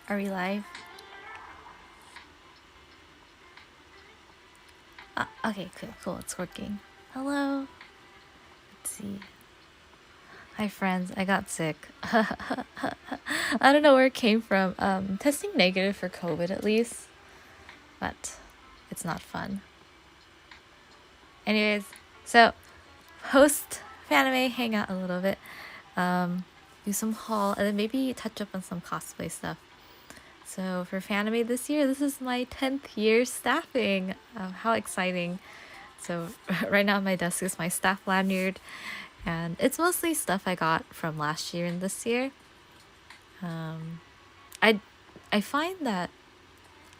Are we live? Okay, cool. It's working. Hello. Let's see. Hi, friends. I got sick. I don't know where it came from. Testing negative for COVID at least, but it's not fun. Anyways, so host Fanime, hang out a little bit, do some haul, and then maybe touch up on some cosplay stuff. So for Fanime this year, this is my 10th year staffing. How exciting. So right now on my desk is my staff lanyard, and it's mostly stuff I got from last year and this year. I I find that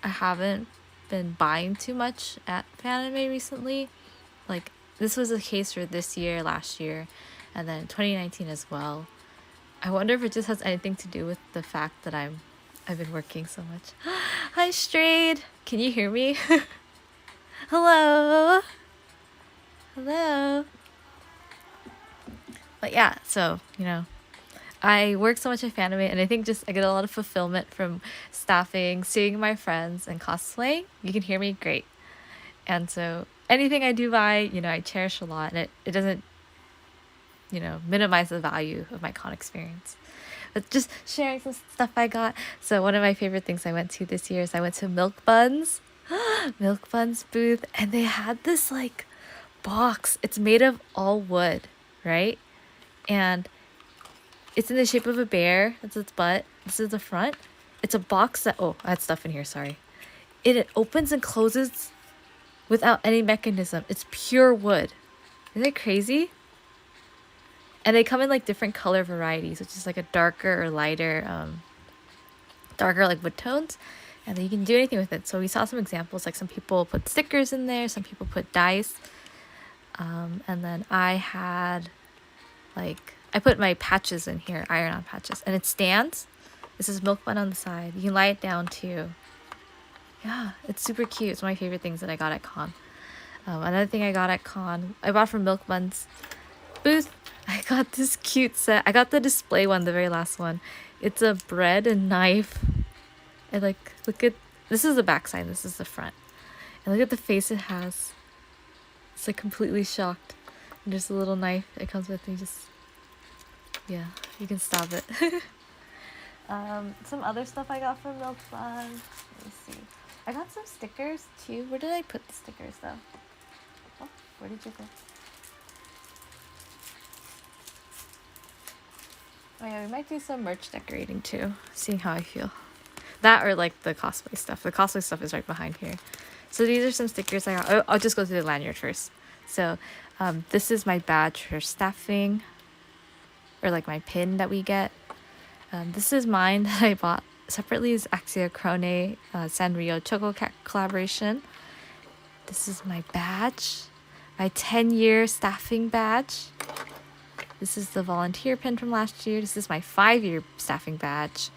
I haven't been buying too much at Fanime recently. Like this was the case for this year, last year, and then 2019 as well. I wonder if it just has anything to do with the fact that I've been working so much. Hi, Strayed. Can you hear me? Hello. Hello. But yeah, so, I work so much at Fanime, and I think just I get a lot of fulfillment from staffing, seeing my friends, and cosplaying. You can hear me great. And so anything I do buy, I cherish a lot, and it doesn't, minimize the value of my con experience. But just sharing some stuff I got. So one of my favorite things I went to this year is I went to Milk Buns. Milk Buns booth, and they had this like box. It's made of all wood, right? And it's in the shape of a bear. That's its butt. This is the front. It's a box that, oh, I had stuff in here, sorry. It opens and closes without any mechanism. It's pure wood. Isn't it crazy? And they come in like different color varieties, which is like a darker or lighter, darker like wood tones. And then you can do anything with it. So we saw some examples, like some people put stickers in there, some people put dice. And then I had I put my patches in here, iron-on patches, and it stands. This is Milk Bun on the side. You can lie it down too. Yeah, it's super cute. It's one of my favorite things that I got at con. Another thing I got at con, I bought from Milk Bun's booth. I got this cute set. I got the display one, the very last one. It's a bread and knife. And look at, this is the back side, this is the front. And look at the face it has. It's like completely shocked. And there's a little knife it comes with, and yeah, you can stop it. Some other stuff I got from Milk Bun. Let me see. I got some stickers too. Where did I put the stickers though? Oh, where did you go? Oh yeah, we might do some merch decorating too. Seeing how I feel. That or like the cosplay stuff. The cosplay stuff is right behind here. So these are some stickers I got. I'll just go through the lanyard first. So this is my badge for staffing, or like my pin that we get. This is mine that I bought separately. Is Axia Crone Sanrio Choco Cat collaboration. This is my badge, my 10-year staffing badge. This is the volunteer pin from last year. This is my 5-year staffing badge.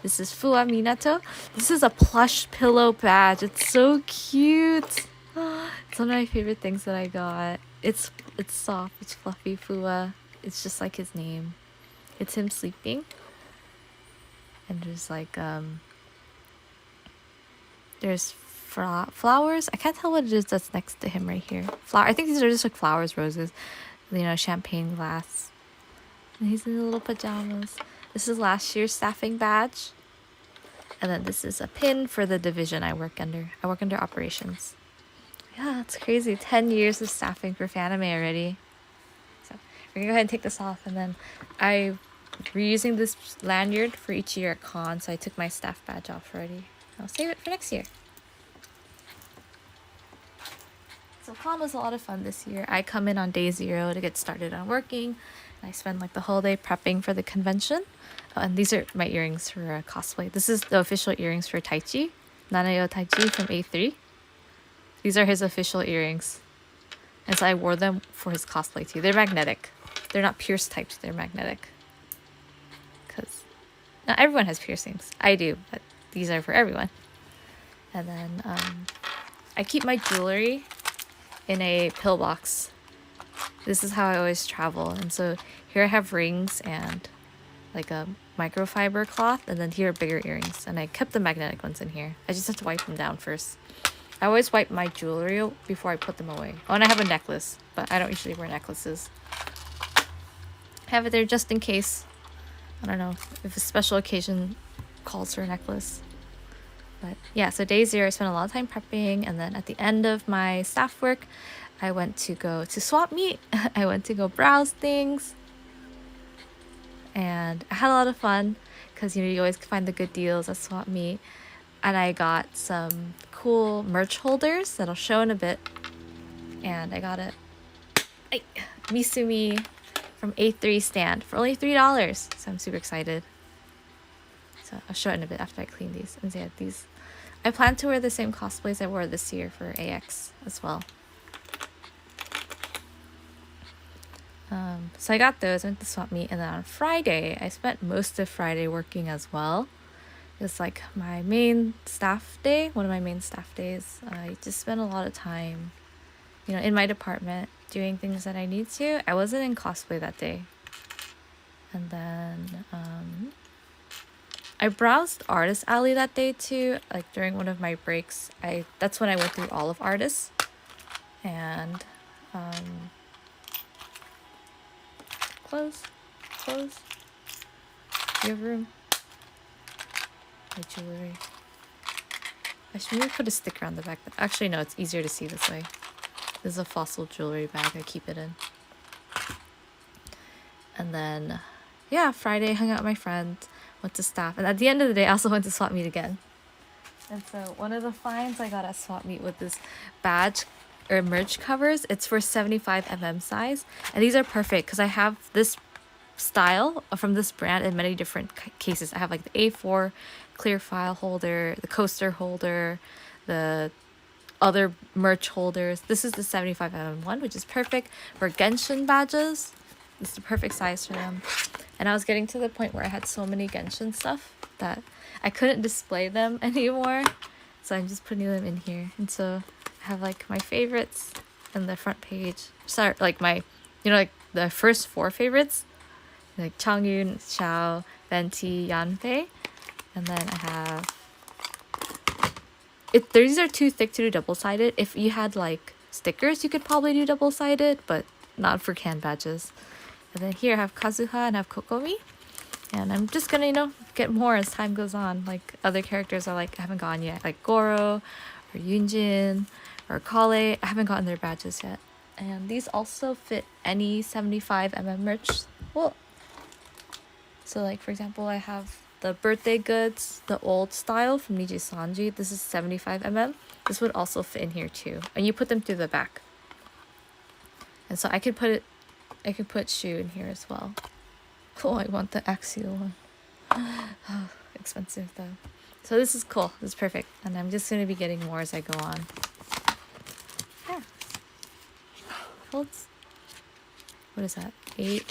This is Fua Minato. This is a plush pillow badge. It's so cute. It's one of my favorite things that I got. It's soft. It's fluffy. Fua. It's just like his name. It's him sleeping. And there's flowers. I can't tell what it is that's next to him right here. I think these are just like flowers, roses. Champagne glass. And he's in the little pajamas. This is last year's staffing badge. And then this is a pin for the division I work under. I work under operations. Yeah, it's crazy. 10 years of staffing for Fanime already. So we're gonna go ahead and take this off, and then I'm reusing this lanyard for each year at con, so I took my staff badge off already. I'll save it for next year. So con was a lot of fun this year. I come in on day 0 to get started on working. And I spend the whole day prepping for the convention. And these are my earrings for cosplay. This is the official earrings for Taichi. Nanayo Taichi from A3. These are his official earrings. And so I wore them for his cosplay too. They're magnetic. They're not pierce typed, they're magnetic. Because not everyone has piercings. I do, but these are for everyone. And then I keep my jewelry in a pillbox. This is how I always travel. And so here I have rings and microfiber cloth, and then here are bigger earrings. And I kept the magnetic ones in here. I just have to wipe them down first. I always wipe my jewelry before I put them away. Oh, and I have a necklace, but I don't usually wear necklaces. I have it there just in case. I don't know if a special occasion calls for a necklace. But yeah, so day 0, I spent a lot of time prepping, and then at the end of my staff work, I went to go to swap meet. I went to go browse things, and I had a lot of fun because you always find the good deals at swap meet. And I got some cool merch holders that I'll show in a bit. And I got a Misumi from A3 stand for only $3. So I'm super excited. So I'll show it in a bit after I clean these. And yeah, these. I plan to wear the same cosplays I wore this year for AX as well. So I got those, I went to swap meet, and then on Friday, I spent most of Friday working as well. It's like my main staff day, one of my main staff days. I just spent a lot of time, in my department doing things that I need to. I wasn't in cosplay that day. And then I browsed Artist Alley that day too, like during one of my breaks. That's when I went through all of Artists. And close. You have room. My jewelry. I should maybe put a sticker on the back. Actually, no, it's easier to see this way. This is a fossil jewelry bag I keep it in. And then, yeah, Friday, hung out with my friends, went to staff. And at the end of the day, I also went to swap meet again. And so one of the finds I got at swap meet with this badge or merch covers, it's for 75mm size. And these are perfect because I have this style from this brand in many different cases. I have like the A4 clear file holder, the coaster holder, the other merch holders. This is the 75mm one, which is perfect for Genshin badges. It's the perfect size for them. And I was getting to the point where I had so many Genshin stuff that I couldn't display them anymore. So I'm just putting them in here. And so I have like my favorites in the front page. Sorry, like my, like the first 4 favorites. Like Changyun, Xiao, Venti, Yanfei. And then I have... These are too thick to do double-sided. If you had like stickers, you could probably do double-sided, but not for can badges. And then here I have Kazuha and I have Kokomi. And I'm just gonna, get more as time goes on. Like other characters I haven't gotten yet. Like Goro, or Yunjin, or Kale. I haven't gotten their badges yet. And these also fit any 75mm merch. Well, so like for example, I have the birthday goods, the old style from Niji Sanji. This is 75mm. This would also fit in here too. And you put them through the back. And so I could put Shu in here as well. Oh, I want the axial one. Oh, expensive though. So this is cool. This is perfect. And I'm just going to be getting more as I go on. Yeah. Holds. What is that? 8,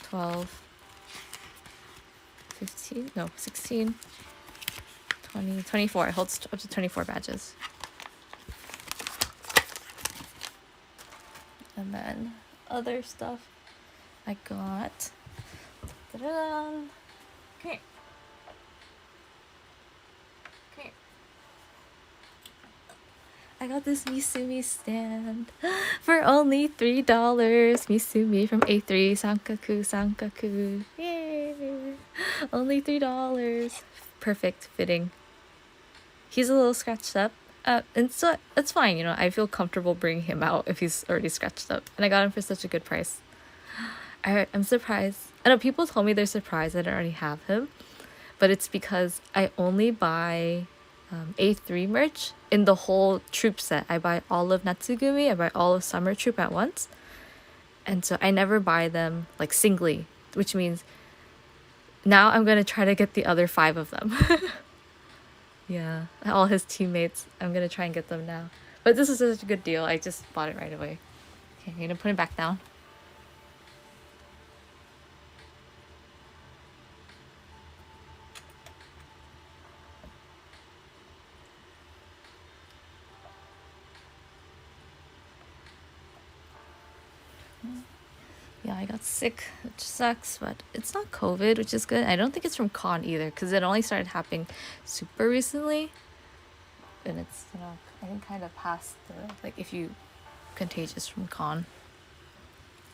12, 15, no, 16, 20, 24. It holds up to 24 badges. And then other stuff I got. Come here. I got this Misumi stand for only $3. Misumi from A3 Sankaku. Yay! Only $3. Perfect fitting. He's a little scratched up. And so it's fine, I feel comfortable bringing him out if he's already scratched up. And I got him for such a good price. I'm surprised. I know people told me they're surprised I don't already have him. But it's because I only buy A3 merch in the whole troop set. I buy all of Natsugumi, I buy all of Summer Troop at once. And so I never buy them like singly, which means now I'm going to try to get the other 5 of them. Yeah, all his teammates. I'm going to try and get them now. But this is such a good deal. I just bought it right away. Okay, I'm going to put him back down. Yeah, I got sick, which sucks, but it's not COVID, which is good. I don't think it's from con either, because it only started happening super recently. And it's, I think kind of past the, like, if you contagious from con.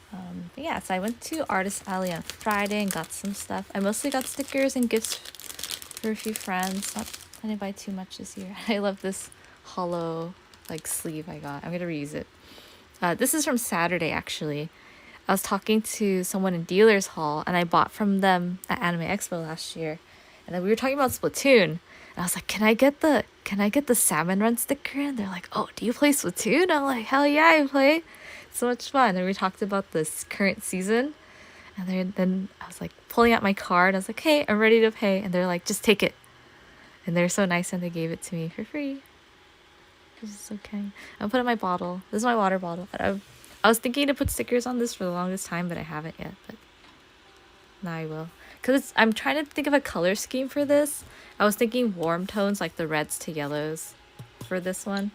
But yeah, so I went to Artist Alley on Friday and got some stuff. I mostly got stickers and gifts for a few friends. I didn't buy too much this year. I love this hollow, like, sleeve I got. I'm going to reuse it. This is from Saturday, actually. I was talking to someone in Dealers Hall, and I bought from them at Anime Expo last year. And then we were talking about Splatoon. And I was like, can I get the Salmon Run sticker? And they're like, oh, do you play Splatoon? And I'm like, hell yeah, I play. So much fun. And we talked about this current season. And then I was like pulling out my card. I was like, hey, I'm ready to pay. And they're like, just take it. And they're so nice and they gave it to me for free. This is okay. I'll put it in my bottle. This is my water bottle. I was thinking to put stickers on this for the longest time, but I haven't yet. But now I will. Because I'm trying to think of a color scheme for this. I was thinking warm tones like the reds to yellows for this one.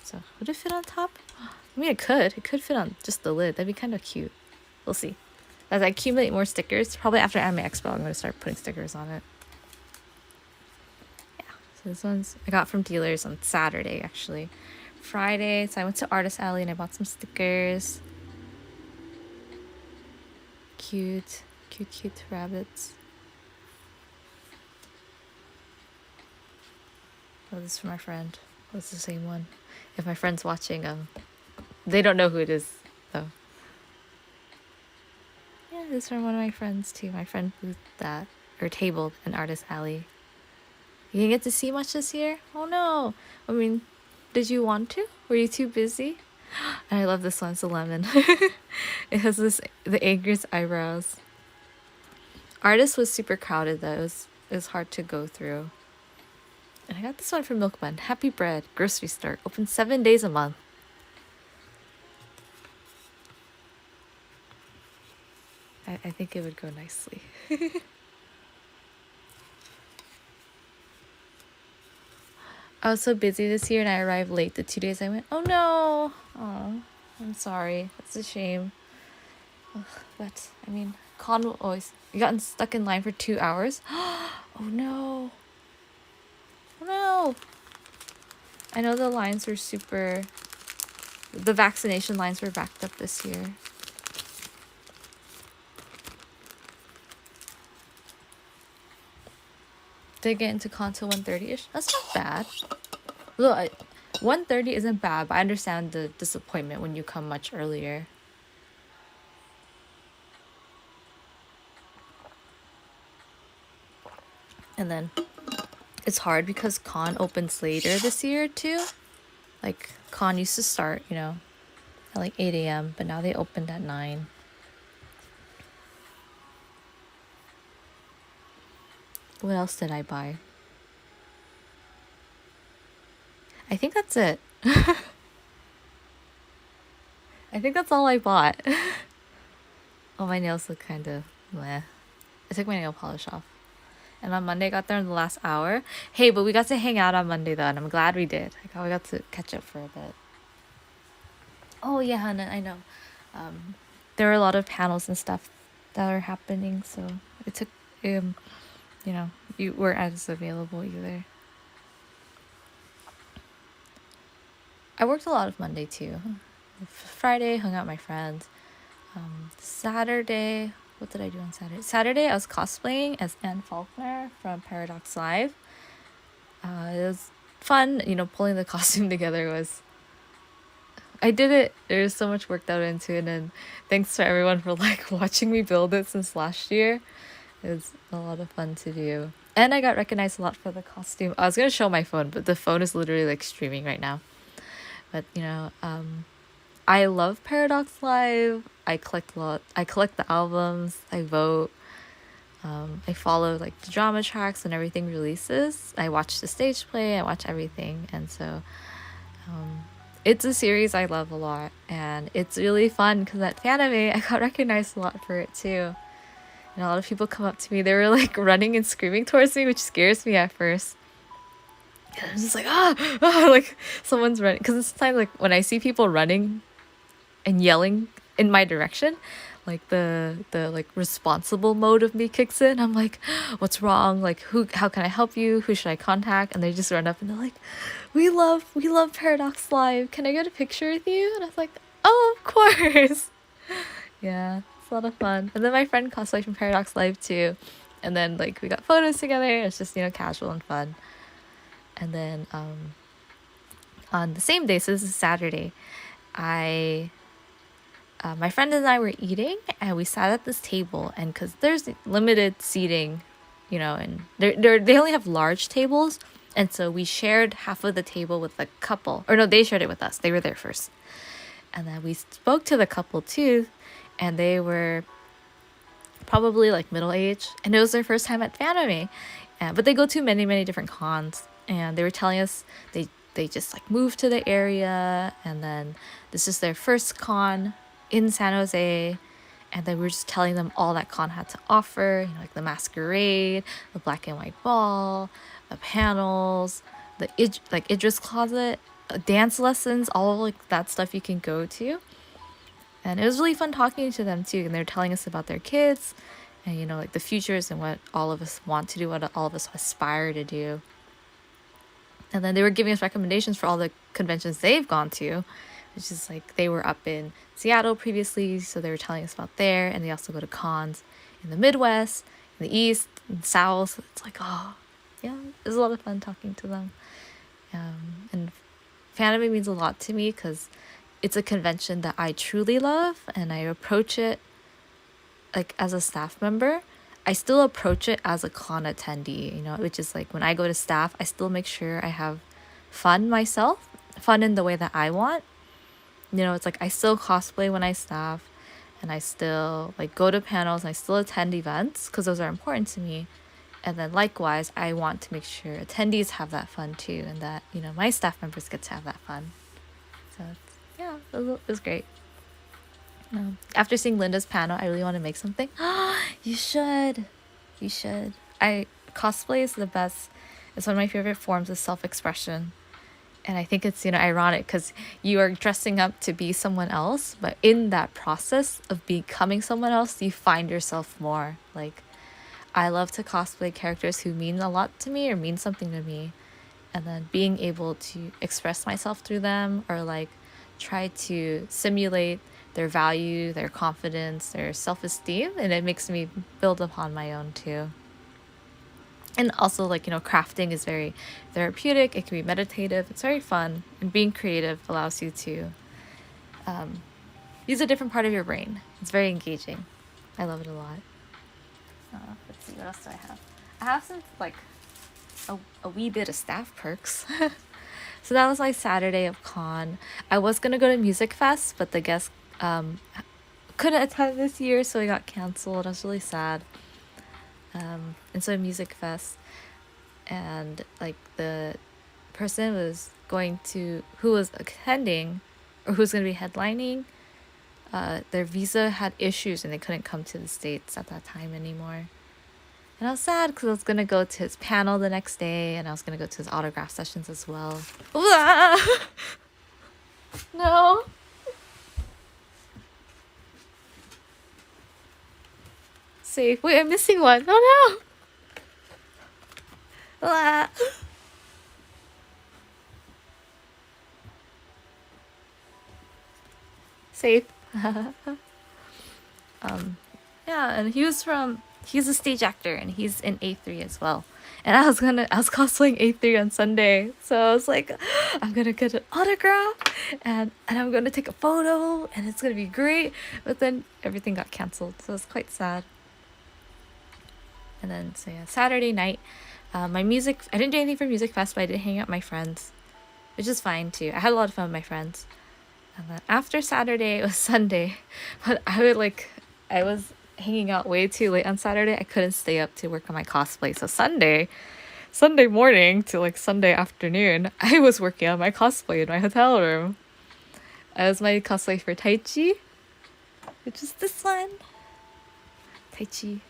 So would it fit on top? I mean, it could. It could fit on just the lid. That'd be kind of cute. We'll see. As I accumulate more stickers, probably after Anime Expo, I'm going to start putting stickers on it. Yeah. So this one's I got from dealers on Saturday, actually. Friday, so I went to Artist Alley and I bought some stickers. Cute rabbits. Oh, this is for my friend. Oh, it's the same one. If my friend's watching, they don't know who it is, though. Yeah, this is from one of my friends, too. My friend booth that, or tabled in Artist Alley. You didn't get to see much this year? Oh, no. I mean, did you want to? Were you too busy? And I love this one. It's a lemon. It has the angriest eyebrows. Artist was super crowded, though. It was hard to go through. And I got this one from Milk Bun. Happy Bread, grocery store. Open 7 days a month. I think it would go nicely. I was so busy this year and I arrived late the 2 days I went. Oh no! Oh, I'm sorry. That's a shame. Ugh, but, I mean, con will always... You gotten stuck in line for 2 hours? Oh no! Oh no! I know the lines were super... The vaccination lines were backed up this year. Did get into con till 1:30ish? That's not bad. Look, 1:30 isn't bad, but I understand the disappointment when you come much earlier. And then it's hard because con opens later this year too. Like con used to start, at like 8 a.m., but now they opened at 9. What else did I buy? I think that's it. I think that's all I bought. Oh, my nails look kind of meh. I took my nail polish off. And on Monday, I got there in the last hour. Hey, but we got to hang out on Monday, though, and I'm glad we did. We got to catch up for a bit. Oh, yeah, Hannah, I know. There were a lot of panels and stuff that are happening, so it took, you weren't as available either. I worked a lot of Monday, too. Friday, hung out with my friends. Saturday... What did I do on Saturday? Saturday, I was cosplaying as Anne Faulkner from Paradox Live. It was fun, pulling the costume together was... I did it. There was so much work that went into it, and thanks to everyone for, watching me build it since last year. It was a lot of fun to do. And I got recognized a lot for the costume. I was going to show my phone, but the phone is literally, streaming right now. But, I love Paradox Live. I collect the albums. I vote. I follow the drama tracks when everything releases. I watch the stage play. I watch everything, and so it's a series I love a lot, and it's really fun because at Fanime I got recognized a lot for it too. And a lot of people come up to me. They were running and screaming towards me, which scares me at first. And I'm just someone's running, because sometimes when I see people running and yelling in my direction, like the like responsible mode of me kicks in. I'm like, what's wrong? Like, how can I help you? Who should I contact? And they just run up and they're like, we love Paradox Live. Can I get a picture with you? And I was like, oh, of course. Yeah, it's a lot of fun. And then my friend cosplayed from Paradox Live too. And then like we got photos together. It's just, casual and fun. And then on the same day, so this is Saturday, my friend and I were eating, and we sat at this table, and because there's limited seating, and they only have large tables, and so we shared half of the table with a couple, or no, they shared it with us. They were there first, and then we spoke to the couple too, and they were probably like middle age, and it was their first time at Fanime, but they go to many different cons, and they were telling us they just like moved to the area, and then this is their first con in San Jose, and then we were just telling them all that con had to offer, like the masquerade, the black and white ball, the panels, the Idris closet, dance lessons, all like that stuff you can go to. And it was really fun talking to them too, and they're telling us about their kids and like the futures and what all of us want to do, what all of us aspire to do. And then they were giving us recommendations for all the conventions they've gone to, which is like they were up in Seattle previously, so they were telling us about there, and they also go to cons in the Midwest, in the East, and South. It's like, oh, yeah, it was a lot of fun talking to them. And Fanime means a lot to me because it's a convention that I truly love, and I approach it like as a staff member. I still approach it as a con attendee, which is like when I go to staff, I still make sure I have fun myself, fun in the way that I want. It's like I still cosplay when I staff, and I still like go to panels, and I still attend events because those are important to me. And then likewise, I want to make sure attendees have that fun too, and that, my staff members get to have that fun. So yeah, it was great. After seeing Linda's panel, I really want to make something. You should. Cosplay is the best. It's one of my favorite forms of self-expression. And I think it's, ironic because you are dressing up to be someone else, but in that process of becoming someone else, you find yourself more. Like, I love to cosplay characters who mean a lot to me or mean something to me. And then being able to express myself through them, or like try to simulate their value, their confidence, their self-esteem, and it makes me build upon my own too. And also, like, crafting is very therapeutic. It can be meditative. It's very fun. And being creative allows you to use a different part of your brain. It's very engaging. I love it a lot. Let's see, what else do I have? I have some, like, a wee bit of staff perks. So that was my Saturday of con. I was going to go to Music Fest, but the guest couldn't attend this year, so it got canceled. I was really sad. And so Music Fest, and like the person who was attending, or who's going to be headlining, their visa had issues and they couldn't come to the States at that time anymore. And I was sad because I was going to go to his panel the next day, and I was going to go to his autograph sessions as well. No. Safe. Wait, I'm missing one. Oh no. Safe. Yeah, and he's a stage actor, and he's in A3 as well. And I was cosplaying A3 on Sunday, so I was like, I'm gonna get an autograph, and I'm gonna take a photo, and it's gonna be great. But then everything got canceled, so it's quite sad. And then, so yeah, Saturday night, I didn't do anything for Music Fest, but I did hang out with my friends, which is fine too. I had a lot of fun with my friends. And then after Saturday, it was Sunday, but I was hanging out way too late on Saturday. I couldn't stay up to work on my cosplay. So Sunday morning to like Sunday afternoon, I was working on my cosplay in my hotel room. I was my cosplay for Taichi, which is this one. Taichi.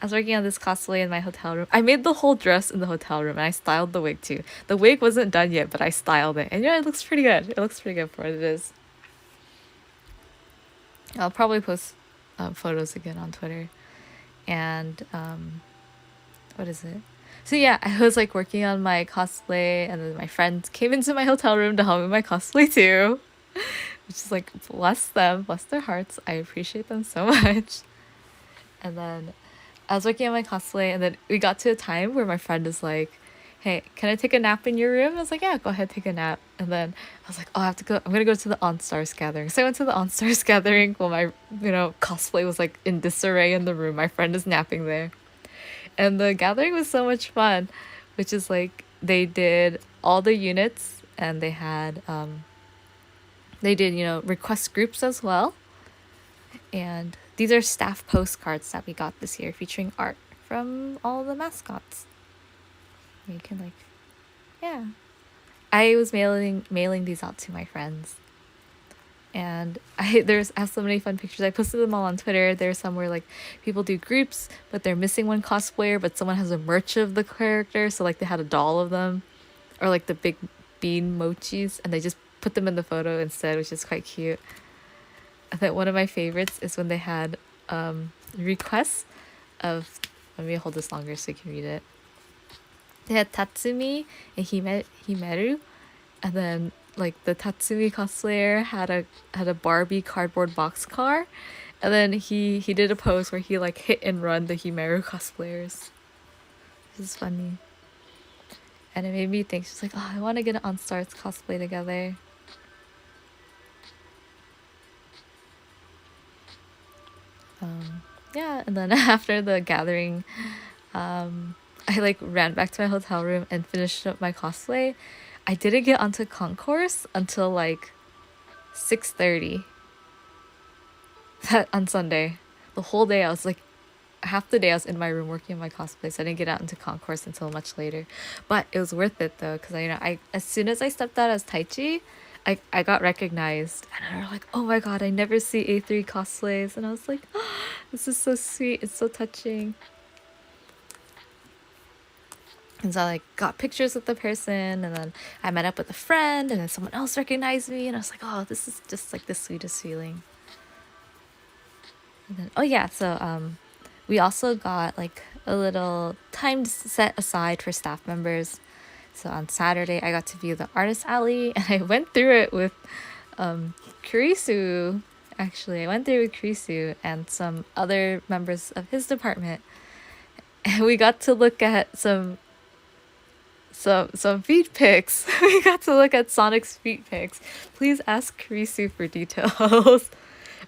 I was working on this cosplay in my hotel room. I made the whole dress in the hotel room, and I styled the wig too. The wig wasn't done yet, but I styled it. And yeah, it looks pretty good. It looks pretty good for what it is. I'll probably post photos again on Twitter. And what is it? So yeah, I was like working on my cosplay, and then my friends came into my hotel room to help me with my cosplay too, which is like bless them, bless their hearts. I appreciate them so much. And then I was working on my cosplay, and then we got to a time where my friend is like, "Hey, can I take a nap in your room?" I was like, "Yeah, go ahead, take a nap." And then I was like, "Oh, I have to go. I'm gonna go to the On Stars gathering." So I went to the On Stars gathering while my cosplay was like in disarray in the room. My friend is napping there, and the gathering was so much fun, which is like they did all the units, and they did request groups as well, and these are staff postcards that we got this year featuring art from all the mascots. You can like, yeah. I was mailing these out to my friends, and I have so many fun pictures. I posted them all on Twitter. There's some where like people do groups, but they're missing one cosplayer, but someone has a merch of the character, so like they had a doll of them, or like the big bean mochis, and they just put them in the photo instead, which is quite cute. I think one of my favorites is when they had requests of. Let me hold this longer so you can read it. They had Tatsumi and Himeru, and then like the Tatsumi cosplayer had a Barbie cardboard box car, and then he did a pose where he like hit and run the Himeru cosplayers. This is funny, and it made me think. She's like, "Oh, I want to get an On Stars cosplay together." Yeah, and then after the gathering, I like ran back to my hotel room and finished up my cosplay. I didn't get onto concourse until like 6:30 on Sunday. The whole day I was like half the day I was in my room working on my cosplay, so I didn't get out into concourse until much later. But it was worth it though, because I as soon as I stepped out as Taichi, I got recognized, and they were like, "Oh my god, I never see A3 cosplays," and I was like, oh, "This is so sweet. It's so touching." And so I like got pictures with the person, and then I met up with a friend, and then someone else recognized me, and I was like, "Oh, this is just like the sweetest feeling." And then, oh yeah, so we also got like a little time set aside for staff members. So on Saturday, I got to view the artist alley, and I went through it with Kurisu. Actually, I went through with Kurisu and some other members of his department, and we got to look at some feet pics. We got to look at Sonic's feet pics. Please ask Kurisu for details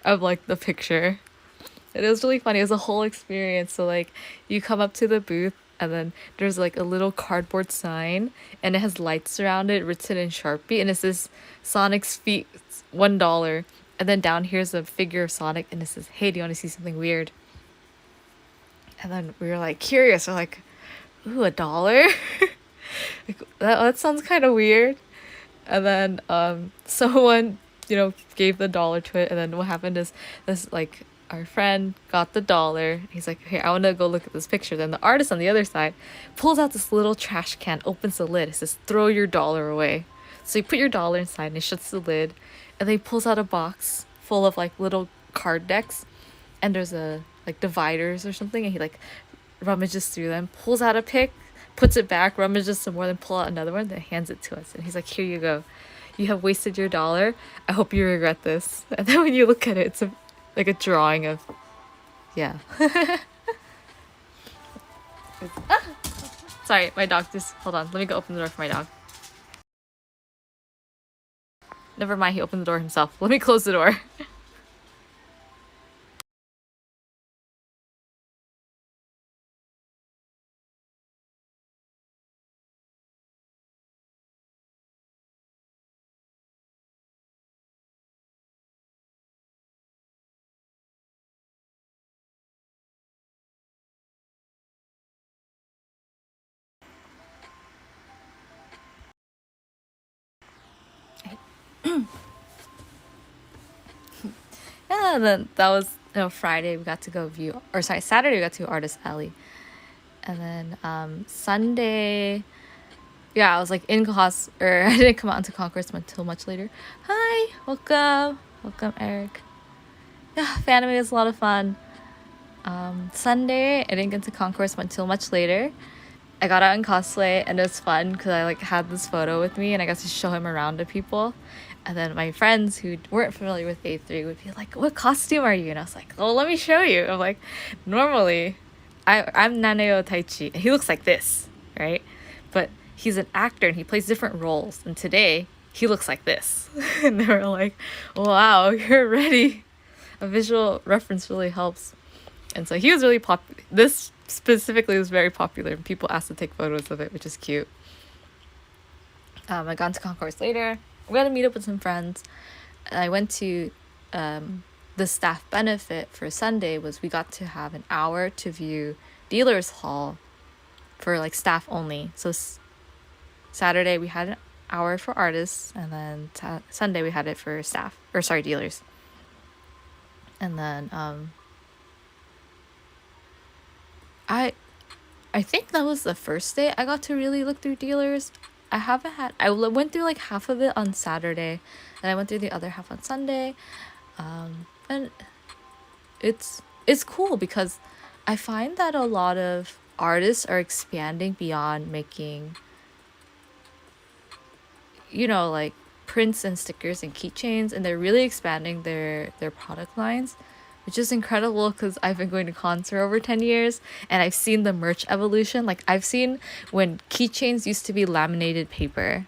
of like the picture. It was really funny. It was a whole experience. So like you come up to the booth, and then there's like a little cardboard sign, and it has lights around it written in Sharpie, and it says Sonic's feet $1. And then down here's a figure of Sonic, and it says, "Hey, do you want to see something weird?" And then we were like curious. We're like, "Ooh, $1?" Like that sounds kind of weird. And then someone gave the dollar to it, and then what happened is this like our friend got the dollar. He's like, "Here, I want to go look at this picture." Then the artist on the other side pulls out this little trash can, opens the lid. It says, "Throw your dollar away." So you put your dollar inside, and he shuts the lid, and then he pulls out a box full of like little card decks, and there's a like dividers or something, and he like rummages through them, pulls out a pick, puts it back, rummages some more, then pull out another one, then hands it to us, and he's like, "Here you go. You have wasted your dollar. I hope you regret this." And then when you look at it, it's like a drawing of, yeah. Sorry, my dog just, hold on. Let me go open the door for my dog. Never mind, he opened the door himself. Let me close the door. Yeah, and then that was Friday we got to go view, or sorry, Saturday we got to Artist Alley. And then Sunday, yeah, I was like in or I didn't come out into concourse until much later. Hi, welcome, Eric. Yeah, Fanime was a lot of fun. Sunday, I didn't get to concourse until much later. I got out in cosplay and it was fun because I like had this photo with me and I got to show him around to people. And then my friends who weren't familiar with A3 would be like, "What costume are you?" And I was like, "Oh, let me show you." I'm like, normally, I'm Naneo Taichi and he looks like this, right? But he's an actor and he plays different roles. And today, he looks like this. And they were like, "Wow, you're ready." A visual reference really helps. And so he was really popular. This specifically was very popular, and people asked to take photos of it, which is cute. I got into concourse later. I'm gonna meet up with some friends. I went to the staff benefit for Sunday was we got to have an hour to view dealers hall for like staff only. So Saturday we had an hour for artists, and then Sunday we had it for staff, or sorry, dealers. And then I think that was the first day I got to really look through dealers. I went through like half of it on Saturday, and I went through the other half on Sunday. And it's cool because I find that a lot of artists are expanding beyond making, like prints and stickers and keychains, and they're really expanding their product lines, which is incredible because I've been going to cons for over 10 years and I've seen the merch evolution. Like I've seen when keychains used to be laminated paper,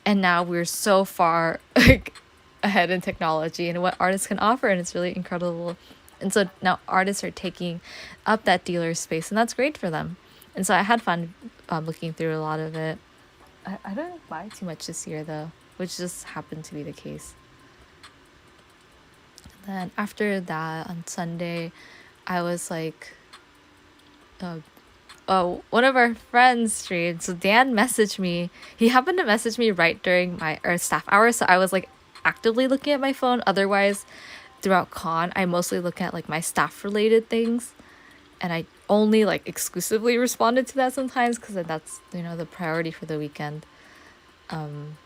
and now we're so far like ahead in technology and what artists can offer, and it's really incredible. And so now artists are taking up that dealer space, and that's great for them. And so I had fun looking through a lot of it. I didn't buy too much this year though, which just happened to be the case. Then after that on Sunday, I was like, one of our friends streamed. So Dan messaged me. He happened to message me right during my staff hour. So I was like actively looking at my phone. Otherwise, throughout con, I mostly look at like my staff related things. And I only like exclusively responded to that sometimes because that's, the priority for the weekend. And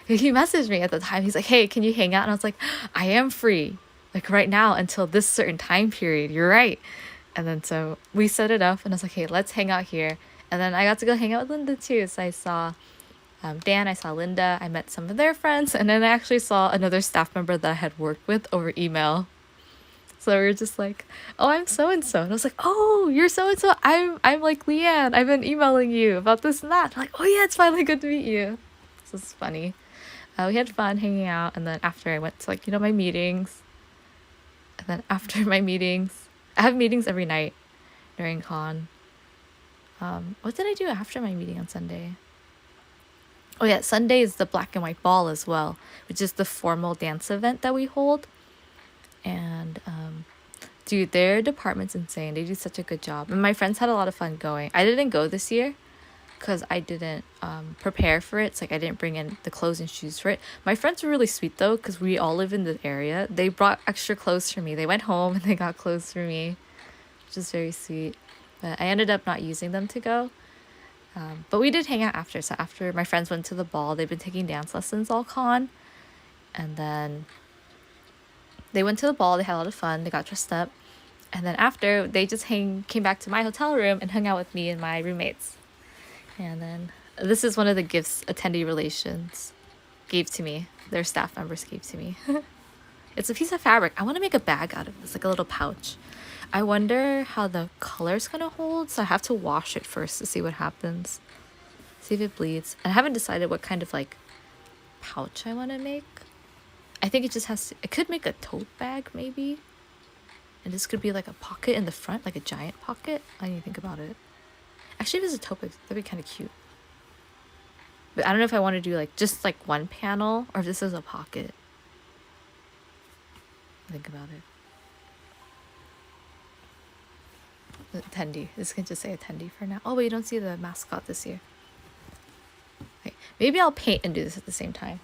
he messaged me at the time. He's like, "Hey, can you hang out?" And I was like, "I am free, like right now until this certain time period. You're right." And then so we set it up, and I was like, "Hey, let's hang out here." And then I got to go hang out with Linda too. So I saw Dan, I saw Linda, I met some of their friends, and then I actually saw another staff member that I had worked with over email. So we were just like, "Oh, I'm so and so," and I was like, "Oh, you're so and so. I'm like Leanne. I've been emailing you about this and that." I'm like, "Oh yeah, it's finally good to meet you." So it's funny. We had fun hanging out, and then after I went to like my meetings, and then after my meetings, I have meetings every night during con. What did I do after my meeting on Sunday? Oh yeah, Sunday is the black and white ball as well, which is the formal dance event that we hold. And dude, their department's insane. They do such a good job, and my friends had a lot of fun going. I didn't go this year because I didn't prepare for it. It's like I didn't bring in the clothes and shoes for it. My friends were really sweet though, because we all live in the area. They brought extra clothes for me. They went home and they got clothes for me, which is very sweet. But I ended up not using them to go. But we did hang out after. So after my friends went to the ball, they've been taking dance lessons all con. And then they went to the ball. They had a lot of fun. They got dressed up. And then after, they just came back to my hotel room and hung out with me and my roommates. And then this is one of the gifts attendee relations gave to me. Their staff members gave to me. It's a piece of fabric. I want to make a bag out of it. It's like a little pouch. I wonder how the color's gonna hold, so I have to wash it first to see what happens. See if it bleeds. I haven't decided what kind of like pouch I want to make. I think it just has to, it could make a tote bag maybe. And this could be like a pocket in the front, like a giant pocket. I need to think about it. Actually, if it's a tote bag, that'd be kind of cute. But I don't know if I want to do like just like one panel or if this is a pocket. Think about it. Attendee. This can just say attendee for now. Oh, but you don't see the mascot this year. Okay. Maybe I'll paint and do this at the same time.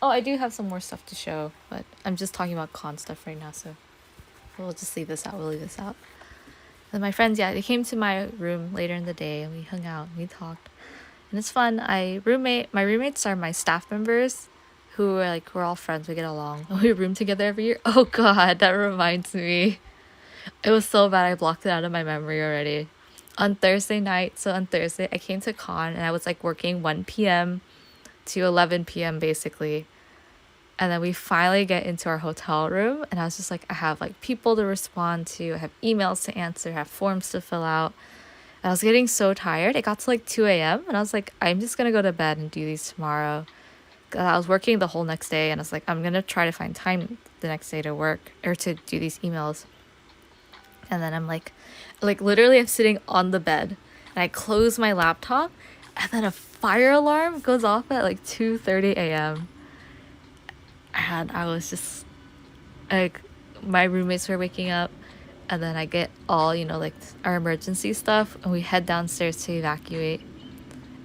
Oh, I do have some more stuff to show, but I'm just talking about con stuff right now, so we'll just leave this out. We'll leave this out. And my friends, yeah, they came to my room later in the day and we hung out and we talked. And it's fun. My roommates are my staff members. who are like, we're all friends, we get along. We room together every year. Oh god, that reminds me. It was so bad I blocked it out of my memory already. On Thursday night, so on Thursday, I came to con and I was like working 1 p.m. to 11 p.m. basically. And then we finally get into our hotel room and I was just like, I have like people to respond to, I have emails to answer, I have forms to fill out. And I was getting so tired. It got to like 2 a.m. and I was like, I'm just gonna go to bed and do these tomorrow. 'Cause I was working the whole next day and I was like, I'm gonna try to find time the next day to work or to do these emails. And then I'm like literally I'm sitting on the bed and I close my laptop and then a fire alarm goes off at like 2:30 a.m. And I was just like, my roommates were waking up and then I get all, like our emergency stuff and we head downstairs to evacuate.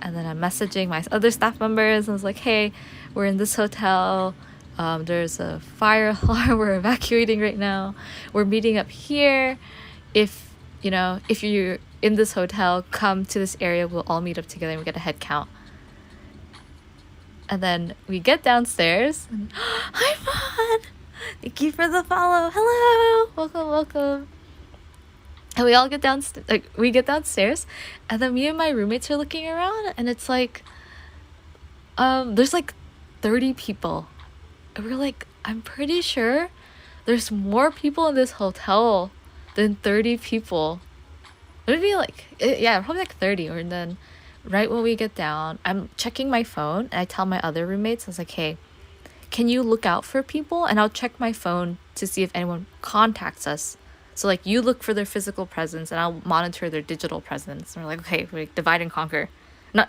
And then I'm messaging my other staff members and I was like, hey, we're in this hotel. There's a fire alarm. We're evacuating right now. We're meeting up here. If you're in this hotel, come to this area. We'll all meet up together and we get a head count. And then we get downstairs. And, hi, Fawn! Thank you for the follow. Hello! Welcome. And we all get downstairs. We get downstairs. And then me and my roommates are looking around. And it's like, there's like 30 people. And we're like, I'm pretty sure there's more people in this hotel than 30 people. Maybe probably like 30. Or then right when we get down, I'm checking my phone and I tell my other roommates, I was like, hey, can you look out for people? And I'll check my phone to see if anyone contacts us. So like you look for their physical presence and I'll monitor their digital presence. And we're like, okay, we divide and conquer.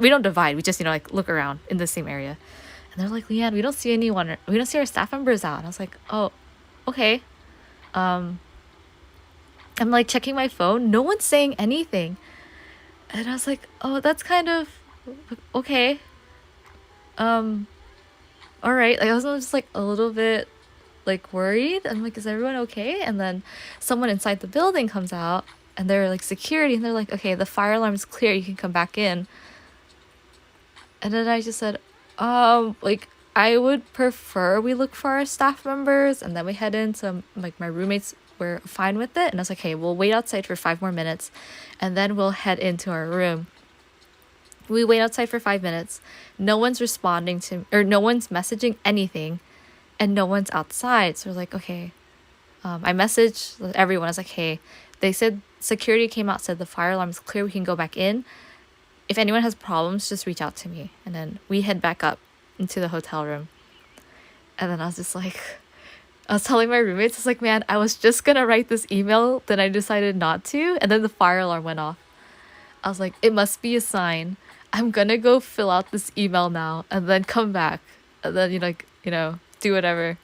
We don't divide, we just, look around in the same area. And they're like, Leanne, we don't see anyone. We don't see our staff members out. And I was like, oh, okay. I'm like checking my phone. No one's saying anything. And I was like, oh, that's kind of okay. All right. Like I was just like a little bit like worried. I'm like, is everyone okay? And then someone inside the building comes out and they're like security and they're like, okay, the fire alarm is clear. You can come back in. And then I just said, like I would prefer we look for our staff members. And then we head in. So like my roommates were fine with it. And I was like, hey, we'll wait outside for 5 more minutes and then we'll head into our room. We wait outside for 5 minutes. No one's responding or no one's messaging anything and no one's outside. So we're like, okay. I messaged everyone. I was like, hey, they said security came out, said the fire alarm is clear. We can go back in. If anyone has problems, just reach out to me. And then we head back up into the hotel room. And then I was just like, I was telling my roommates, I was like, man, I was just gonna write this email, then I decided not to. And then the fire alarm went off. I was like, it must be a sign. I'm gonna go fill out this email now and then come back. And then, do whatever.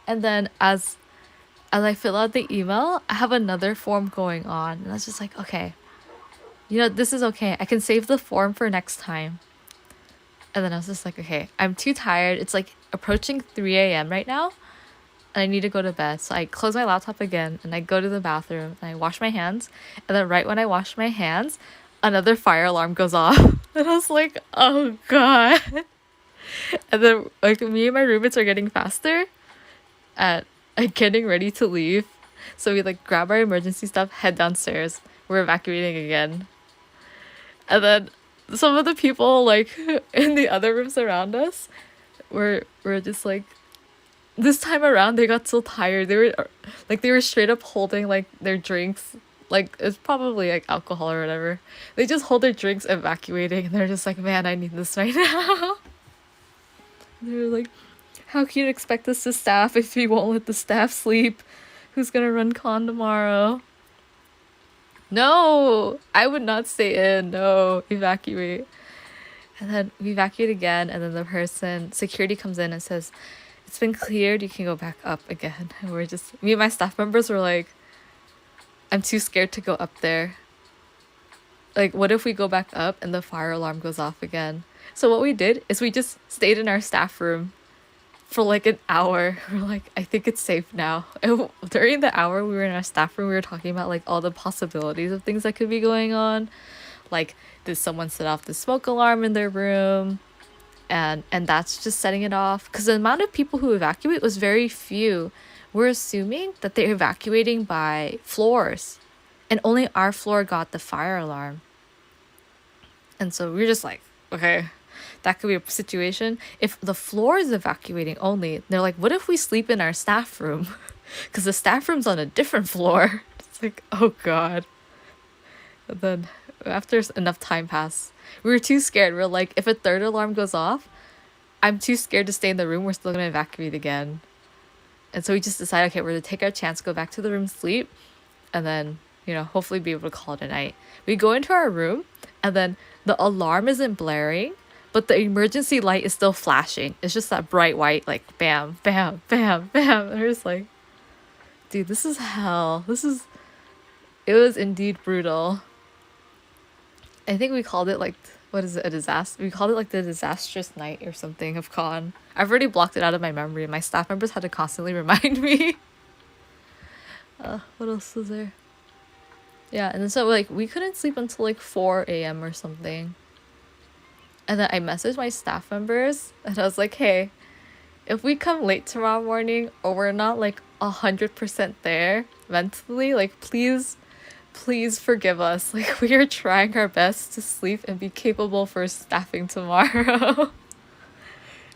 And then as I fill out the email, I have another form going on. And I was just like, okay, this is okay. I can save the form for next time. And then I was just like, okay, I'm too tired. It's like approaching 3 a.m. right now. And I need to go to bed. So I close my laptop again and I go to the bathroom and I wash my hands. And then right when I wash my hands, another fire alarm goes off. And I was like, oh God. And then like me and my roommates are getting faster at getting ready to leave. So we like grab our emergency stuff, head downstairs. We're evacuating again. And then some of the people like in the other rooms around us were just like, this time around they got so tired. They were straight up holding like their drinks. Like it's probably like alcohol or whatever. They just hold their drinks evacuating and they're just like, man, I need this right now. They're like, how can you expect us to staff if we won't let the staff sleep? Who's gonna run con tomorrow? No, I would not stay in. No, evacuate. And then we evacuate again. And then security comes in and says, it's been cleared. You can go back up again. And me and my staff members were like, I'm too scared to go up there. Like, what if we go back up and the fire alarm goes off again? So what we did is we just stayed in our staff room for like an hour. We're like, I think it's safe now. And during the hour we were in our staff room, we were talking about like all the possibilities of things that could be going on. Like, did someone set off the smoke alarm in their room? and that's just setting it off because the amount of people who evacuate was very few. We're assuming that they're evacuating by floors, and only our floor got the fire alarm. And so we're just like, okay, that could be a situation. If the floor is evacuating only, they're like, what if we sleep in our staff room? Because the staff room's on a different floor. It's like, oh God. And then after enough time passed, we were too scared. We're like, if a third alarm goes off, I'm too scared to stay in the room. We're still going to evacuate again. And so we just decided, okay, we're going to take our chance, go back to the room, sleep, and then, hopefully be able to call it a night. We go into our room, and then the alarm isn't blaring, but the emergency light is still flashing. It's just that bright white, like, bam, bam, bam, bam. And we're just like, dude, this is hell. It was indeed brutal. I think we called it like, what is it, a disaster? We called it like the disastrous night or something of con. I've already blocked it out of my memory. My staff members had to constantly remind me. What else was there? Yeah, and then so like we couldn't sleep until like 4 a.m. or something. And then I messaged my staff members and I was like, hey, if we come late tomorrow morning or we're not like 100% there mentally, like please forgive us. Like we are trying our best to sleep and be capable for staffing tomorrow.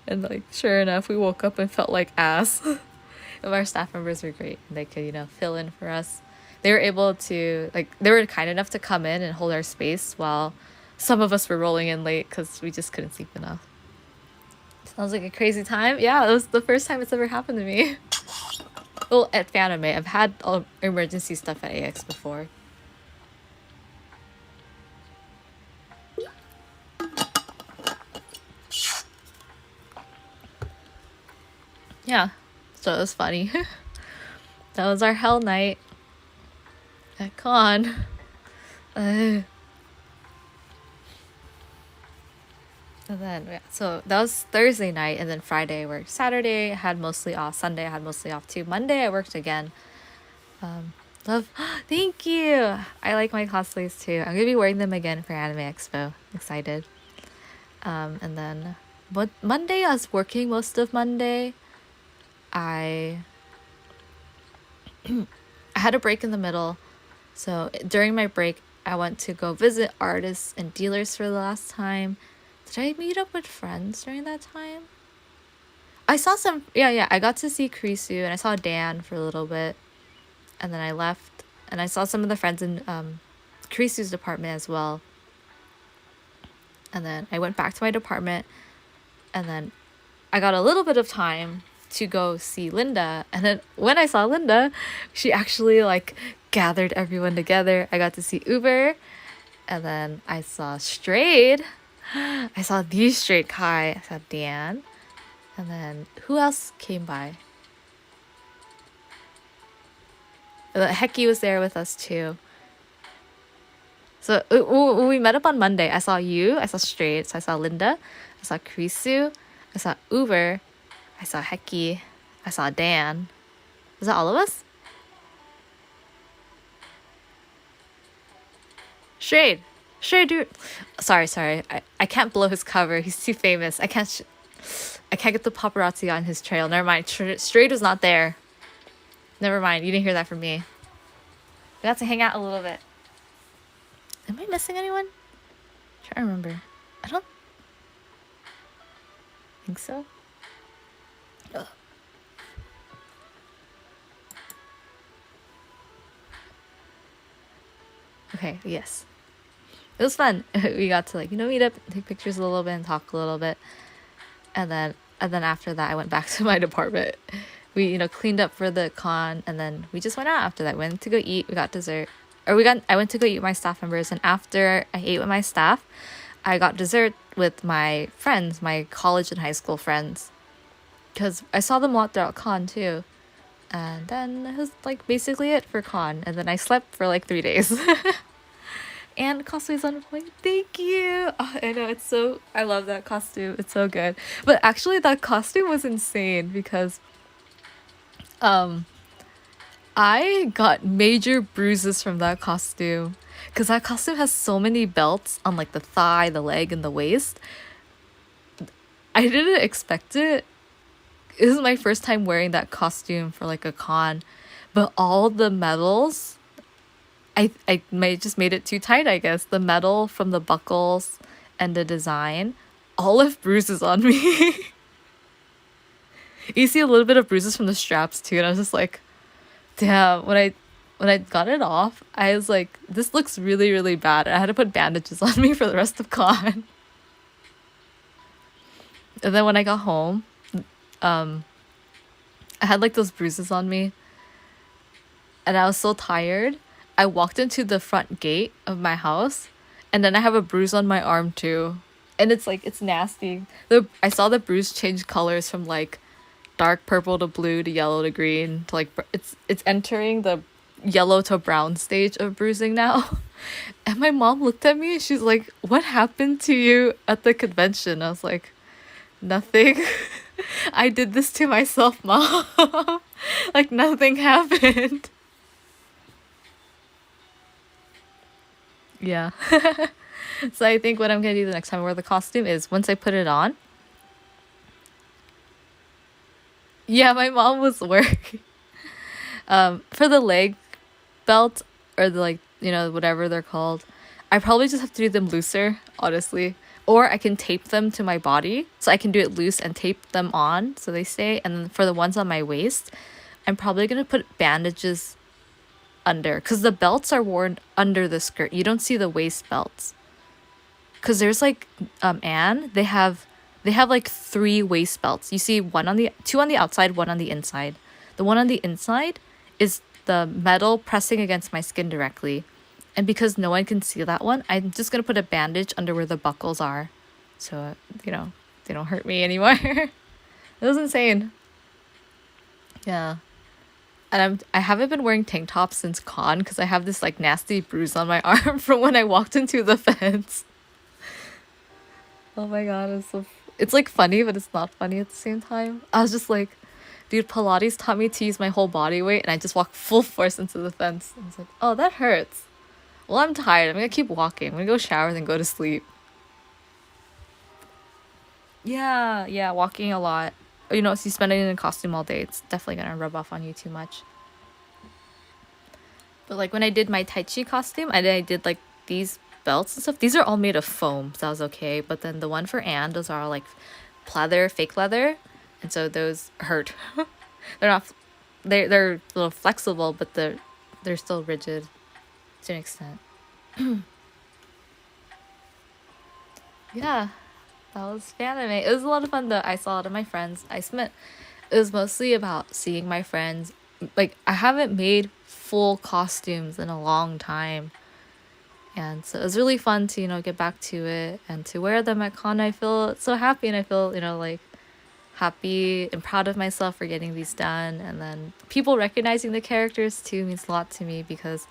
And like sure enough, we woke up and felt like ass. And our staff members were great. They could, fill in for us. They were able to they were kind enough to come in and hold our space while some of us were rolling in late because we just couldn't sleep enough. Sounds like a crazy time. Yeah, it was the first time it's ever happened to me. Well, at Fanime, I've had emergency stuff at AX before. Yeah, so it was funny. That was our hell night at con. And then, yeah, so that was Thursday night, and then Friday I worked. Saturday I had mostly off. Sunday I had mostly off too. Monday I worked again. Love, thank you! I like my cosplays too. I'm gonna be wearing them again for Anime Expo. Excited. And then, but Monday I was working most of Monday. I had a break in the middle. So during my break, I went to go visit artists and dealers for the last time. Did I meet up with friends during that time? I saw some, yeah, I got to see Krisu and I saw Dan for a little bit. And then I left and I saw some of the friends in Krisu's department as well. And then I went back to my department and then I got a little bit of time to go see Linda. And then when I saw Linda, she actually gathered everyone together. I got to see Uber, and then I saw Strayed. I saw the Straight Kai. I saw Dan, and then who else came by? Heki was there with us too. So when we met up on Monday, I saw you, I saw Straight, so I saw Linda, I saw Krisu, I saw Uber, I saw Heki, I saw Dan. Was that all of us? Shade, dude. Sorry. I can't blow his cover. He's too famous. I can't get the paparazzi on his trail. Never mind. Straight was not there. Never mind. You didn't hear that from me. We got to hang out a little bit. Am I missing anyone? I'm trying to remember. I don't think so. Ugh. Okay, yes. It was fun. We got to meet up, take pictures a little bit and talk a little bit. And then after that I went back to my department. We, cleaned up for the con and then we just went out after that. Went to go eat, we got dessert. I went to go eat with my staff members, and after I ate with my staff, I got dessert with my friends, my college and high school friends. Because I saw them a lot throughout con too. And then it was basically it for con. And then I slept for 3 days. And cosplay's on point. Thank you. Oh, I know, I love that costume. It's so good. But actually that costume was insane because I got major bruises from that costume. Because that costume has so many belts on the thigh, the leg, and the waist. I didn't expect it. This is my first time wearing that costume for like a con, but all the medals, I may just made it too tight, I guess. The metal from the buckles and the design, all left bruises on me. You see a little bit of bruises from the straps too, and I was just like, damn. When I got it off, I was like, this looks really, really bad. I had to put bandages on me for the rest of con. And then when I got home, um, I had like those bruises on me, and I was so tired. I walked into the front gate of my house, and then I have a bruise on my arm too. And it's like, it's nasty. I saw the bruise change colors from like dark purple to blue to yellow to green to like it's entering the yellow to brown stage of bruising now. And my mom looked at me and she's like, "What happened to you at the convention?" I was like, "Nothing." I did this to myself, mom. Like nothing happened. Yeah. So I think what I'm gonna do the next time I wear the costume is once I put it on. Yeah, my mom was wearing for the leg belt or the like, whatever they're called. I probably just have to do them looser, honestly. Or I can tape them to my body. So I can do it loose and tape them on so they stay. And then for the ones on my waist, I'm probably gonna put bandages under because the belts are worn under the skirt. You don't see the waist belts. Cause there's like Anne, they have like three waist belts. You see two on the outside, one on the inside. The one on the inside is the metal pressing against my skin directly. And because no one can see that one, I'm just gonna put a bandage under where the buckles are. So, they don't hurt me anymore. It was insane. Yeah. And I haven't been wearing tank tops since con because I have this like nasty bruise on my arm from when I walked into the fence. Oh my god, it's like funny, but it's not funny at the same time. I was just like, dude, Pilates taught me to use my whole body weight, and I just walked full force into the fence. I was like, oh, that hurts. Well, I'm tired. I'm gonna keep walking. I'm gonna go shower, then go to sleep. Yeah, walking a lot. If you spend it in a costume all day, it's definitely gonna rub off on you too much. But like when I did my Tai Chi costume, I did like these belts and stuff. These are all made of foam, so that was okay. But then the one for Anne, those are all like pleather, fake leather, and so those hurt. They're not. They're a little flexible, but they're still rigid to an extent. Yeah, that was Fanime. It was a lot of fun though. I saw a lot of my friends. It was mostly about seeing my friends. Like I haven't made full costumes in a long time. And so it was really fun to, get back to it and to wear them at con. I feel so happy and I feel, like happy and proud of myself for getting these done. And then people recognizing the characters too means a lot to me because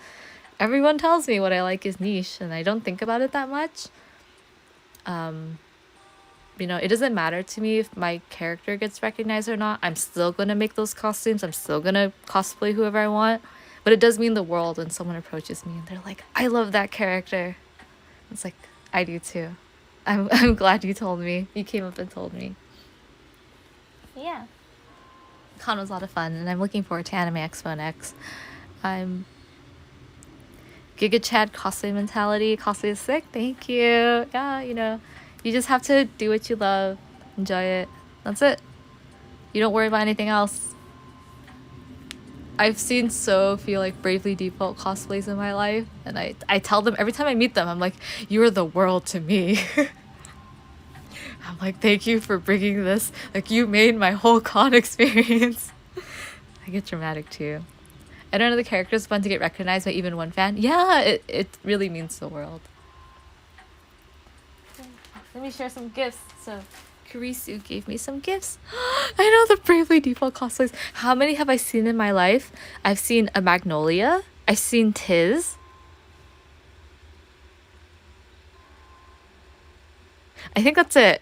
everyone tells me what I like is niche and I don't think about it that much. It doesn't matter to me if my character gets recognized or not. I'm still going to make those costumes. I'm still going to cosplay whoever I want. But it does mean the world when someone approaches me and they're like, I love that character. It's like, I do too. I'm glad you told me. You came up and told me. Yeah. Con was a lot of fun and I'm looking forward to Anime Expo next. I'm Giga Chad cosplay mentality. Cosplay is sick. Thank you. Yeah, you just have to do what you love. Enjoy it. That's it. You don't worry about anything else. I've seen so few like Bravely Default cosplays in my life, and I tell them every time I meet them, I'm like, you are the world to me. I'm like, thank you for bringing this. Like, you made my whole con experience. I get dramatic too. I don't know, the character is fun to get recognized by even one fan. Yeah, it really means the world. Let me share some gifts. So Kurisu gave me some gifts. I know the Bravely Default cosplays. How many have I seen in my life? I've seen a Magnolia. I've seen Tiz. I think that's it.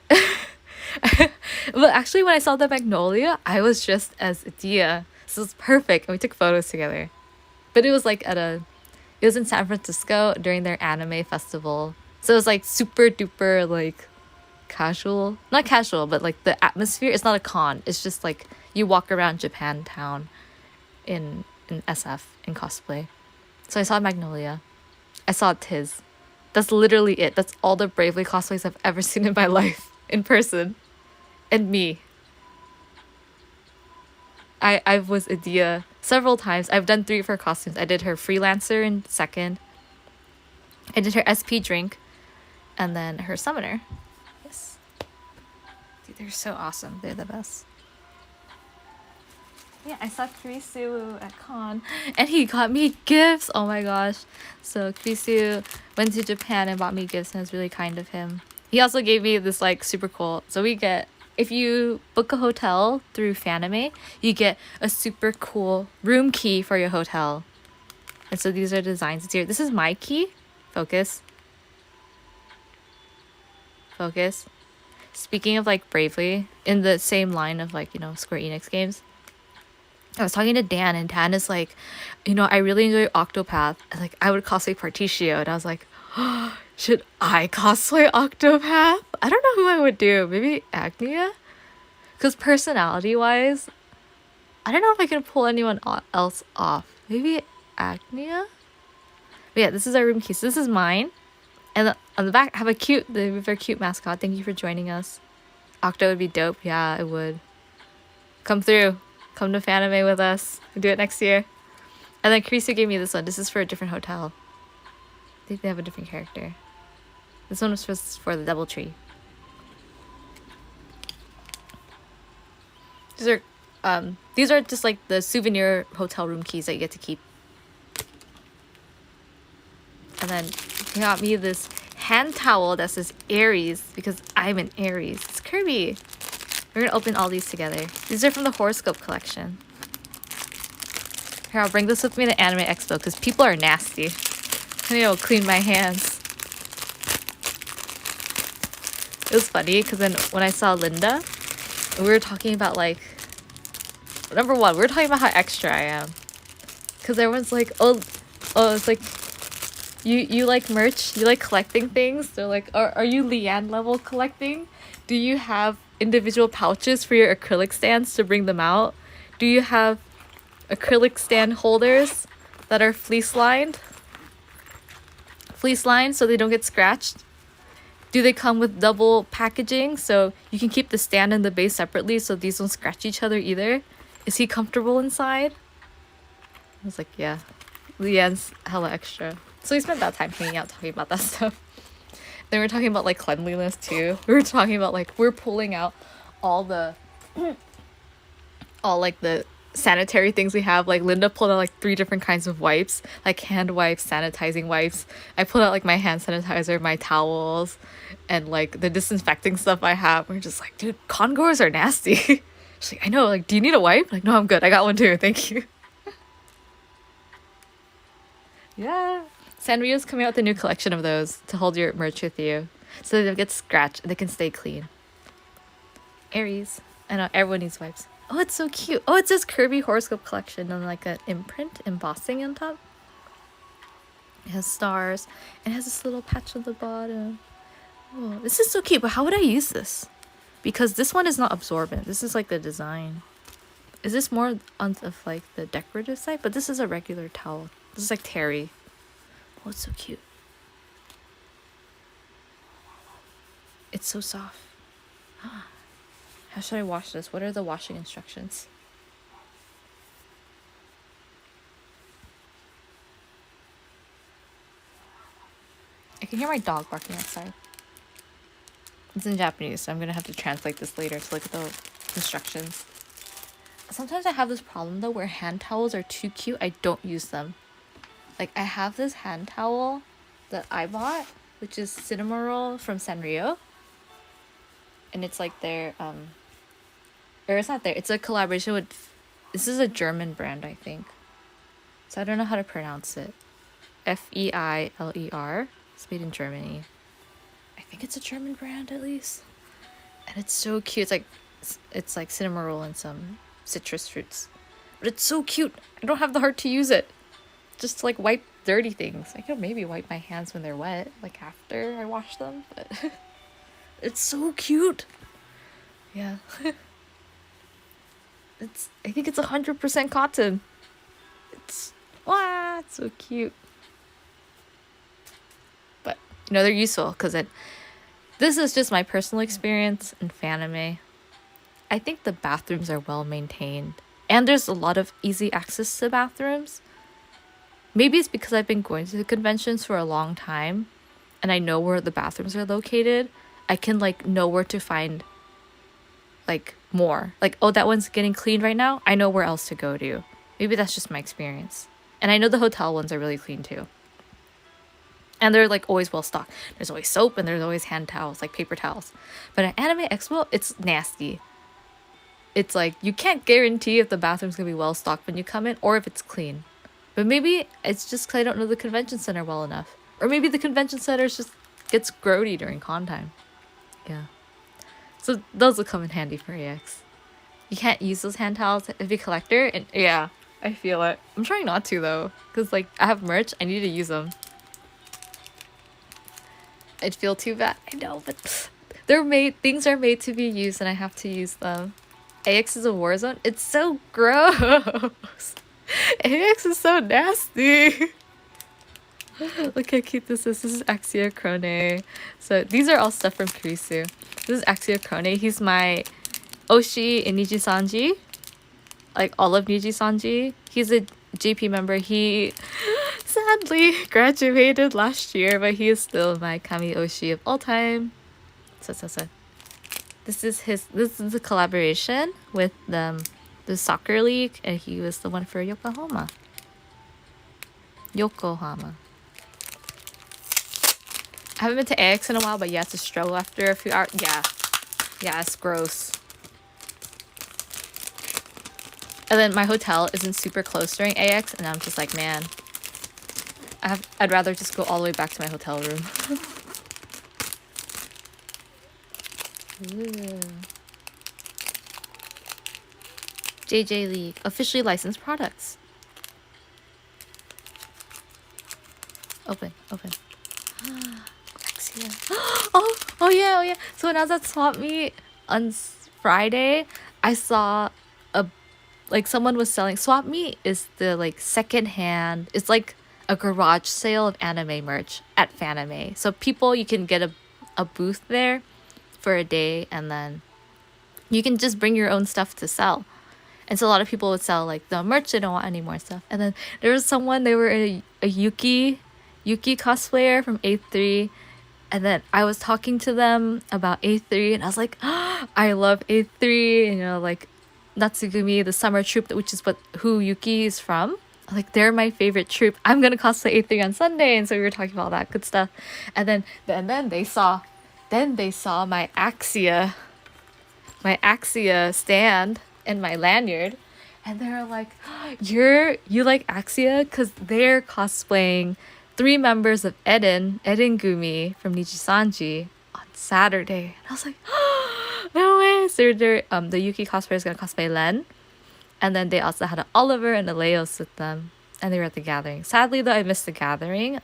But actually, when I saw the Magnolia, I was just as Dia. So it was perfect. And we took photos together. But it was like it was in San Francisco during their anime festival. So it was like super duper like casual, not casual, but like the atmosphere. It's not a con. It's just like you walk around Japantown in SF in cosplay. So I saw Magnolia. I saw Tiz. That's literally it. That's all the Bravely cosplays I've ever seen in my life in person. And me. I was Adia several times. I've done 3 of her costumes. I did her freelancer in second. I did her SP drink. And then her summoner. Yes. Dude, they're so awesome. They're the best. Yeah, I saw Kurisu at con, and he got me gifts. Oh my gosh. So Kurisu went to Japan and bought me gifts, and it was really kind of him. He also gave me this like super cool. So we get, if you book a hotel through Fanime, you get a super cool room key for your hotel. And so these are designs here. This is my key. Focus. Focus. Speaking of like Bravely, in the same line of like, you know, Square Enix games, I was talking to Dan, and Dan is like, you know, I really enjoy Octopath. And like, I would cosplay Particio. And I was like, oh, should I cosplay Octopath? I don't know who I would do. Maybe Agnia? Because personality-wise, I don't know if I can pull anyone else off. Maybe Agnia? But yeah, this is our room key. So this is mine. And on the back, I have a very cute mascot. Thank you for joining us. Octo would be dope. Yeah, it would. Come through. Come to Fanime with us. We'll do it next year. And then Kurisu gave me this one. This is for a different hotel. I think they have a different character. This one was for the Double Tree. These are just like the souvenir hotel room keys that you get to keep. And then he got me this hand towel that says Aries because I'm an Aries. It's Kirby. We're gonna open all these together. These are from the horoscope collection. Here, I'll bring this with me to Anime Expo because people are nasty. I need to clean my hands. It was funny because then when I saw Linda, we were talking about like, number one, we were talking about how extra I am. Because everyone's like, oh, it's like, you like merch? You like collecting things? They're like, are you Leanne level collecting? Do you have individual pouches for your acrylic stands to bring them out? Do you have acrylic stand holders that are fleece lined so they don't get scratched? Do they come with double packaging so you can keep the stand and the base separately so these don't scratch each other either? Is he comfortable inside? I was like, yeah. Leanne's hella extra. So we spent that time hanging out talking about that stuff. Then we were talking about like cleanliness too. We were talking about like we're pulling out all like the sanitary things we have. Like Linda pulled out like 3 different kinds of wipes, like hand wipes, sanitizing wipes. I pulled out like my hand sanitizer, my towels, and like the disinfecting stuff I have. We're just like, dude, congoers are nasty. She's like, I know, like, do you need a wipe? Like, no, I'm good. I got one too. Thank you. Yeah. Sanrio's coming out with a new collection of those to hold your merch with you so they don't get scratched and they can stay clean. Aries. I know, everyone needs wipes. Oh, it's so cute. Oh, it says Kirby Horoscope Collection on like an imprint, embossing on top. It has stars and it has this little patch on the bottom. Oh, this is so cute, but how would I use this? Because this one is not absorbent. This is like the design. Is this more on of like the decorative side? But this is a regular towel. This is like terry. Oh, it's so cute. It's so soft. How should I wash this? What are the washing instructions? I can hear my dog barking outside. It's in Japanese, so I'm gonna have to translate this later to look at the instructions. Sometimes I have this problem though where hand towels are too cute. I don't use them. Like I have this hand towel that I bought, which is Cinnamoroll from Sanrio. And it's like their or it's not there. It's a collaboration with, this is a German brand, I think. So I don't know how to pronounce it. Feiler. It's made in Germany. I think it's a German brand at least. And it's so cute. It's like Cinnamoroll and some citrus fruits. But it's so cute. I don't have the heart to use it. Just to like wipe dirty things. I could maybe wipe my hands when they're wet, like after I wash them, but It's so cute. Yeah. I think it's 100% cotton. It's it's so cute. But they're useful because this is just my personal experience in Fanime. I think the bathrooms are well maintained and there's a lot of easy access to bathrooms. Maybe it's because I've been going to the conventions for a long time and I know where the bathrooms are located. I can know where to find more. Oh, that one's getting cleaned right now. I know where else to go to. Maybe that's just my experience. And I know the hotel ones are really clean too. And they're always well stocked. There's always soap and there's always hand towels, paper towels. But at Anime Expo, it's nasty. It's you can't guarantee if the bathroom's gonna be well stocked when you come in or if it's clean. But maybe it's just because I don't know the convention center well enough. Or maybe the convention center just gets grody during con time. Yeah. So those will come in handy for AX. You can't use those hand towels if you're a collector. And yeah, I feel it. I'm trying not to though. Because I have merch. I need to use them. I'd feel too bad. I know, but things are made to be used and I have to use them. AX is a war zone. It's so gross. AX is so nasty. Look how cute this is. This is Axia Krone. So these are all stuff from Kurisu. This is Axia Krone. He's my Oshi in Nijisanji. All of Nijisanji. He's a JP member. He sadly graduated last year, but he is still my Kami Oshi of all time. So. This is a collaboration with the soccer league, and he was the one for Yokohama. I haven't been to AX in a while, but yeah, it's a struggle after a few hours. Yeah, it's gross. And then my hotel isn't super close during AX, and I'm just man, I'd rather just go all the way back to my hotel room. Ooh. JJ League, officially licensed products. Open. Oh yeah. So when I was at Swap Meet on Friday, I saw someone was selling. Swap Meet is the secondhand. It's a garage sale of anime merch at Fanime. So you can get a booth there for a day, and then you can just bring your own stuff to sell. And so a lot of people would sell the merch they don't want any more stuff. And then there was someone, they were a Yuki cosplayer from A3, and then I was talking to them about A3 and I was like, oh, I love A3, and Natsugumi, the summer troupe, which is who Yuki is from. They're my favorite troupe. I'm gonna cosplay A3 on Sunday. And so we were talking about all that good stuff. And then they saw my Axia stand and my lanyard, and they were like, oh, you like Axia? Because they're cosplaying 3 members of Eden Gumi from Nijisanji on Saturday. And I was like, oh, no way. So the Yuki cosplayer is gonna cosplay Len, and then they also had an Oliver and a Leos with them, and they were at the gathering. Sadly though, I missed the gathering.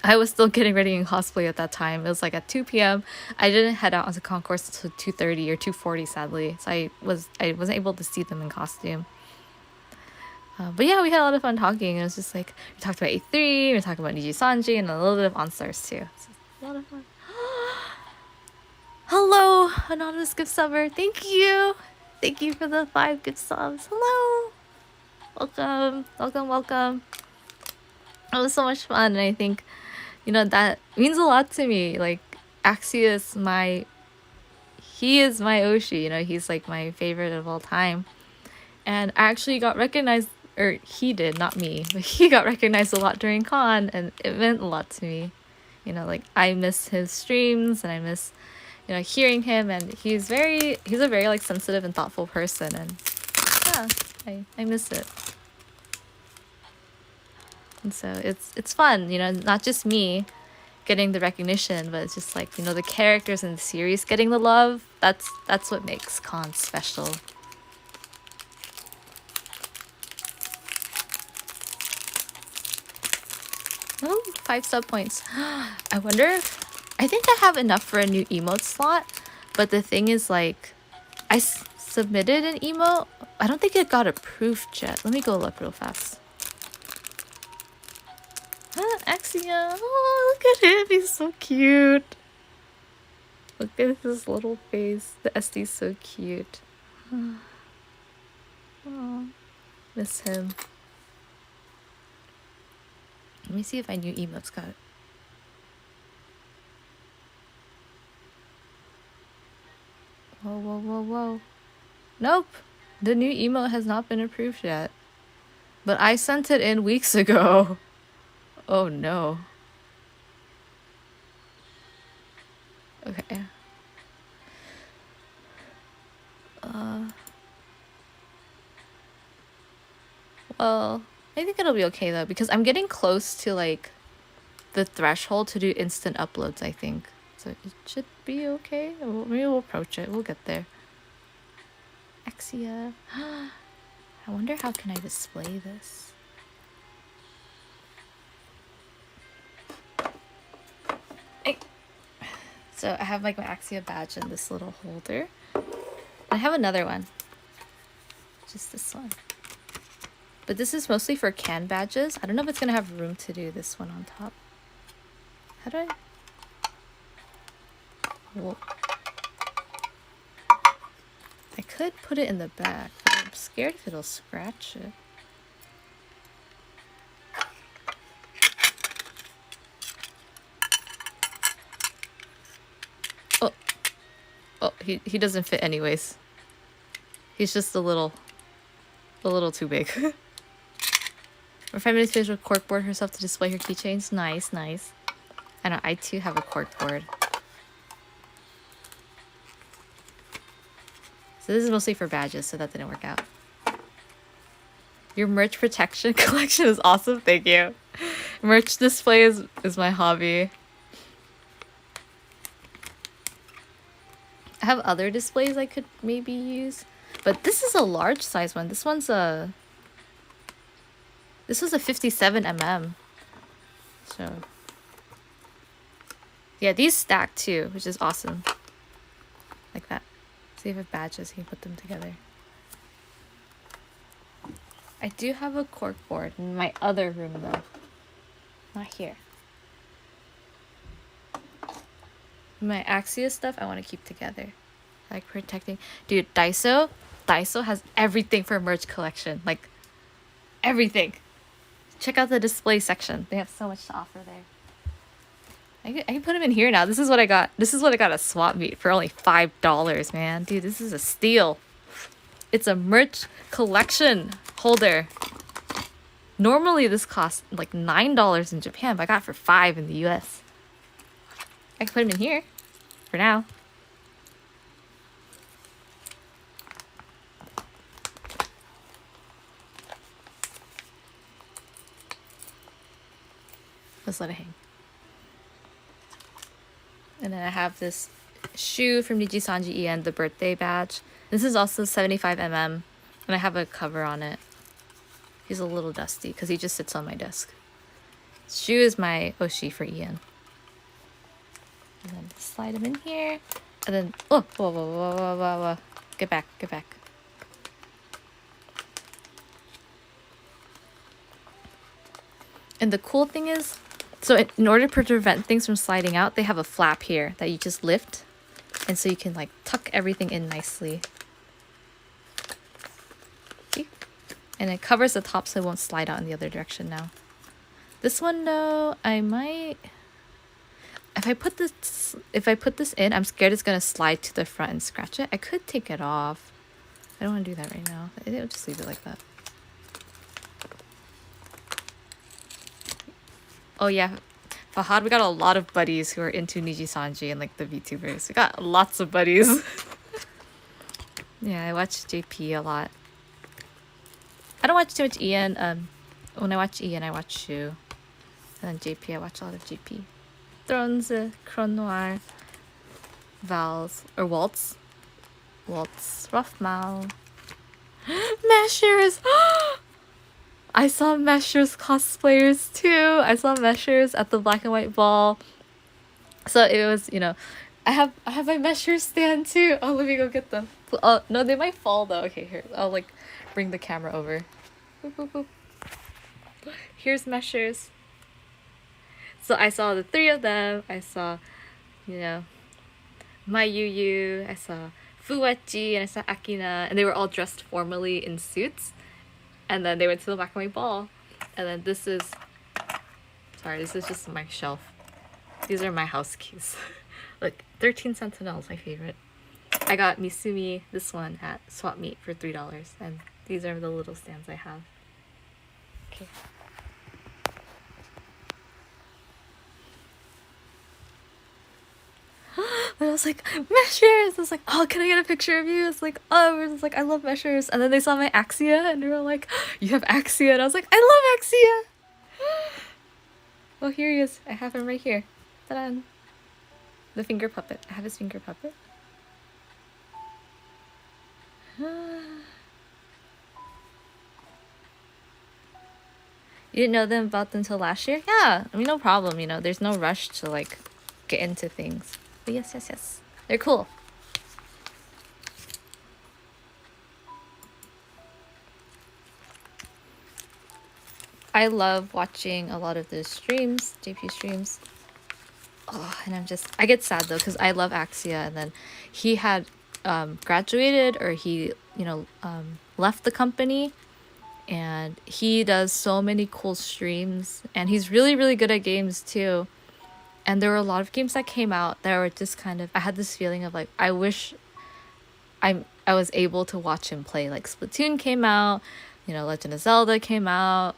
I was still getting ready in cosplay at that time. It was at 2 p.m. I didn't head out onto concourse until 2:30 or 2:40, sadly. So I wasn't able to see them in costume. But yeah, we had a lot of fun talking. It was just we talked about A3, we talked about Nijisanji, and a little bit of OnStars too. So a lot of fun. Hello, Anonymous Gift Subber. Thank you. Thank you for the 5 gift subs. Hello. Welcome. It was so much fun, and I think that means a lot to me. Axia is he is my Oshi, he's my favorite of all time. And I actually got recognized, or he did, not me, but he got recognized a lot during con, and it meant a lot to me. I miss his streams, and I miss hearing him, and he's a very sensitive and thoughtful person, and yeah, I miss it. And so it's fun, not just me getting the recognition, but it's just the characters in the series getting the love. That's what makes con special. Oh, 5 sub points. I wonder if I think I have enough for a new emote slot, but the thing is, like, I submitted an emote. I don't think it got approved yet. Let me go look real fast. Axia. Oh, look at him. He's so cute. Look at his little face. The SD's so cute. Oh, miss him. Let me see if my new emotes got it. Whoa, whoa, whoa, whoa. Nope. The new emote has not been approved yet. But I sent it in weeks ago. Oh no. Okay. Well, I think it'll be okay though, because I'm getting close to like the threshold to do instant uploads, I think. So it should be okay. Maybe we'll approach it. We'll get there. Axia. I wonder how can I display this? So I have like my Axia badge in this little holder. I have another one. Just this one. But this is mostly for can badges. I don't know if it's gonna have room to do this one on top. How do I? Whoa. I could put it in the back, but I'm scared if it'll scratch it. Oh, oh, he doesn't fit anyways. He's just a little too big. Or 5 minutes finished with corkboard herself to display her keychains. Nice, nice. I know, I too have a corkboard. So this is mostly for badges, so that didn't work out. Your merch protection collection is awesome, thank you. Merch display is my hobby. I have other displays I could maybe use. But this is a large size one. This was a 57 mm. So yeah, these stack too, which is awesome. Like that. See if it badges, you can put them together. I do have a corkboard in my other room though. Not here. My Axia stuff I want to keep together. Like protecting. Dude, Daiso has everything for merch collection. Like everything. Check out the display section. They have so much to offer there. I can put them in here now. This is what I got. This is what I got at Swap Meet for only $5, man. Dude, this is a steal. It's a merch collection holder. Normally this costs like $9 in Japan, but I got it for $5 in the US. I can put them in here for now. Let's let it hang. And then I have this shoe from Nijisanji En, the birthday badge. This is also 75 mm, and I have a cover on it. He's a little dusty because he just sits on my desk. Shoe is my Oshi for En. And then slide him in here. And then, oh, whoa, whoa, whoa, whoa, whoa, whoa. Get back, get back. And the cool thing is, so in order to prevent things from sliding out, they have a flap here that you just lift. And so you can like tuck everything in nicely. See? And it covers the top so it won't slide out in the other direction now. This one though, I might... If I put this in, I'm scared it's gonna slide to the front and scratch it. I could take it off. I don't want to do that right now. I'll just leave it like that. Oh yeah, Fahad, we got a lot of buddies who are into Nijisanji and like the VTubers. We got lots of buddies. Yeah, I watch JP a lot. I don't watch too much En. When I watch En, I watch Shu. And then JP, I watch a lot of JP. Thrones, Cron Noir, Vals, or Waltz. Waltz, Rough-Mal. Meshers! I saw Meshers cosplayers too. I saw Meshers at the Black and White Ball. So it was, I have my measure stand too. Oh, let me go get them. Oh no, they might fall though. Okay, here, I'll like bring the camera over. Boop, boop, boop. Here's measures. So I saw the three of them. I saw, you know, my Yu, I saw Fuwachi, and I saw Akina, and they were all dressed formally in suits. And then they went to the back of my ball. And then this is just my shelf. These are my house keys. Look, 13 Sentinels, my favorite. I got Misumi, this one, at Swap Meet for $3. And these are the little stands I have. Okay. And I was like, measures! I was like, oh, can I get a picture of you? It's like, oh, I was like, I love measures. And then they saw my Axia and they were like, you have Axia. And I was like, I love Axia! Well, here he is. I have him right here. Ta-da! The finger puppet. I have his finger puppet. You didn't know them about them until last year? Yeah, I mean, no problem, there's no rush to like get into things. But yes. They're cool. I love watching a lot of the streams, JP streams. Oh, and I get sad though, because I love Axia, and then he had graduated, or he, left the company, and he does so many cool streams, and he's really, really good at games too. And there were a lot of games that came out that were just kind of, I had this feeling of like, I wish I was able to watch him play. Like Splatoon came out, Legend of Zelda came out,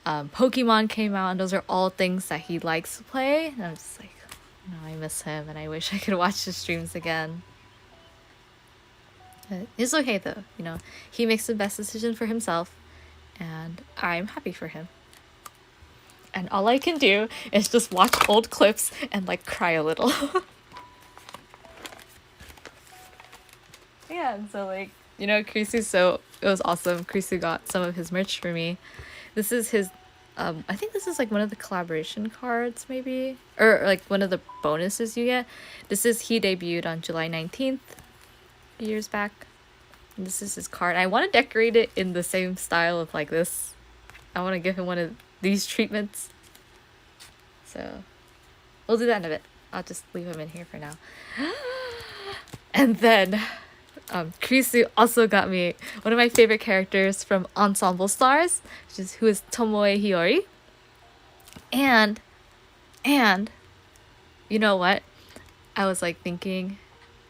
Pokemon came out, and those are all things that he likes to play. And I'm just like, I miss him, and I wish I could watch his streams again. But it's okay though, he makes the best decision for himself, and I'm happy for him. And all I can do is just watch old clips and like cry a little. Yeah, and so like, Krisu, so it was awesome. Krisu got some of his merch for me. This is his, I think this is like one of the collaboration cards maybe, or like one of the bonuses you get. He debuted on July 19th, years back. And this is his card. I want to decorate it in the same style of like this. I want to give him one of these treatments. So we'll do that in a bit. I'll just leave him in here for now. And then Krisu also got me one of my favorite characters from Ensemble Stars, who is Tomoe Hiyori. And you know what? I was like thinking,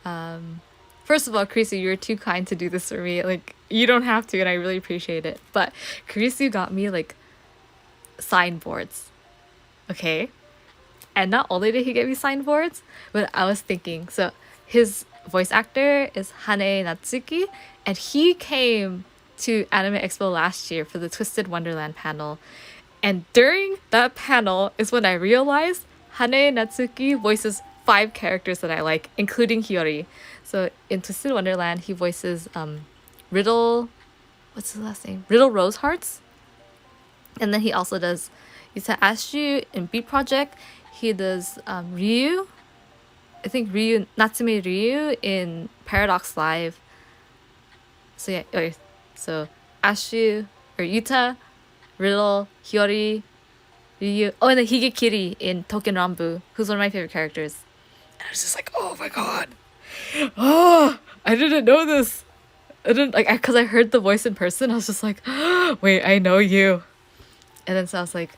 first of all, Krisu, you're too kind to do this for me. Like, you don't have to, and I really appreciate it. But Krisu got me like signboards. Okay? And not only did he get me signboards, but I was thinking, so his voice actor is Hane Natsuki, and he came to Anime Expo last year for the Twisted Wonderland panel. And during that panel is when I realized Hane Natsuki voices 5 characters that I like, including Hiyori. So in Twisted Wonderland, he voices Riddle, what's his last name? Riddle Rosehearts. And then he also does Yuta Ashu in Beat Project. He does Ryu, I think Natsume Ryu in Paradox Live. So yeah, okay. So Ashu, or Yuta, Riddle, Hiyori, Ryu. Oh, and then Higekiri in Token Rambu, who's one of my favorite characters. And I was just like, oh my god. Oh, I didn't know this. I didn't, like, because I heard the voice in person, I was just like, oh, wait, I know you. And then so I was like,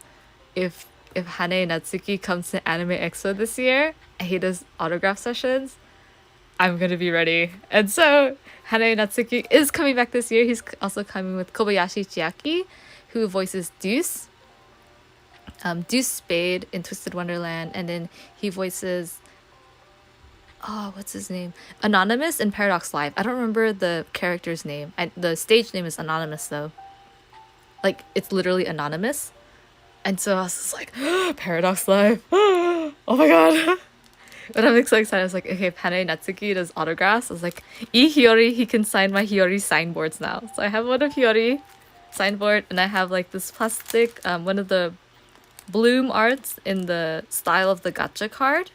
if Hane Natsuki comes to Anime Expo this year and he does autograph sessions, I'm gonna be ready. And so Hane Natsuki is coming back this year. He's also coming with Kobayashi Chiaki, who voices Deuce. Deuce Spade in Twisted Wonderland, and then he voices, what's his name? Anonymous in Paradox Live. I don't remember the character's name. The stage name is Anonymous though. Like, it's literally Anonymous. And so I was just like, Paradox Live. Oh my god. But I'm so excited. I was like, okay, if Hane Natsuki does autographs, I was like, Hiyori, he can sign my Hiyori signboards now. So I have one of Hiyori signboard, and I have like this plastic, one of the bloom arts in the style of the gacha card.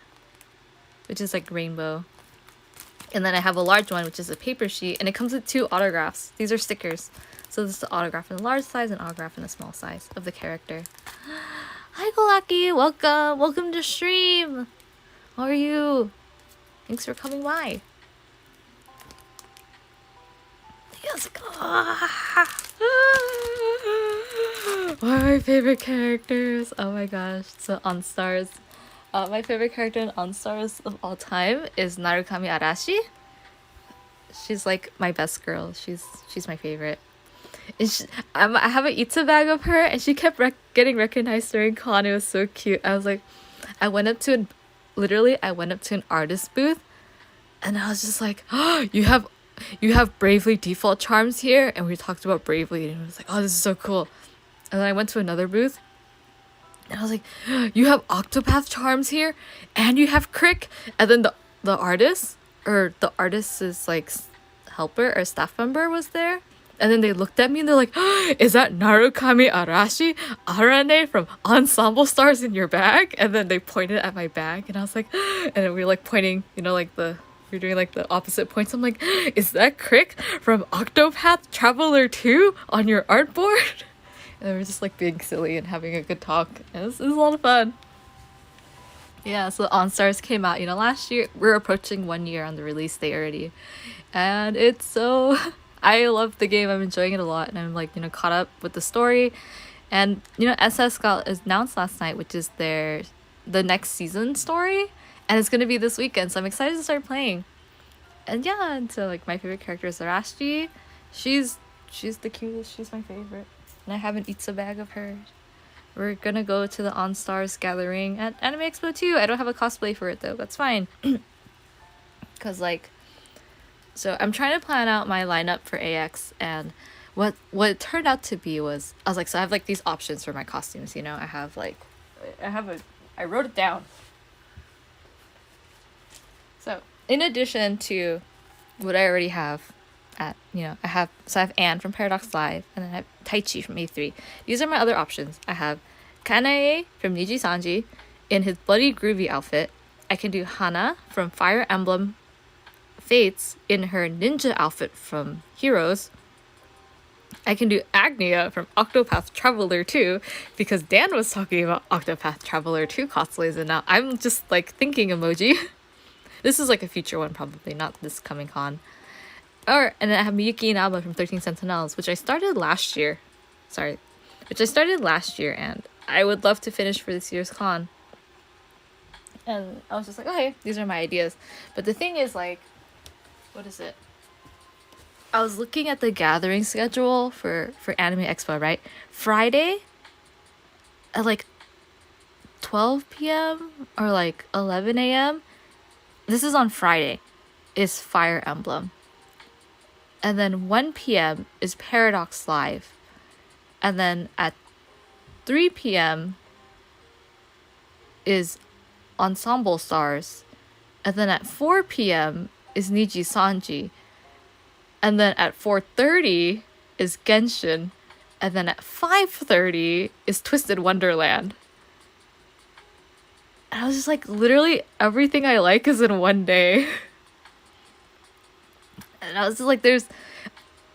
which is like rainbow. And then I have a large one, which is a paper sheet, and it comes with 2 autographs. These are stickers. So this is the autograph in the large size and autograph in the small size of the character. Hi, Golaki! Welcome! Welcome to stream! How are you? Thanks for coming by. Yes, one of my favorite characters. Oh my gosh. So on Stars. My favorite character in On Stars of all time is Narukami Arashi. She's like my best girl. She's my favorite. I have an Itza bag of her, and she kept getting recognized during con. It was so cute. I was like, I went up to an artist booth, and I was just like, oh, you have Bravely default charms here, and we talked about Bravely, and I was like, oh, this is so cool. And then I went to another booth, and I was like, oh, you have Octopath charms here, and you have Crick. And then the artist's like helper or staff member was there. And then they looked at me and they're like, oh, is that Narukami Arashi Arane from Ensemble Stars in your bag? And then they pointed at my bag, and I was like, and then we were like pointing, like we're doing like the opposite points. I'm like, is that Crick from Octopath Traveler 2 on your artboard? And we were just like being silly and having a good talk. And it was a lot of fun. Yeah, so On Stars came out, last year. We're approaching 1 year on the release day already. And it's so... I love the game. I'm enjoying it a lot, and I'm like, caught up with the story. And SS got announced last night, which is the next season story, and it's gonna be this weekend, so I'm excited to start playing. And yeah, and so like my favorite character is Arashi. She's the cutest. She's my favorite, and I have an Itza bag of her. We're gonna go to the On Stars gathering at Anime Expo 2. I don't have a cosplay for it though. That's fine. Cause like. So I'm trying to plan out my lineup for AX, and what it turned out to be was, I was like, so I have like these options for my costumes, I wrote it down. So in addition to what I already have I have Anne from Paradox Live, and then I have Taichi from A3. These are my other options. I have Kanae from Niji Sanji in his Bloody Groovy outfit. I can do Hana from Fire Emblem Fates in her ninja outfit from Heroes. I can do Agnia from Octopath Traveler 2 because Dan was talking about Octopath Traveler 2 cosplays, and now I'm just like thinking emoji. This is like a future one, probably not this coming con. And then I have Miyuki Inaba from 13 Sentinels, which I started last year, and I would love to finish for this year's con. And I was just like, okay, these are my ideas. But the thing is, like, what is it? I was looking at the gathering schedule for Anime Expo, right? Friday at like 12 p.m. or like 11 a.m. This is on Friday, is Fire Emblem. And then 1 p.m. is Paradox Live. And then at 3 p.m. is Ensemble Stars. And then at 4 p.m. is Niji Sanji. And then at 4:30 is Genshin. And then at 5:30 is Twisted Wonderland. And I was just like, literally everything I like is in one day. And I was just like,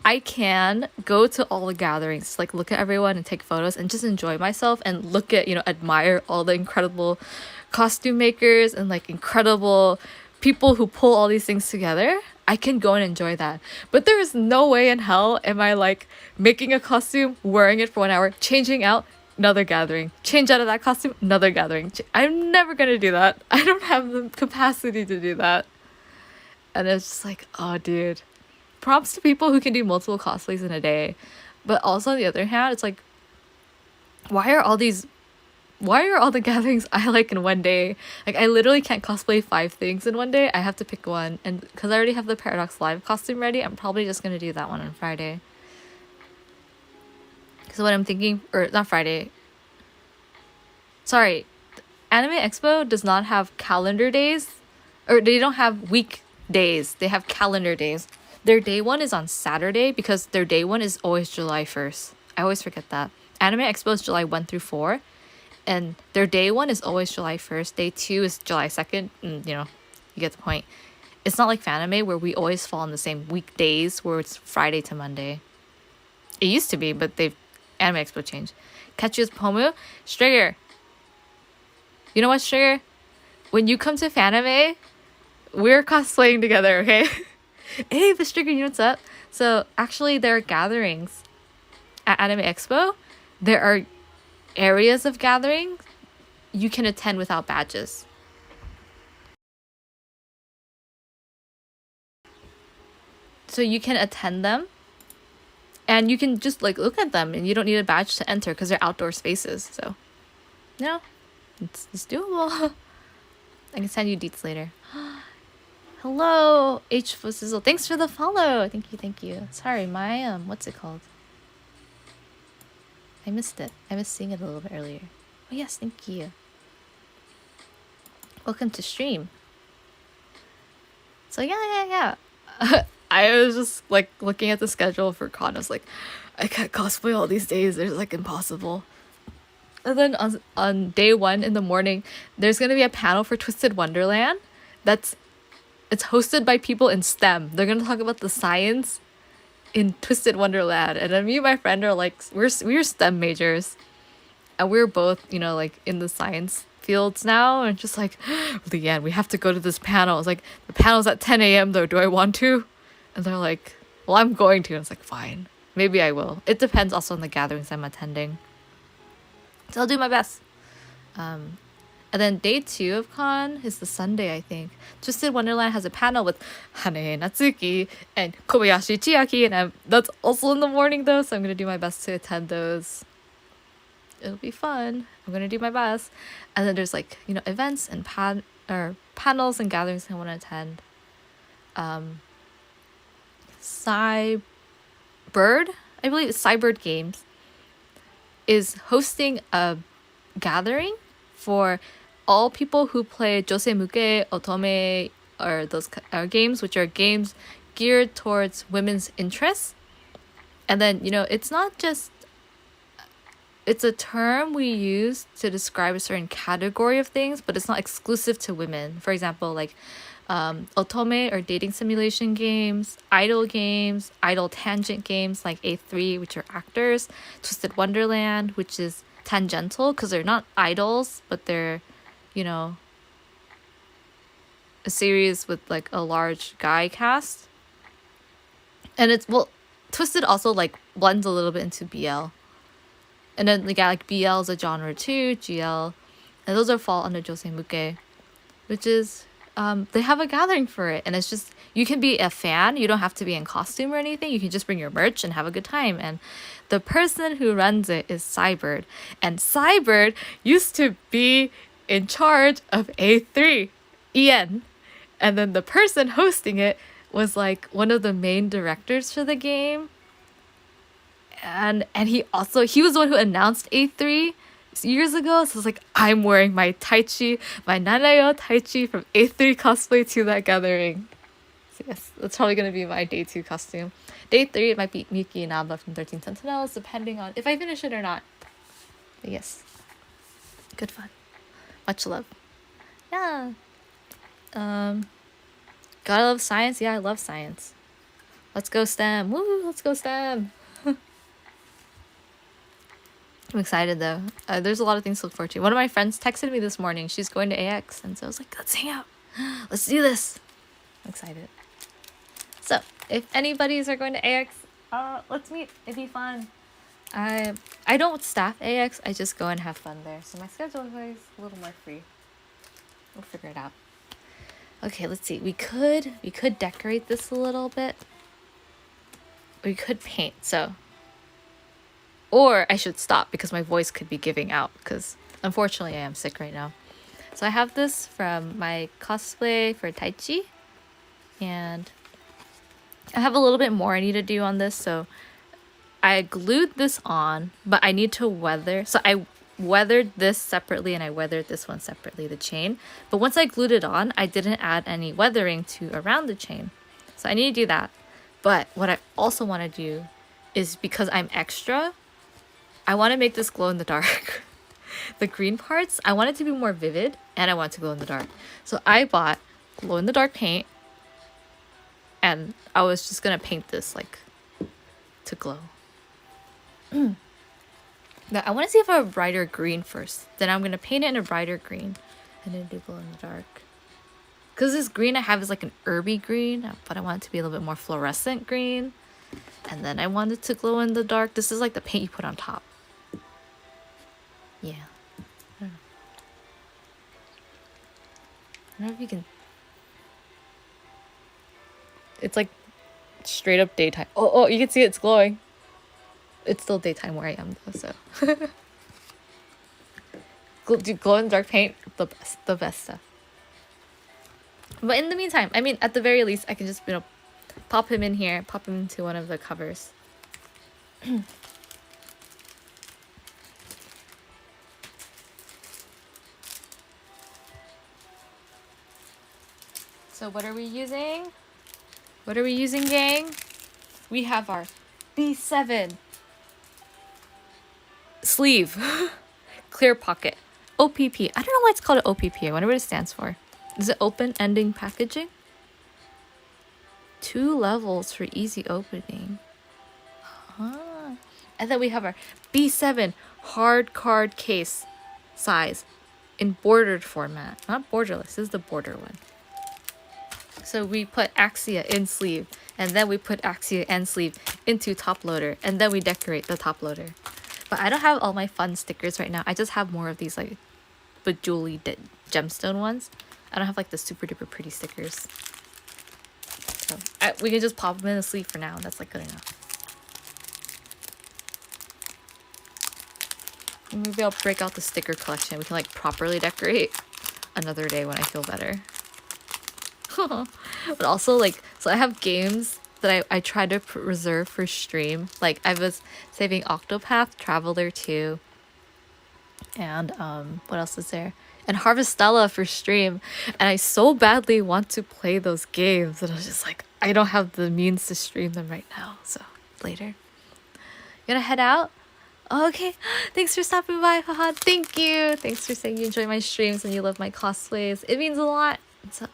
I can go to all the gatherings, like look at everyone and take photos and just enjoy myself and look at, admire all the incredible costume makers and like incredible people who pull all these things together. I can go and enjoy that. But there is no way in hell am I like making a costume, wearing it for 1 hour, changing out, another gathering, change out of that costume, another gathering. I'm never gonna do that. I don't have the capacity to do that. And it's just like, oh dude, props to people who can do multiple cosplays in a day. But also on the other hand, it's like, why are all the gatherings I like in one day? Like, I literally can't cosplay 5 things in one day. I have to pick one. And because I already have the Paradox Live costume ready, I'm probably just going to do that one on Friday. So what I'm thinking, or not Friday. Sorry. Anime Expo does not have calendar days. Or they don't have weekdays. They have calendar days. Their day one is on Saturday because their day one is always July 1st. I always forget that. Anime Expo is July 1 through 4. And their day one is always July 1st. Day 2 is July 2nd. And, You get the point. It's not like Fanime where we always fall on the same weekdays where it's Friday to Monday. It used to be, but they've Anime Expo changed. Catches Pomu, Strigger. You know what, Strigger? When you come to Fanime, we're cosplaying together, okay? Hey, but Strigger, you know what's up? So actually, there are gatherings at Anime Expo. There are areas of gatherings you can attend without badges. So you can attend them and you can just like look at them and you don't need a badge to enter because they're outdoor spaces. So, you know, it's doable. I can send you deets later. Hello, H Sizzle. Thanks for the follow. Thank you. Sorry, my what's it called? I missed it. I was seeing it a little bit earlier. Oh yes, thank you. Welcome to stream. So yeah. I was just like looking at the schedule for con. I was like, I can't cosplay all these days. It's like impossible. And then on day 1 in the morning, there's gonna be a panel for Twisted Wonderland. It's hosted by people in STEM. They're gonna talk about the science in Twisted Wonderland. And then me and my friend are like, we're STEM majors, and we're both, you know, like in the science fields now. And just like, Leanne, we have to go to this panel. It's like, the panel's at 10 a.m. though. Do I want to? And they're like, well, I'm going to. And it's like, fine, maybe I will. It depends also on the gatherings I'm attending. So I'll do my best. And then day 2 of con is the Sunday, I think. Twisted Wonderland has a panel with Hane Natsuki and Kobayashi Chiaki, and that's also in the morning though, so I'm gonna do my best to attend those. It'll be fun. I'm gonna do my best. And then there's like, you know, events and panels and gatherings I want to attend. Cybird, I believe it's Cybird Games, is hosting a gathering for all people who play Josei Muke, Otome, or those games, which are games geared towards women's interests. And then, you know, it's not just, it's a term we use to describe a certain category of things, but it's not exclusive to women. For example, like Otome or dating simulation games, idol tangent games like A3, which are actors, Twisted Wonderland, which is tangential because they're not idols, but they're, you know, a series with like a large guy cast. And it's, well, Twisted also like blends a little bit into BL. And then we got like BL is a genre too, GL, and those are fall under Josei Muke, which is they have a gathering for it, and it's just, you can be a fan, you don't have to be in costume or anything, you can just bring your merch and have a good time. And the person who runs it is Cybird, and Cybird used to be in charge of A3, Ian, and then the person hosting it was like one of the main directors for the game, and he was the one who announced A3 years ago. So it's like, I'm wearing my Taichi, my Nanayo Taichi from A3 cosplay to that gathering. So yes, that's probably going to be my day 2 costume. Day 3, it might be Miki Inaba from 13 Sentinels, depending on if I finish it or not. But yes, good fun. Much love. Yeah. Gotta love science. Yeah, I love science. Let's go STEM. Woo, let's go STEM. I'm excited though. There's a lot of things to look forward to. One of my friends texted me this morning. She's going to AX, and so I was like, let's hang out. Let's do this. I'm excited. So if anybody's are going to AX, let's meet. It'd be fun. I don't staff AX. I just go and have fun there. So my schedule is always a little more free. We'll figure it out. Okay, let's see. We could decorate this a little bit. We could paint. So. Or I should stop because my voice could be giving out, because unfortunately I am sick right now. So I have this from my cosplay for Taichi, and I have a little bit more I need to do on this. So I glued this on, but I need to weather. So I weathered this separately and I weathered this one separately, the chain. But once I glued it on, I didn't add any weathering to around the chain. So I need to do that. But what I also want to do is, because I'm extra, I want to make this glow in the dark. The green parts, I want it to be more vivid, and I want it to glow in the dark. So I bought glow in the dark paint, and I was just gonna paint this like to glow. Now I want to see if I have a brighter green first. Then I'm gonna paint it in a brighter green, and then do glow in the dark. Cause this green I have is like an herby green, but I want it to be a little bit more fluorescent green. And then I want it to glow in the dark. This is like the paint you put on top. Yeah. I don't know if you can. It's like straight up daytime. Oh, you can see it's glowing. It's still daytime where I am though, so. Glow in the dark paint, the best stuff. But in the meantime, I mean, at the very least, I can just, pop him in here, pop him into one of the covers. So what are we using? What are we using, gang? We have our B7 sleeve. Clear pocket. OPP. I don't know why it's called an OPP. I wonder what it stands for. Is it open ending packaging? 2 levels for easy opening. Huh. And then we have our B7 hard card case size in bordered format. Not borderless, this is the border one. So we put Axia in sleeve, and then we put Axia and sleeve into top loader, and then we decorate the top loader. But I don't have all my fun stickers right now. I just have more of these like bejeweled gemstone ones. I don't have like the super duper pretty stickers. So we can just pop them in the sleeve for now. That's like good enough. Maybe I'll break out the sticker collection. We can like properly decorate another day when I feel better. But also like, so I have games that I try to reserve for stream. Like I was saving Octopath Traveler 2. And what else is there? And Harvestella for stream. And I so badly want to play those games that I was just like, I don't have the means to stream them right now. So later. You gonna head out? Oh, okay. Thanks for stopping by, Fahad. Thank you. Thanks for saying you enjoy my streams and you love my cosplays. It means a lot. So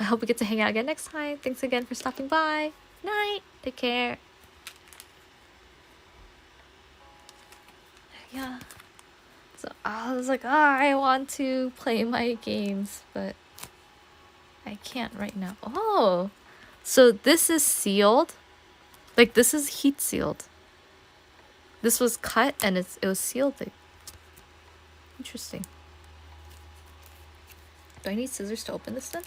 I hope we get to hang out again next time. Thanks again for stopping by. Night. Take care. Yeah. So I was like, I want to play my games, but I can't right now. Oh, so this is sealed. Like this is heat sealed. This was cut and it was sealed. Like, interesting. Do I need scissors to open this then?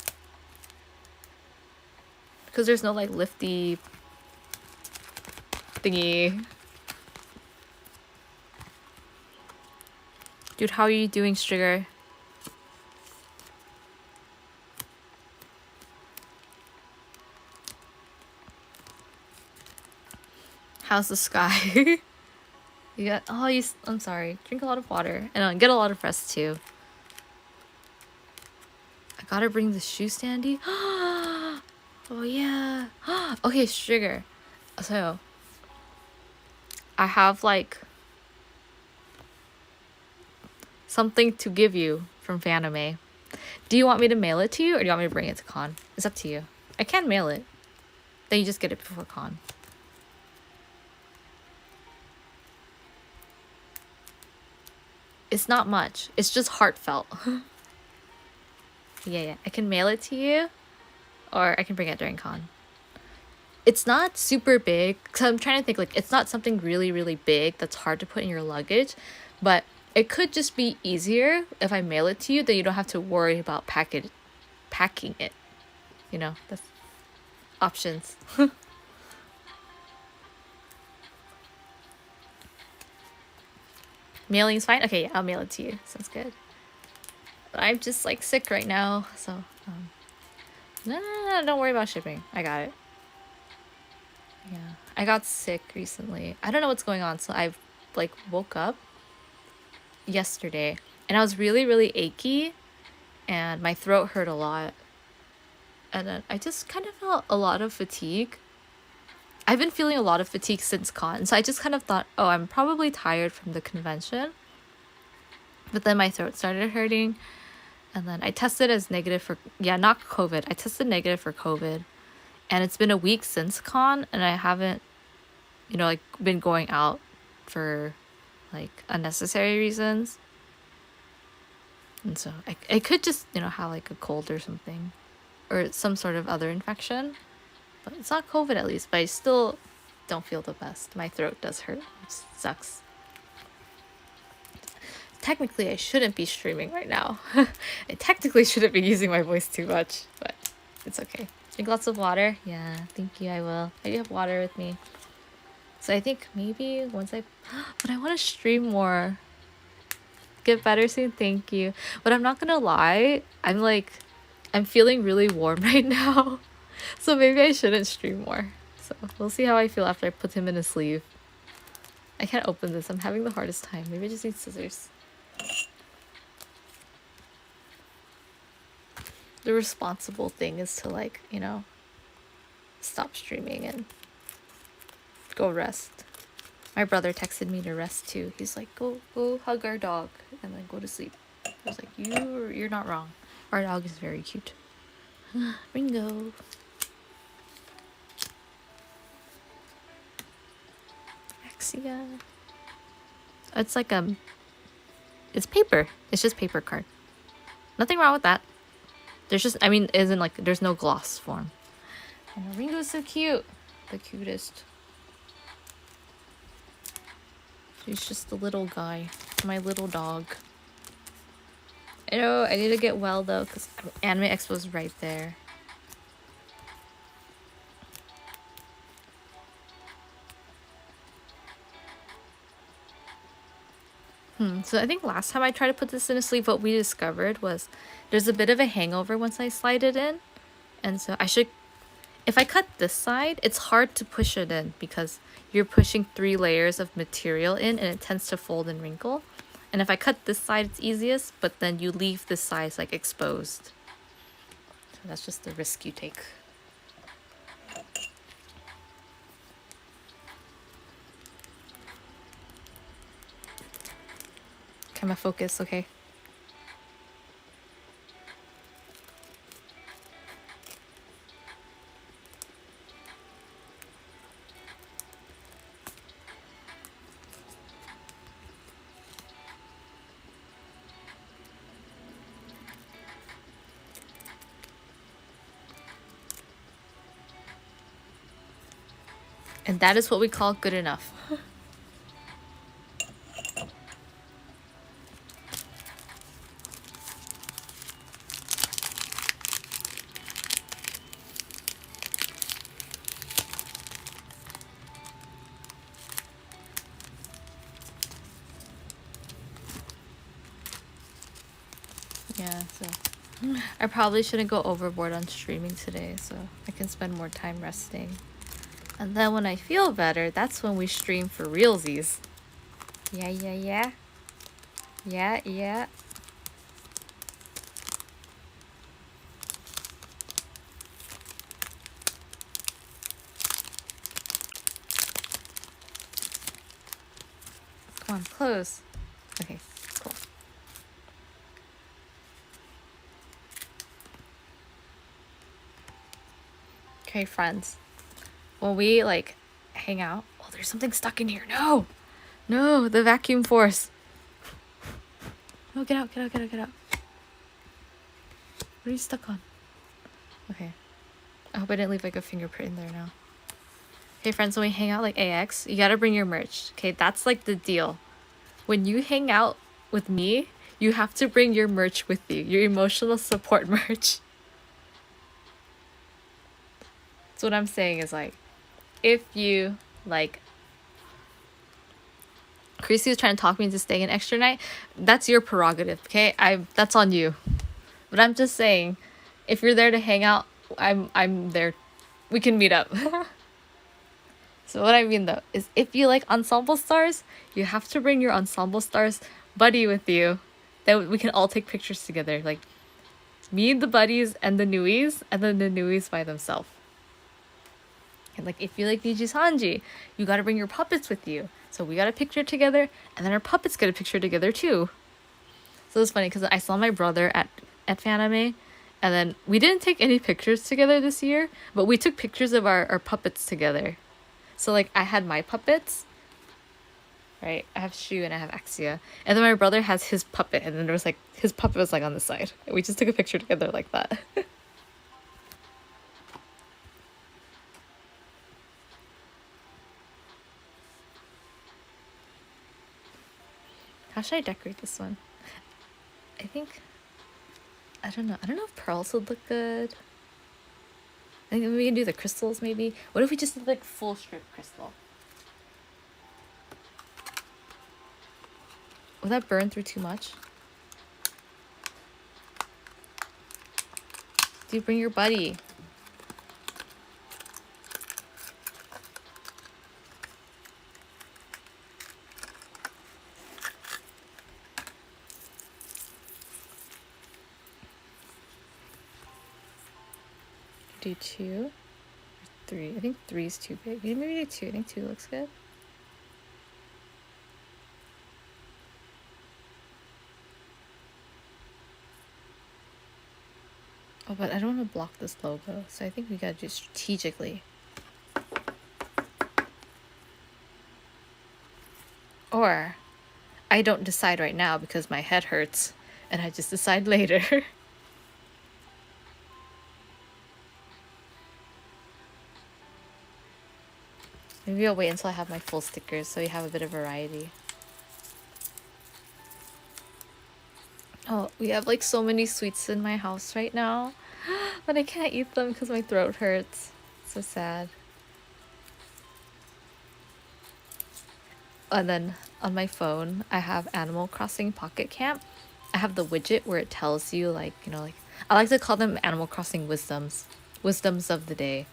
Because there's no like lifty thingy. Dude, how are you doing, Stringer? How's the sky? You got, I'm sorry. Drink a lot of water. And get a lot of rest too. I gotta bring the shoe standy. Oh yeah. Okay, Stringer. So, I have like something to give you from Fanime. Do you want me to mail it to you or do you want me to bring it to con? It's up to you. I can mail it. Then you just get it before con. It's not much. It's just heartfelt. Yeah. I can mail it to you or I can bring it during con. It's not super big. Cause I'm trying to think like it's not something really, really big that's hard to put in your luggage. But it could just be easier if I mail it to you, then you don't have to worry about packing it. You know, that's options. Mailing is fine? Okay, yeah, I'll mail it to you. Sounds good. But I'm just like sick right now, so no, don't worry about shipping. I got it. Yeah, I got sick recently. I don't know what's going on, so I've like woke up yesterday and I was really, really achy and my throat hurt a lot. And then I just kind of felt a lot of fatigue. I've been feeling a lot of fatigue since con, so I just kind of thought, oh, I'm probably tired from the convention. But then my throat started hurting And then I tested as negative for, yeah, not COVID. I tested negative for COVID. And it's been a week since con, and I haven't, like been going out for like unnecessary reasons. And so I could just, have like a cold or something, or some sort of other infection. But it's not COVID at least, but I still don't feel the best. My throat does hurt, which sucks. Technically, I shouldn't be streaming right now. I technically shouldn't be using my voice too much, but it's okay. Drink lots of water. Yeah, thank you, I will. I do have water with me. So I think maybe once but I want to stream more. Get better soon, thank you. But I'm not gonna lie, I'm feeling really warm right now. So maybe I shouldn't stream more. So we'll see how I feel after I put him in a sleeve. I can't open this, I'm having the hardest time. Maybe I just need scissors. The responsible thing is to stop streaming and go rest. My brother texted me to rest too. He's like, go hug our dog and then go to sleep. I was like, you're not wrong. Our dog is very cute. Ringo. Axia. It's like it's paper. It's just paper card. Nothing wrong with that. There's just, there's no gloss form. And Ringo's so cute. The cutest. He's just a little guy. My little dog. I know, I need to get well though, because Anime Expo's right there. So I think last time I tried to put this in a sleeve, what we discovered was there's a bit of a hangover once I slide it in. And so if I cut this side, it's hard to push it in because you're pushing 3 layers of material in and it tends to fold and wrinkle. And if I cut this side, it's easiest, but then you leave this side exposed. So that's just the risk you take. Camera focus, okay. And that is what we call good enough. Yeah, so I probably shouldn't go overboard on streaming today, so I can spend more time resting. And then when I feel better, that's when we stream for realsies. Yeah. Yeah. Come on, close. Okay, cool. Okay, friends. When we hang out, oh, there's something stuck in here. No, the vacuum force. No, get out. What are you stuck on? Okay. I hope I didn't leave a fingerprint in there now. Hey friends, when we hang out AX, you gotta bring your merch. Okay, that's the deal. When you hang out with me, you have to bring your merch with you. Your emotional support merch. So what I'm saying is if you Chrissy was trying to talk me into staying an extra night, that's your prerogative, okay? That's on you. But I'm just saying, if you're there to hang out, I'm there. We can meet up. So what I mean though is if you like Ensemble Stars, you have to bring your Ensemble Stars buddy with you. Then we can all take pictures together. Me and the buddies and the newies, and then the newies by themselves. And if you like Niji Sanji, you gotta bring your puppets with you. So we got a picture together, and then our puppets get a picture together too. So it's funny because I saw my brother at at Fanime. And then we didn't take any pictures together this year, but we took pictures of our puppets together. So like I had my puppets, right? I have Shu and I have Axia. And then my brother has his puppet, and then there was like his puppet was like on the side. We just took a picture together like that. How should I decorate this one? I think I don't know. I don't know if pearls would look good. I think we can do the crystals maybe. What if we just did like full strip crystal? Will that burn through too much? Dude, bring your buddy. Do 2 or 3. I think 3 is too big. Maybe do 2. I think 2 looks good. Oh, but I don't want to block this logo, so I think we gotta do it strategically. Or I don't decide right now because my head hurts, and I just decide later. Maybe I'll wait until I have my full stickers so you have a bit of variety. Oh, we have like so many sweets in my house right now, but I can't eat them because my throat hurts. So sad. And then on my phone, I have Animal Crossing Pocket Camp. I have the widget where it tells you like, you know, like I like to call them Animal Crossing wisdoms. Wisdoms of the day.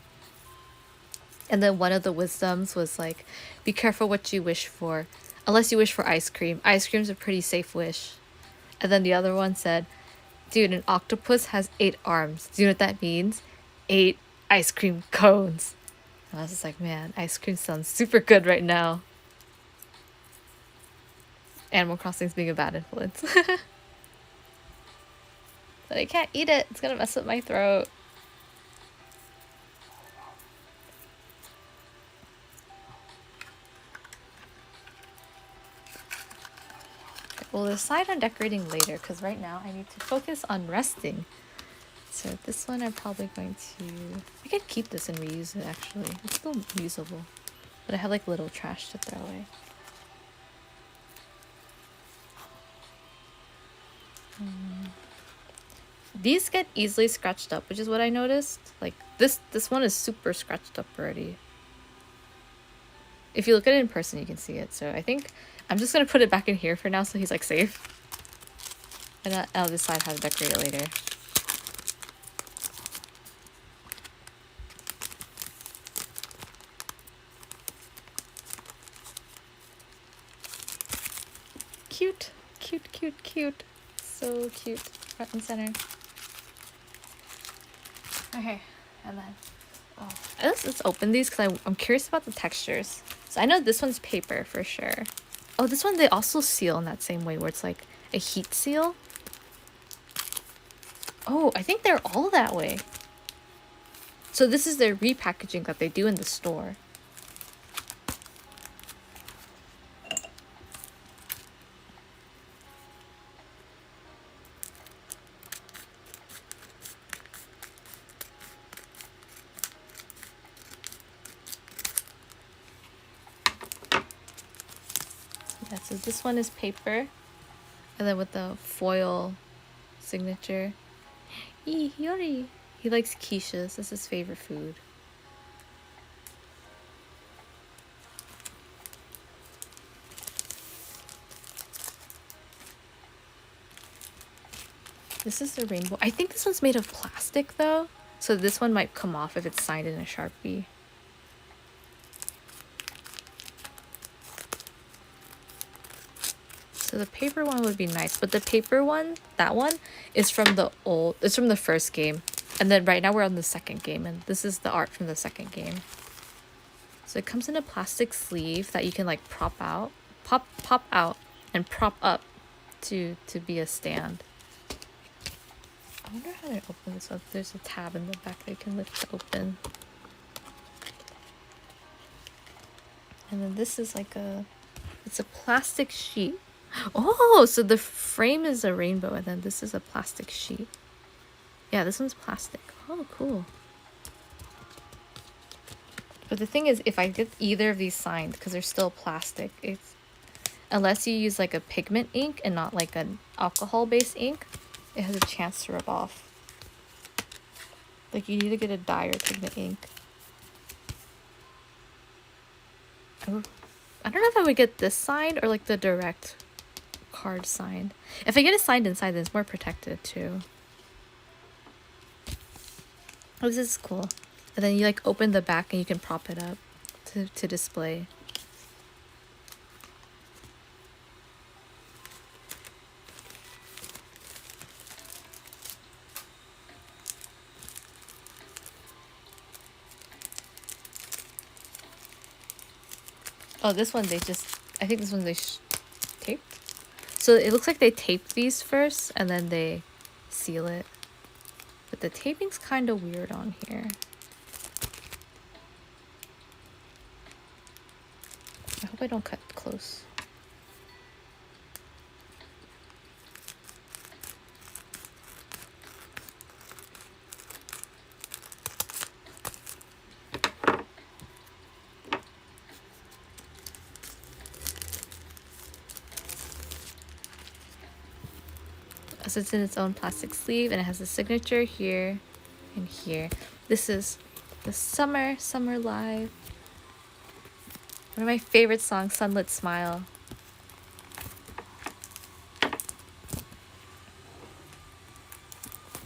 And then one of the wisdoms was like, be careful what you wish for. Unless you wish for ice cream. Ice cream's a pretty safe wish. And then the other one said, dude, an octopus has 8 arms. Do you know what that means? 8 ice cream cones. And I was just like, man, ice cream sounds super good right now. Animal Crossing's being a bad influence. But I can't eat it. It's gonna mess up my throat. We'll decide on decorating later because right now I need to focus on resting. So this one I'm probably going to... I could keep this and reuse it actually. It's still usable. But I have like little trash to throw away. These get easily scratched up, which is what I noticed. Like this one is super scratched up already. If you look at it in person, you can see it. So I think I'm just gonna put it back in here for now so he's like safe. And I'll decide how to decorate it later. Cute, cute, cute, cute. So cute. Front and center. Okay, and then let's open these because I'm curious about the textures. So I know this one's paper for sure. Oh, this one they also seal in that same way where it's like a heat seal. Oh, I think they're all that way. So this is their repackaging that they do in the store. Yeah, so this one is paper. And then with the foil signature. Yori. He likes quiches. That's his favorite food. This is the rainbow. I think this one's made of plastic though. So this one might come off if it's signed in a Sharpie. So the paper one would be nice, but the paper one, that one, is from it's from the first game. And then right now we're on the second game, and this is the art from the second game. So it comes in a plastic sleeve that you can like pop out and prop up to be a stand. I wonder how to open this up. There's a tab in the back that you can lift to open. And then this is like it's a plastic sheet. Oh, so the frame is a rainbow and then this is a plastic sheet. Yeah, this one's plastic. Oh, cool. But the thing is, if I get either of these signed, because they're still plastic, it's unless you use like a pigment ink and not like an alcohol-based ink, it has a chance to rub off. Like you need to get a dye or pigment ink. I don't know if I would get this signed or like the direct card signed. If I get it signed inside, then it's more protected too. Oh, this is cool. And then you like open the back and you can prop it up to display. Oh, this one they just, I think this one they taped. So it looks like they taped these first and then they seal it. But the taping's kind of weird on here. I hope I don't cut close. So it's in its own plastic sleeve and it has a signature here and here. This is the Summer Live. One of my favorite songs, Sunlit Smile.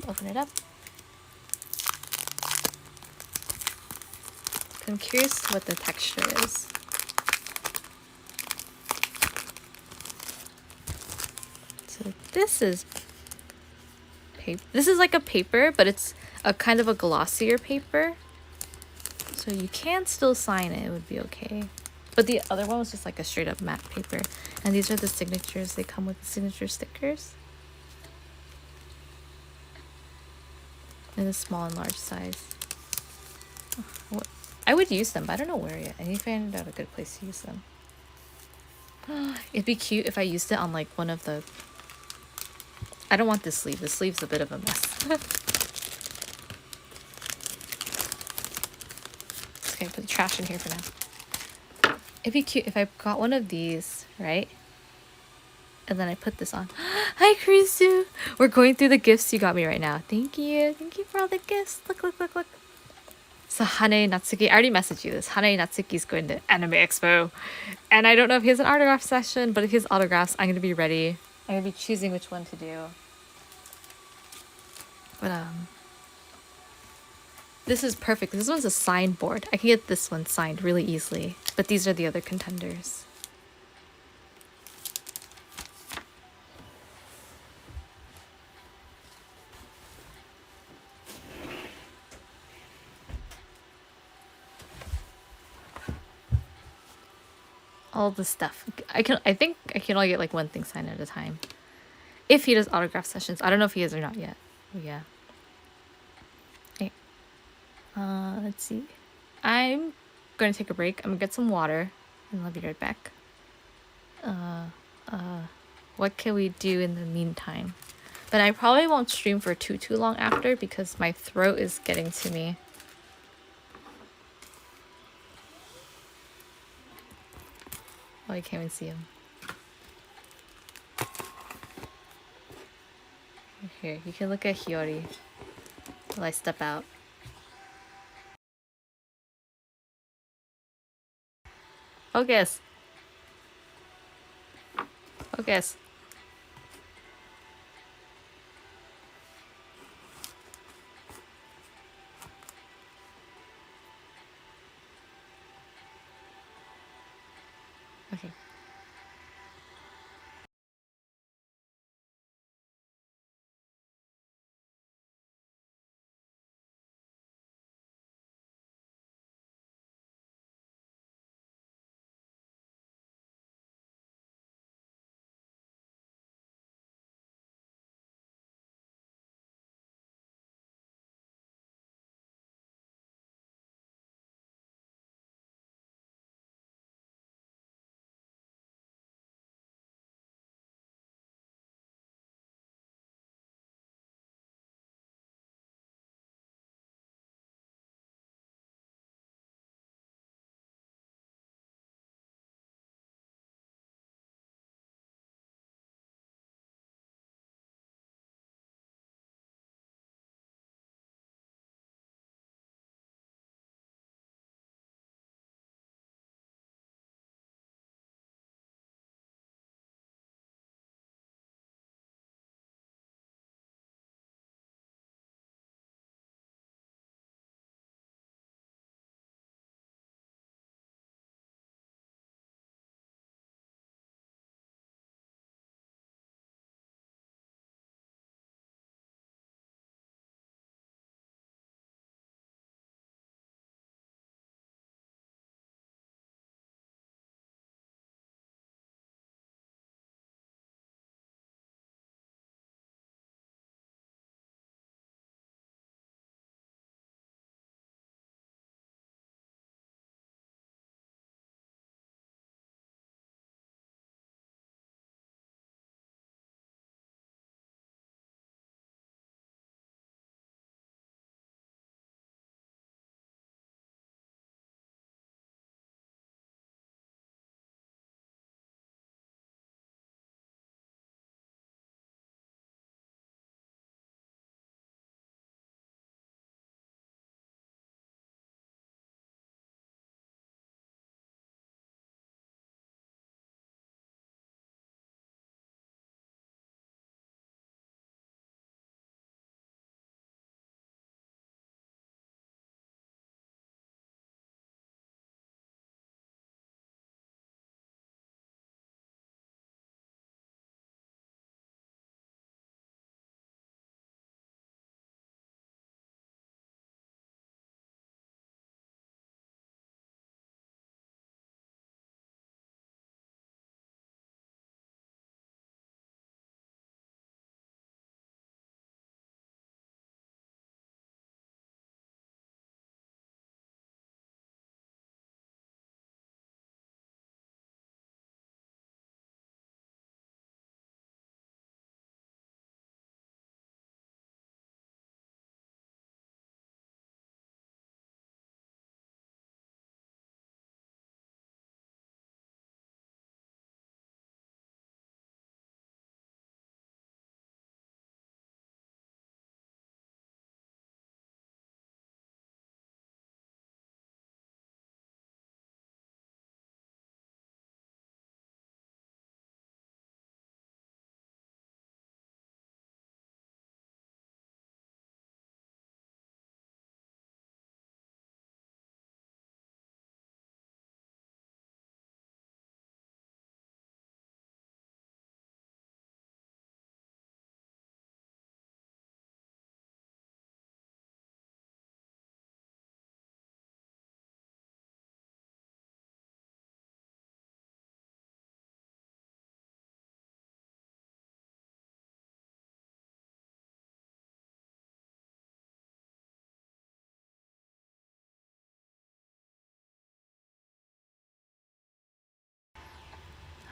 Open it up. I'm curious what the texture is. So this is paper. This is like a paper, but it's a kind of a glossier paper. So you can still sign it, it would be okay. But the other one was just like a straight up matte paper. And these are the signatures. They come with the signature stickers. In a small and large size. I would use them, but I don't know where yet. I need to find out a good place to use them. It'd be cute if I used it on like one of the... I don't want this sleeve. The sleeve's a bit of a mess. Okay, put the trash in here for now. It'd be cute if I got one of these, right? And then I put this on. Hi, Krisu! We're going through the gifts you got me right now. Thank you. Thank you for all the gifts. Look, look, look, look. So Hane Natsuki, I already messaged you this. Hane Natsuki's going to Anime Expo. And I don't know if he has an autograph session, but if he has autographs, I'm going to be ready. I'm going to be choosing which one to do. But, this is perfect. This one's a signed board. I can get this one signed really easily. But these are the other contenders. All the stuff. I think I can only get like one thing signed at a time. If he does autograph sessions. I don't know if he is or not yet. But yeah. Okay. Let's see. I'm going to take a break. I'm going to get some water. And I'll be right back. What can we do in the meantime? But I probably won't stream for too long after because my throat is getting to me. Oh, I can't even see him. Here, you can look at Hiyori while I step out. Focus! Focus! Okay.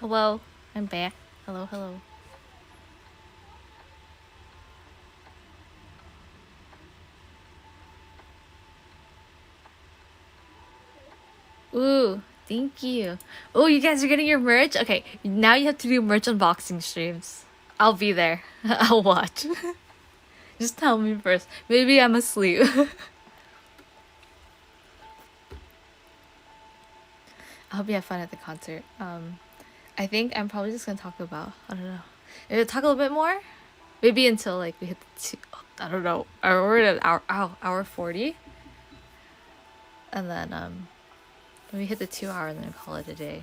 Hello, I'm back. Hello, hello. Ooh, thank you. Oh, you guys are getting your merch? Okay, now you have to do merch unboxing streams. I'll be there. I'll watch. Just tell me first. Maybe I'm asleep. I hope you have fun at the concert. I think I'm probably just gonna talk about, I don't know. Maybe talk a little bit more? Maybe until like we hit the two, I don't know. We're at hour 40. And then maybe hit the 2 hour and then call it a day.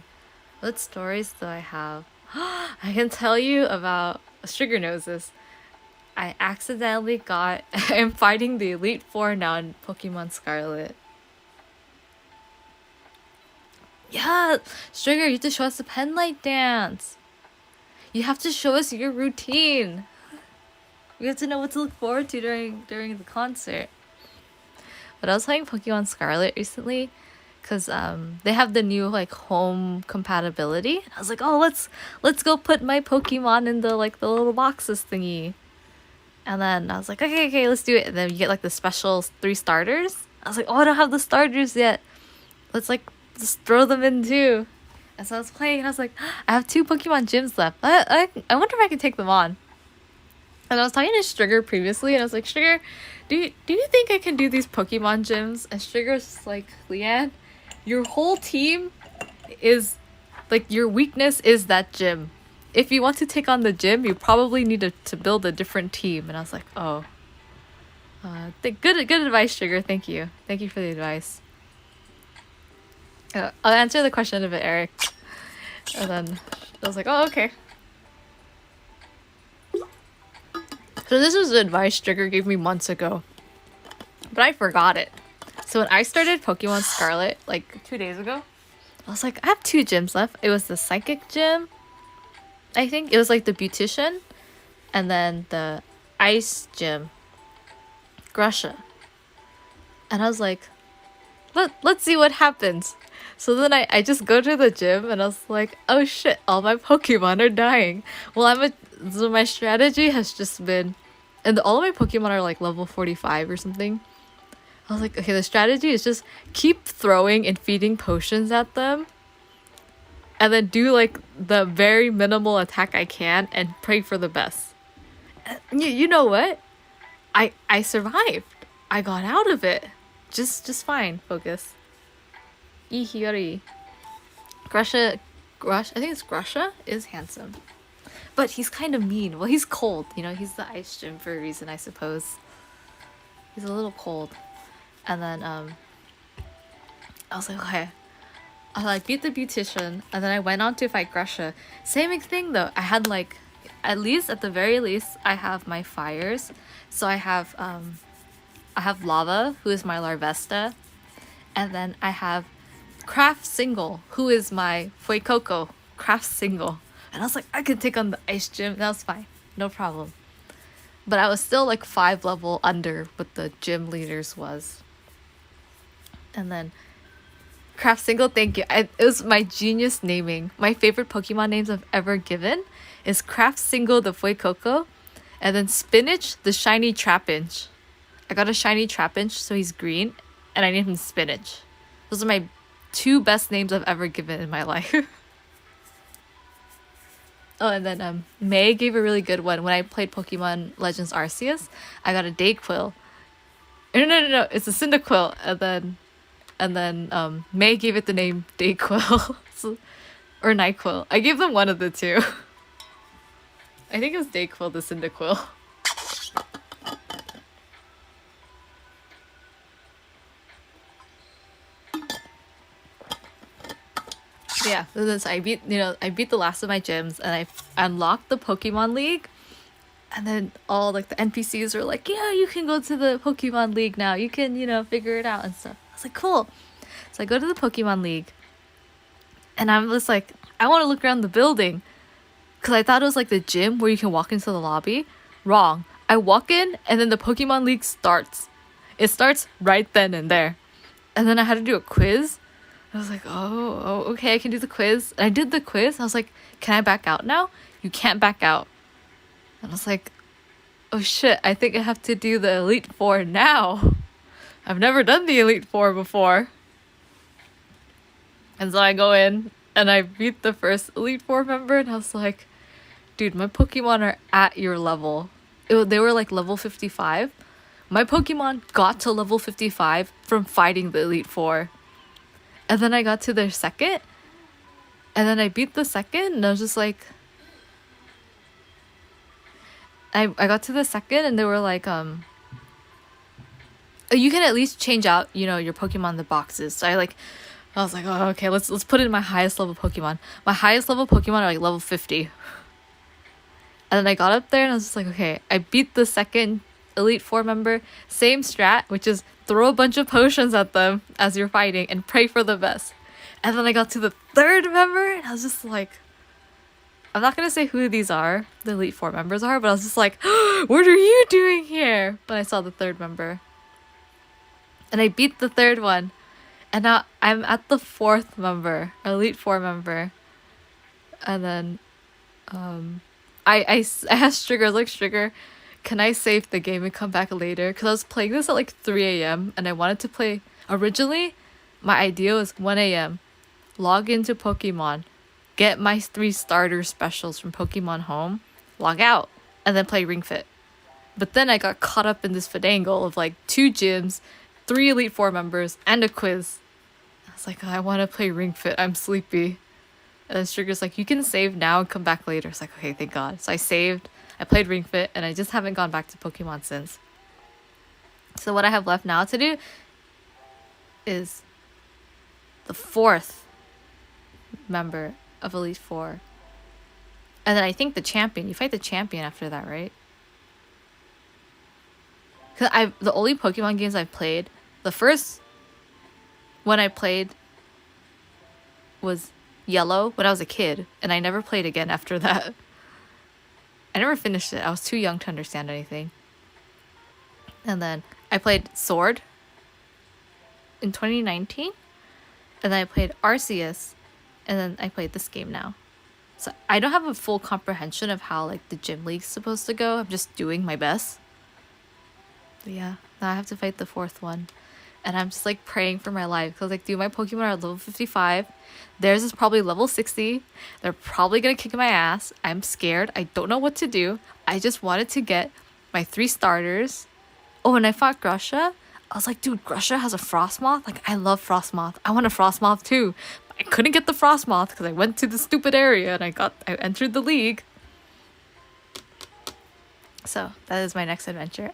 What stories do I have? I can tell you about Sugar knows this. I accidentally got I'm fighting the Elite Four now in Pokemon Scarlet. Yeah, Sugar, you have to show us the penlight dance. You have to show us your routine. We have to know what to look forward to during the concert. But I was playing Pokemon Scarlet recently, cause they have the new like home compatibility. I was like, oh let's go put my Pokemon in the like the little boxes thingy. And then I was like, okay, let's do it. And then you get like the special 3 starters. I was like, oh, I don't have the starters yet. Let's like just throw them in too. And so I was playing and I was like, I have 2 Pokemon gyms left. I wonder if I can take them on. And I was talking to Sugar previously and I was like, Sugar, do you think I can do these Pokemon gyms? And Sugar's just like, Leanne, your whole team is like your weakness is that gym. If you want to take on the gym, you probably need to build a different team. And I was like, oh. Good advice, Sugar. Thank you for the advice. I'll answer the question of it, Eric. And then I was like, oh, okay. So this was the advice Sugar gave me months ago, but I forgot it. So when I started Pokemon Scarlet like 2 days ago, I was like, I have 2 gyms left. It was the Psychic Gym, I think. It was like the Beautician, and then the Ice Gym, Grusha. And I was like, let's see what happens. So then I just go to the gym and I was like, oh shit, all my Pokemon are dying. Well, so my strategy has just been, and all of my Pokemon are like level 45 or something. I was like, okay, the strategy is just keep throwing and feeding potions at them. And then do like the very minimal attack I can and pray for the best. You know what? I survived. I got out of it. Just fine, focus. Ihiyori. Grusha, I think it's Grusha, is handsome. But he's kind of mean. Well, he's cold. You know, he's the ice gym for a reason, I suppose. He's a little cold. And then, I was like, okay. I like beat the Beautician, and then I went on to fight Grusha. Same thing though. I had like, at the very least, I have my fires. So I have Lava, who is my Larvesta. And then I have Craft Single, who is my Fuecoco. Craft Single. And I was like, I could take on the Ice Gym. That was fine. No problem. But I was still like 5 level under what the gym leaders was. And then Craft Single, thank you. It was my genius naming. My favorite Pokemon names I've ever given is Craft Single the Fuecoco, and then Spinach the shiny Trapinch. I got a shiny Trapinch, so he's green, and I named him Spinach. Those are my 2 best names I've ever given in my life. Oh, and then May gave a really good one. When I played Pokemon Legends Arceus, I got a Dayquil. No, it's a Cyndaquil. And then May gave it the name Dayquil. Or NyQuil. I gave them one of the 2. I think it was Dayquil the Cyndaquil. Yeah, so I beat the last of my gyms, and I unlocked the Pokemon League, and then all like the NPCs were like, yeah, you can go to the Pokemon League now. You can, figure it out and stuff. I was like, cool. So I go to the Pokemon League, and I'm just like, I want to look around the building, because I thought it was like the gym where you can walk into the lobby. Wrong. I walk in, and then the Pokemon League starts. It starts right then and there. And then I had to do a quiz. I was like, oh, okay, I can do the quiz. And I did the quiz. I was like, can I back out now? You can't back out. And I was like, oh shit, I think I have to do the Elite Four now. I've never done the Elite Four before. And so I go in and I beat the first Elite Four member, and I was like, dude, my Pokemon are at your level. They were like level 55. My Pokemon got to level 55 from fighting the Elite Four. And then I got to their second, and then I beat the second, and I was just like, I got to the second, and they were like, you can at least change out, your Pokemon in the boxes. So I was like, oh, okay, let's put in my highest level Pokemon. My highest level Pokemon are like level 50. And then I got up there and I was just like, okay, I beat the second Elite Four member. Same strat, which is throw a bunch of potions at them as you're fighting and pray for the best. And then I got to the third member and I was just like, I'm not going to say who these are, the Elite Four members are, but I was just like, what are you doing here? When I saw the third member. And I beat the third one. And now I'm at the fourth member, Elite Four member. And then I asked Stringer, I was like, Stringer, can I save the game and come back later? Because I was playing this at like 3 a.m. and I wanted to play. Originally, my idea was 1 a.m. Log into Pokemon, get my 3 starter specials from Pokemon Home, log out, and then play Ring Fit. But then I got caught up in this finagle of like 2 gyms, 3 Elite Four members, and a quiz. I was like, oh, I want to play Ring Fit. I'm sleepy. And then Stringer's like, you can save now and come back later. It's like, okay, thank God. So I saved, I played Ring Fit, and I just haven't gone back to Pokemon since. So what I have left now to do is the 4th member of Elite Four. And then I think the champion. You fight the champion after that, right? Because the only Pokemon games I've played, the first one I played was Yellow when I was a kid, and I never played again after that. I never finished it. I was too young to understand anything. And then I played Sword in 2019, and then I played Arceus, and then I played this game now. So I don't have a full comprehension of how like the gym league's supposed to go. I'm just doing my best. But yeah, now I have to fight the 4th one. And I'm just like praying for my life. Because like, dude, my Pokemon are level 55. Theirs is probably level 60. They're probably going to kick my ass. I'm scared. I don't know what to do. I just wanted to get my 3 starters. Oh, and I fought Grusha. I was like, dude, Grusha has a Frostmoth. Like, I love Frostmoth. I want a Frostmoth too. But I couldn't get the Frostmoth because I went to the stupid area and I entered the league. So that is my next adventure.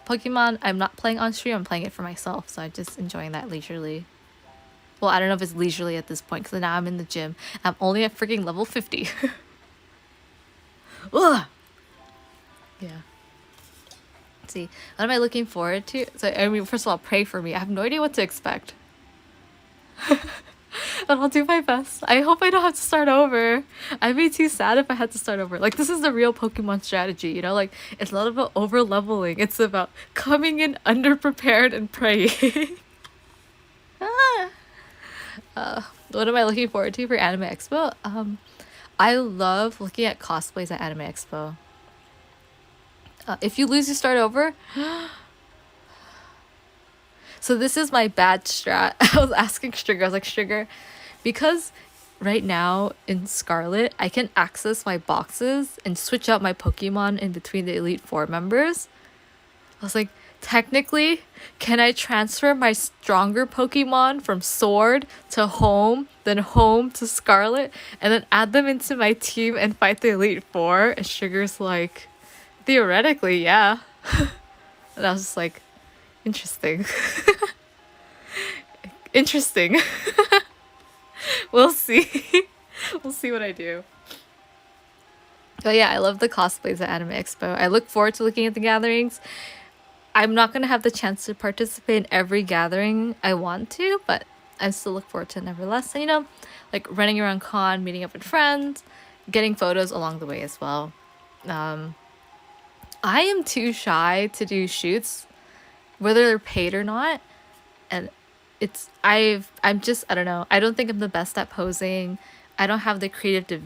Pokemon, I'm not playing on stream. I'm playing it for myself. So I'm just enjoying that leisurely. Well, I don't know if it's leisurely at this point because now I'm in the gym. I'm only at freaking level 50. Ugh. Yeah. Let's see. What am I looking forward to? So, I mean, first of all, pray for me. I have no idea what to expect. But I'll do my best. I hope I don't have to start over. I'd be too sad if I had to start over. Like, this is the real Pokemon strategy, you know? Like, it's not about over-leveling. It's about coming in underprepared and praying. What am I looking forward to for Anime Expo? I love looking at cosplays at Anime Expo. If you lose, you start over. So this is my bad strat. I was asking Stringer, I was like, Stringer, because right now in Scarlet, I can access my boxes and switch out my Pokemon in between the Elite Four members. I was like, technically, can I transfer my stronger Pokemon from Sword to Home, then Home to Scarlet, and then add them into my team and fight the Elite Four? And Sugar's like, theoretically, yeah. And I was just like, interesting. Interesting. We'll see. We'll see what I do. But yeah, I love the cosplays at Anime Expo. I look forward to looking at the gatherings. I'm not going to have the chance to participate in every gathering I want to, but I still look forward to it nevertheless. And, you know, like running around con, meeting up with friends, getting photos along the way as well. I am too shy to do shoots, whether they're paid or not. And I don't know. I don't think I'm the best at posing. I don't have the creative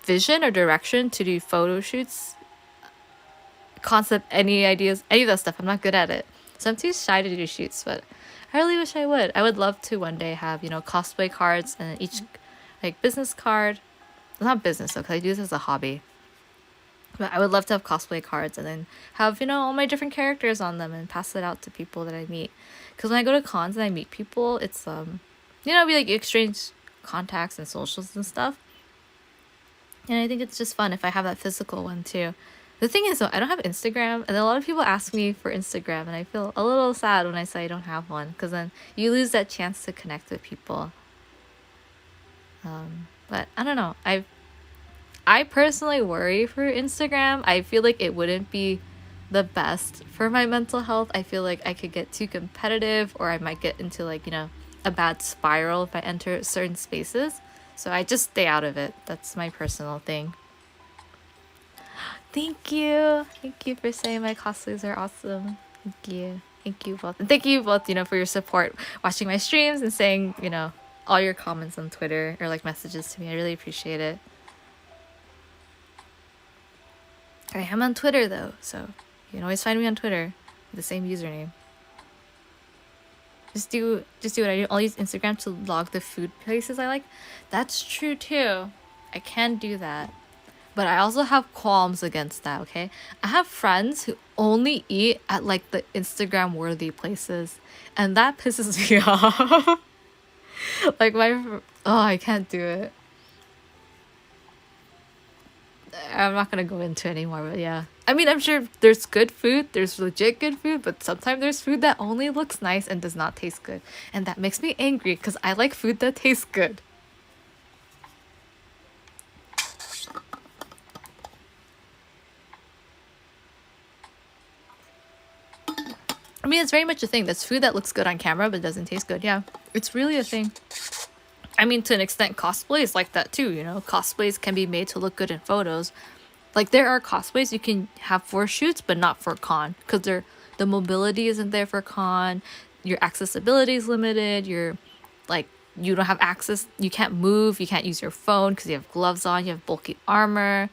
vision or direction to do photo shoots, concept, any ideas, any of that stuff. I'm not good at it. So I'm too shy to do shoots, but I really wish I would. I would love to one day have, cosplay cards and each like business card. Well, not business though, because I do this as a hobby. But I would love to have cosplay cards and then have, all my different characters on them and pass it out to people that I meet. Because when I go to cons and I meet people, it's, we like exchange contacts and socials and stuff. And I think it's just fun if I have that physical one too. The thing is, though, I don't have Instagram, and a lot of people ask me for Instagram, and I feel a little sad when I say I don't have one, because then you lose that chance to connect with people. But I don't know. I personally worry for Instagram. I feel like it wouldn't be the best for my mental health. I feel like I could get too competitive, or I might get into a bad spiral if I enter certain spaces. So I just stay out of it. That's my personal thing. Thank you. Thank you for saying my cosplays are awesome. Thank you. Thank you both. And thank you both, for your support watching my streams and saying, all your comments on Twitter or messages to me. I really appreciate it. I am on Twitter though, so you can always find me on Twitter with the same username. Just do what I do. I'll use Instagram to log the food places I like. That's true too. I can do that. But I also have qualms against that, okay? I have friends who only eat at the Instagram worthy places, and that pisses me off. I can't do it. I'm not gonna go into it anymore, but yeah. I mean, I'm sure there's good food, there's legit good food, but sometimes there's food that only looks nice and does not taste good. And that makes me angry because I like food that tastes good. I mean, it's very much a thing. There's food that looks good on camera but doesn't taste good. Yeah, it's really a thing. I mean, to an extent, cosplay is like that too, Cosplays can be made to look good in photos. There are cosplays you can have for shoots, but not for con. Because the mobility isn't there for con. Your accessibility is limited. You don't have access. You can't move. You can't use your phone because you have gloves on. You have bulky armor.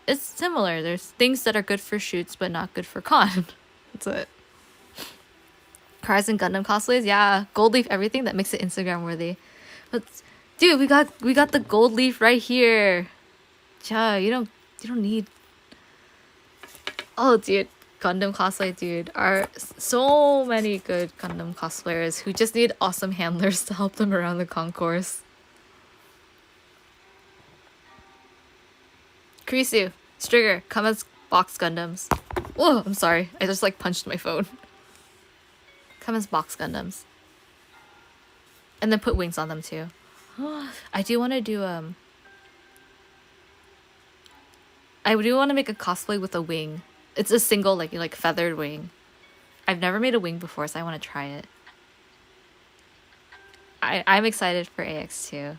It's similar. There's things that are good for shoots, but not good for con. That's it. Cars and Gundam cosplays, yeah, gold leaf everything that makes it Instagram worthy. But dude, we got the gold leaf right here. Ja, you don't need. Oh, dude, Gundam cosplay, dude, are so many good Gundam cosplayers who just need awesome handlers to help them around the concourse. Kurisu, Striger, come as box Gundams. Oh, I'm sorry, I just punched my phone. Come as box Gundams. And then put wings on them too. I do want to do I do want to make a cosplay with a wing. It's a single feathered wing. I've never made a wing before, so I want to try it. I'm excited for AX2.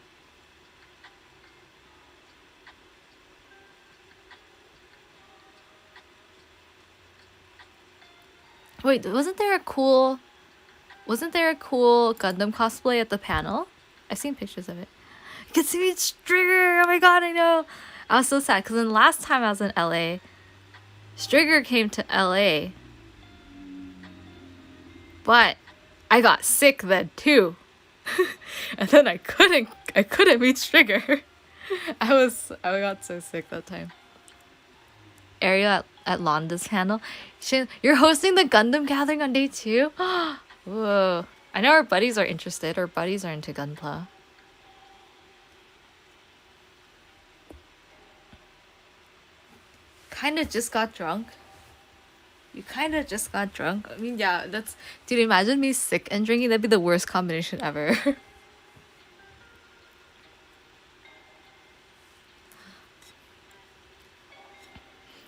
Wait, wasn't there a cool Gundam cosplay at the panel? I've seen pictures of it. You can see me Striger! Oh my god, I know! I was so sad, because then last time I was in LA, Striger came to LA. But I got sick then too. And then I couldn't meet Striger. I got so sick that time. Ariel at Londa's panel. You're hosting the Gundam gathering on day 2? Whoa. I know our buddies are interested. Our buddies are into Gunpla. Kinda just got drunk. You kinda just got drunk. I mean, yeah, dude, imagine me sick and drinking. That'd be the worst combination ever.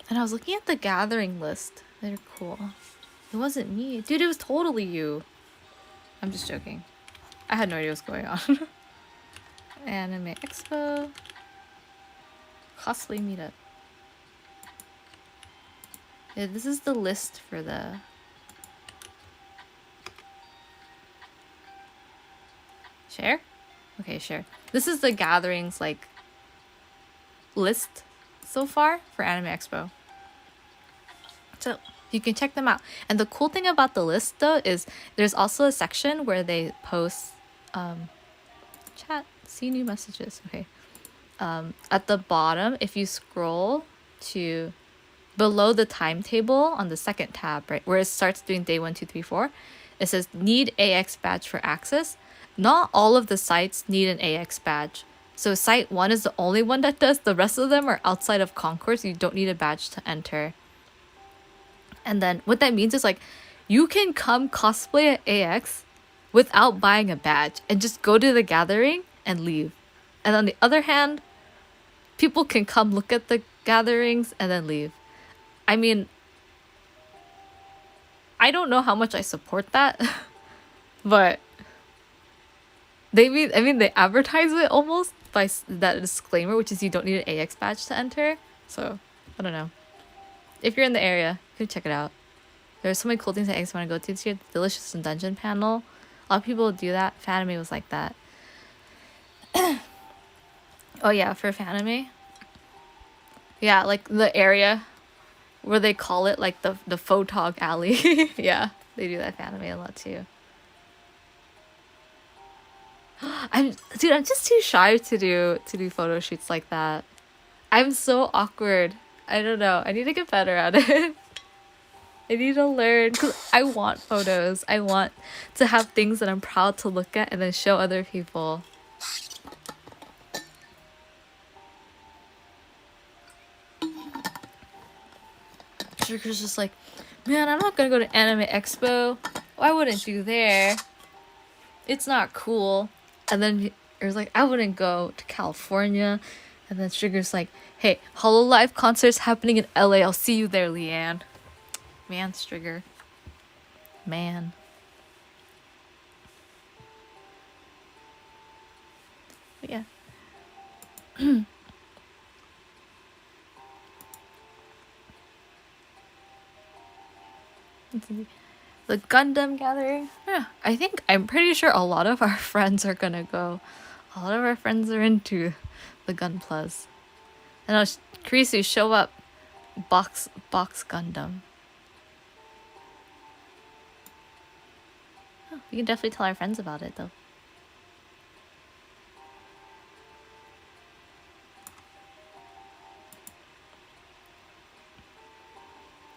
And I was looking at the gathering list. They're cool. It wasn't me. Dude, it was totally you. I'm just joking. I had no idea what's going on. Anime Expo. Cosplay meetup. Yeah, this is the list for the... Okay, sure. This is the gatherings like list so far for Anime Expo. So you can check them out. And the cool thing about the list though is there's also a section where they post chat, see new messages. Okay. At the bottom, if you scroll to below the timetable on the second tab, right, where it starts doing day 1, 2, 3, 4, it says need AX badge for access. Not all of the sites need an AX badge. So site 1 is the only one that does. The rest of them are outside of concourse. You don't need a badge to enter. And then what that means is like you can come cosplay at AX without buying a badge and just go to the gathering and leave. And on the other hand, people can come look at the gatherings and then leave. I mean, I don't know how much I support that, but they advertise it almost by that disclaimer, which is you don't need an AX badge to enter. So I don't know. If you're in the area, you can check it out. There's so many cool things that AX want to go to this year. The Delicious and Dungeon panel. A lot of people do that. Fanime was like that. Oh yeah, for Fanime. Yeah, like the area where they call it like the photog alley. Yeah, they do that Fanime a lot too. I'm just too shy to do photo shoots like that. I'm so awkward. I don't know. I need to get better at it. I need to learn because I want photos. I want to have things that I'm proud to look at and then show other people. Sugar's just like, man, I'm not gonna go to Anime Expo. I wouldn't do there. It's not cool. And then it was like, I wouldn't go to California. And then Sugar's like, hey, Hololive concert's happening in LA. I'll see you there, Leanne. Man, Sugar. Man. But yeah. The Gundam gathering. Yeah, I'm pretty sure a lot of our friends are gonna go. A lot of our friends are into the Gun Plus. And I'll Kurisu show up box Gundam. Oh, we can definitely tell our friends about it though.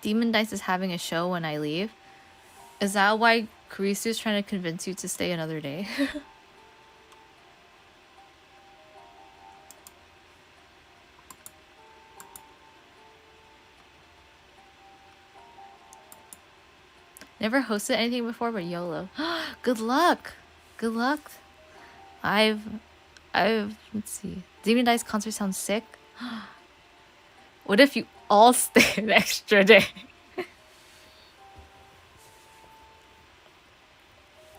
Demon Dice is having a show when I leave. Is that why Kurisu is trying to convince you to stay another day? Never hosted anything before but YOLO. Good luck. Good luck. Let's see. Demon Dice concert sounds sick. What if you all stay an extra day?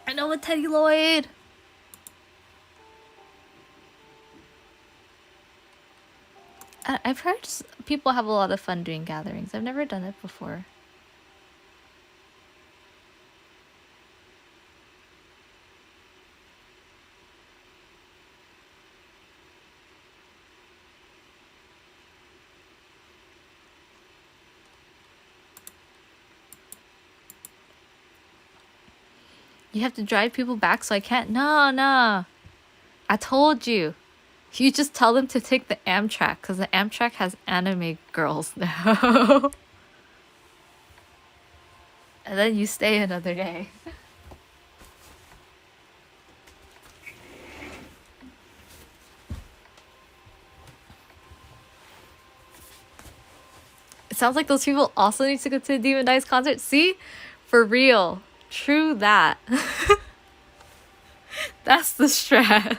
I know with Teddy Lloyd. I've heard people have a lot of fun doing gatherings. I've never done it before. You have to drive people back, so I can't. No. I told you. You just tell them to take the Amtrak, because the Amtrak has anime girls now. And then you stay another day. It sounds like those people also need to go to the Demon Dice concert. See? For real. True that. That's the strat.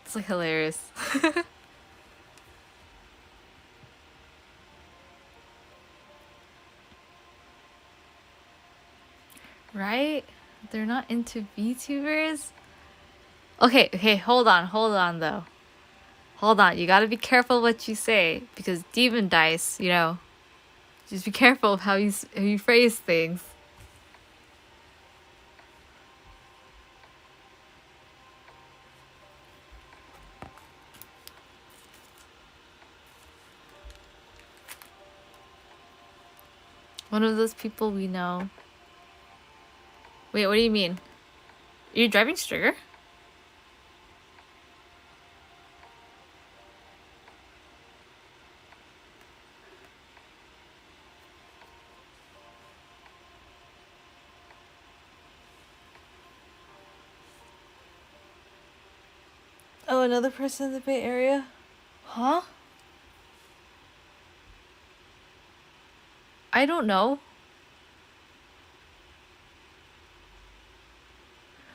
It's like hilarious. Right? They're not into VTubers? Okay, hold on though. Hold on, you gotta be careful what you say, because Demon Dice, Just be careful of how you phrase things. One of those people we know. Wait, what do you mean? Are you driving Stringer? Oh, another person in the Bay Area? Huh? I don't know.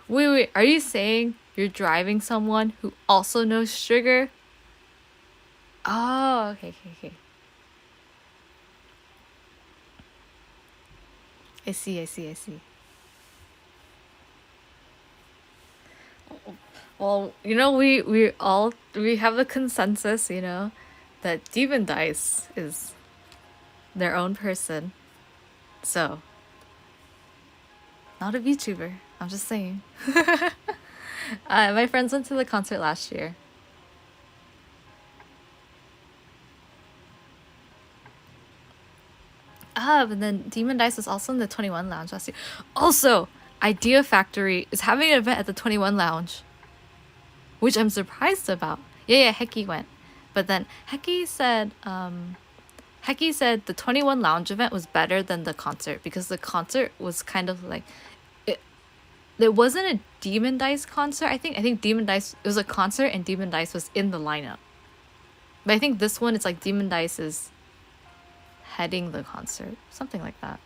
Wait, are you saying you're driving someone who also knows Sugar? Oh, okay. I see. Well, we have the consensus, that Demon Dice is their own person. So, not a VTuber. I'm just saying. My friends went to the concert last year. But then Demon Dice was also in the 21 Lounge last year. Also, Idea Factory is having an event at the 21 Lounge, which I'm surprised about. Yeah, Heki went. But then Heki said the 21 Lounge event was better than the concert because the concert was kind of like there wasn't a Demon Dice concert. I think Demon Dice, it was a concert and Demon Dice was in the lineup. But I think this one, it's like Demon Dice is heading the concert. Something like that.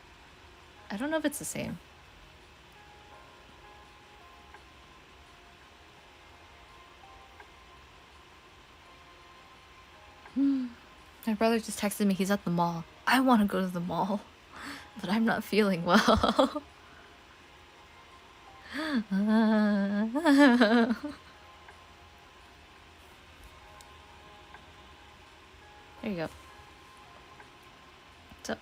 I don't know if it's the same. My brother just texted me he's at the mall. I want to go to the mall, but I'm not feeling well. There you go. So,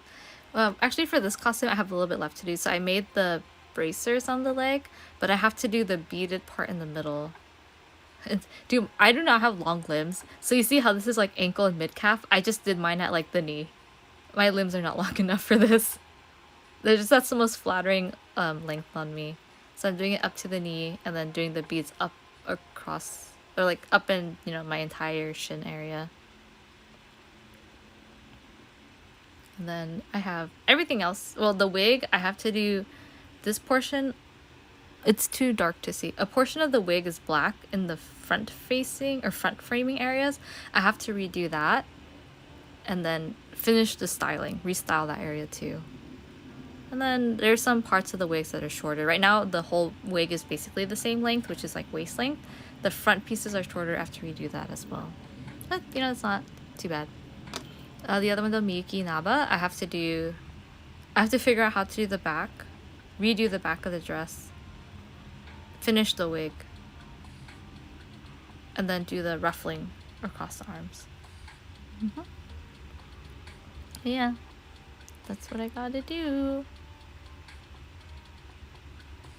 actually for this costume, I have a little bit left to do. So I made the bracers on the leg, but I have to do the beaded part in the middle. Dude, I do not have long limbs. So you see how this is like ankle and mid-calf? I just did mine at like the knee. My limbs are not long enough for this. That's the most flattering length on me. So I'm doing it up to the knee and then doing the beads up across, or like up in, my entire shin area. And then I have everything else. Well, the wig, I have to do this portion. It's too dark to see. A portion of the wig is black in the front facing or front framing areas. I have to redo that and then finish the styling, restyle that area too. And then there's some parts of the wigs that are shorter. Right now, the whole wig is basically the same length, which is like waist length. The front pieces are shorter. I have to redo that as well. But, it's not too bad. The other one, the Miyuki Naba, I have to figure out how to do the back, redo the back of the dress, finish the wig, and then do the ruffling across the arms. Yeah, that's what I gotta do.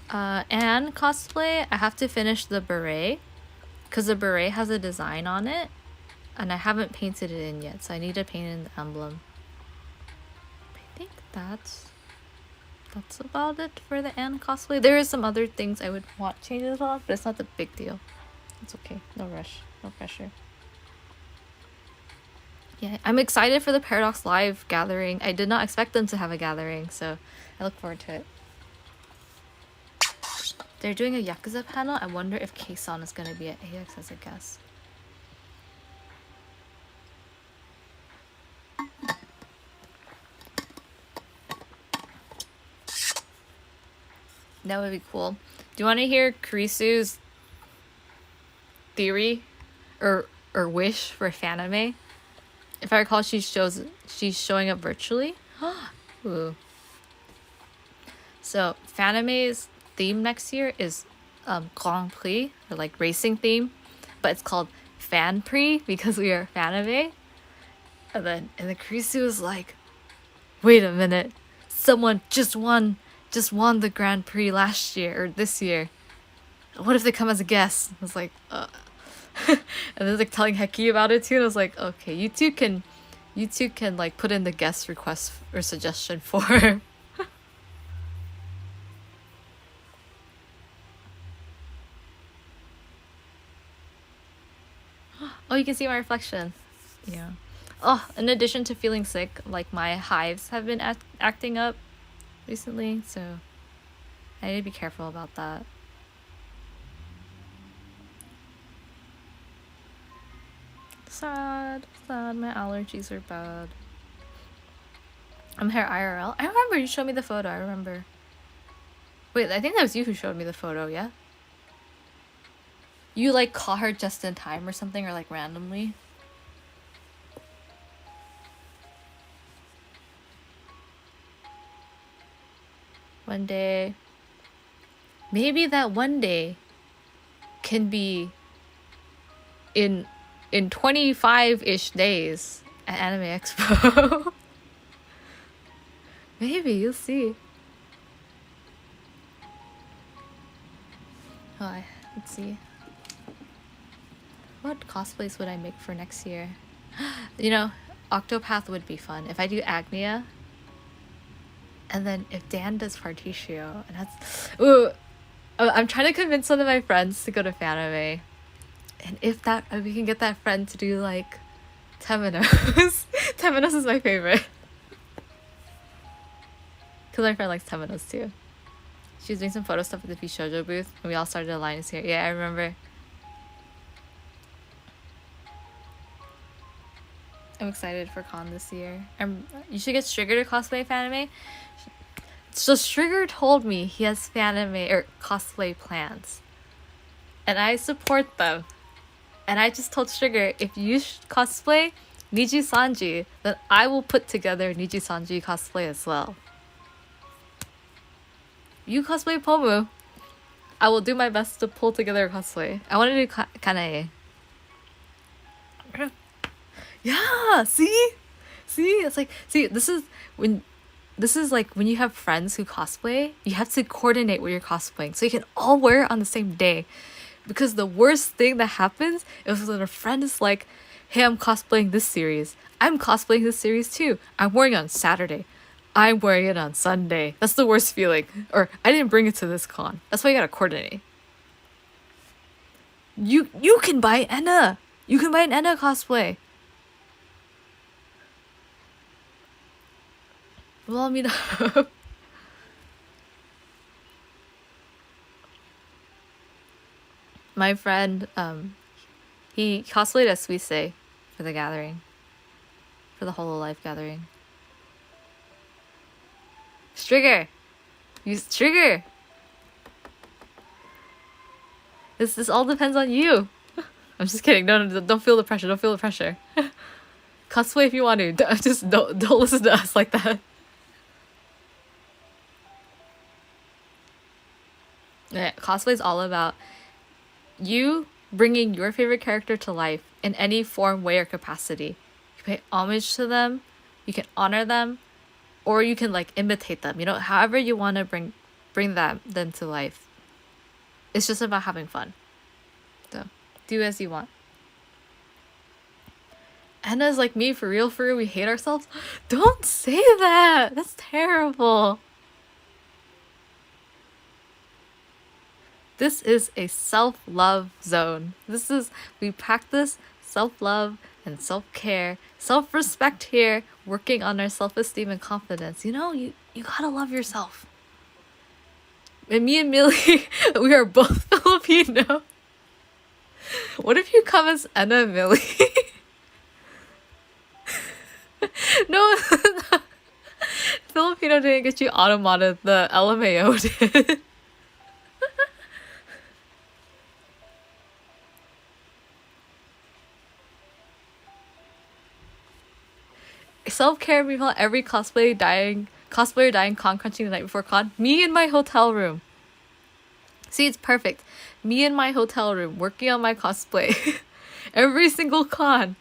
And cosplay, I have to finish the beret, because the beret has a design on it, and I haven't painted it in yet, so I need to paint in the emblem. I think that's about it for the Anne cosplay. There is some other things I would want changes as well, but it's not the big deal. It's okay. No rush. No pressure. Yeah, I'm excited for the Paradox Live gathering. I did not expect them to have a gathering, so I look forward to it. They're doing a Yakuza panel. I wonder if Keisan is going to be at AX as a guest. That would be cool. Do you want to hear Kurisu's theory or wish for Fanime? If I recall, she's showing up virtually. Ooh. So Fanime's theme next year is Grand Prix, or like racing theme, but it's called Fan Prix because we are Fanime. And then Kurisu was like, wait a minute, someone just won the Grand Prix last year or this year. What if they come as a guest? I was like, and then like telling Heki about it too, and I was like, okay, you two can like put in the guest request or suggestion for. Oh, you can see my reflection. Yeah. Oh, in addition to feeling sick, like my hives have been acting up recently, so I need to be careful about that. Sad, sad. My allergies are bad. I'm here IRL. I remember you showed me the photo. I remember. Wait, I think that was you who showed me the photo. Yeah. You like caught her just in time or something, or like randomly. One day. Maybe that one day can be in 25-ish days at Anime Expo. Maybe, you'll see. Oh, let's see. What cosplays would I make for next year? You know, Octopath would be fun. If I do Agnia, and then if Dan does Particio, and that's... Ooh, I'm trying to convince one of my friends to go to Fanime. And if we can get that friend to do like Temenos. Temenos is my favorite. Because my friend likes Temenos too. She was doing some photo stuff at the Pishoujo booth and we all started alliance here. Yeah, I remember. I'm excited for con this year. You should get Strigger to cosplay Fanime. So Strigger told me he has Fanime or cosplay plans. And I support them. And I just told Strigger, if you cosplay Niji Sanji, then I will put together Niji Sanji cosplay as well. You cosplay Pomu. I will do my best to pull together a cosplay. I want to do Kanae. Yeah, see? It's like, this is like when you have friends who cosplay, you have to coordinate what you're cosplaying so you can all wear it on the same day. Because the worst thing that happens is when a friend is like, hey, I'm cosplaying this series. I'm cosplaying this series too. I'm wearing it on Saturday. I'm wearing it on Sunday. That's the worst feeling. Or I didn't bring it to this con. That's why you gotta coordinate. You can buy Enna. You can buy an Enna cosplay. We'll all meet up. My friend, he cosplayed as Suisei for the gathering. For the Hololive gathering. Strigger! Use Trigger! This all depends on you. I'm just kidding. No, don't feel the pressure. Don't feel the pressure. Cosplay if you want to. Just don't listen to us like that. Yeah, cosplay is all about you bringing your favorite character to life in any form, way, or capacity. You pay homage to them, you can honor them, or you can like imitate them. You know, however you want to bring them to life. It's just about having fun. So do as you want. Anna's like me, for real, we hate ourselves. Don't say that. That's terrible. This is a self-love zone. We practice self-love and self-care, self-respect here, working on our self-esteem and confidence. You know, you gotta love yourself. And me and Millie, we are both Filipino. What if you come as Anna and Millie? No, Filipino didn't get you automata, the LMAO did. Self-care, we call every cosplayer dying con crunching the night before con. Me in my hotel room. See, it's perfect. Me in my hotel room working on my cosplay. Every single con.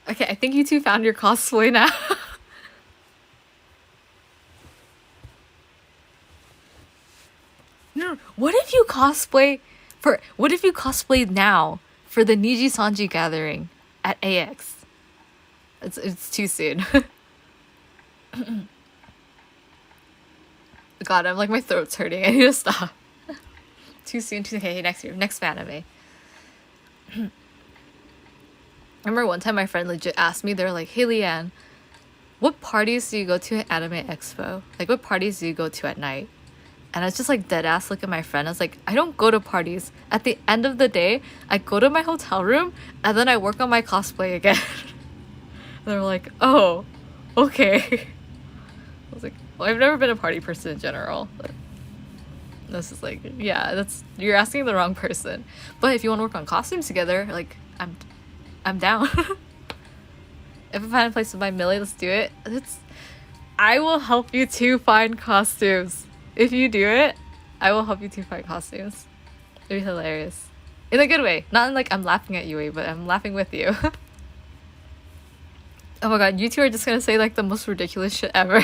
Okay, I think you two found your cosplay now. No, what if you cosplay what if you cosplay now for the Niji Sanji gathering at AX? It's too soon. God, I'm like my throat's hurting. I need to stop. Too soon. Okay, next year, next Fanime. I remember one time my friend legit asked me. They're like, "Hey, Leanne, what parties do you go to at Anime Expo? Like, what parties do you go to at night?" And I was just like dead ass look at my friend. I was like, I don't go to parties. At the end of the day, I go to my hotel room and then I work on my cosplay again. They were like, oh, okay. I was like, well, I've never been a party person in general. But this is like, yeah, you're asking the wrong person. But if you want to work on costumes together, like, I'm down. If I find a place to buy Millie, let's do it. I will help you to find costumes. If you do it, I will help you to find costumes. It'd be hilarious. In a good way. Not in like I'm laughing at you way, but I'm laughing with you. Oh my god, you two are just gonna say like the most ridiculous shit ever.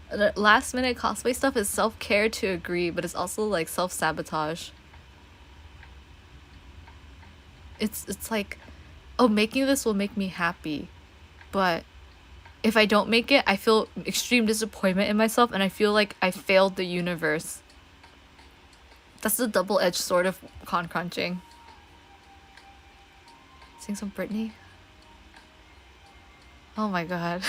The last minute cosplay stuff is self-care to agree, but it's also like self-sabotage. It's like, oh, making this will make me happy. But if I don't make it, I feel extreme disappointment in myself and I feel like I failed the universe. That's the double-edged sword of con crunching. Sing some Britney? Oh my god.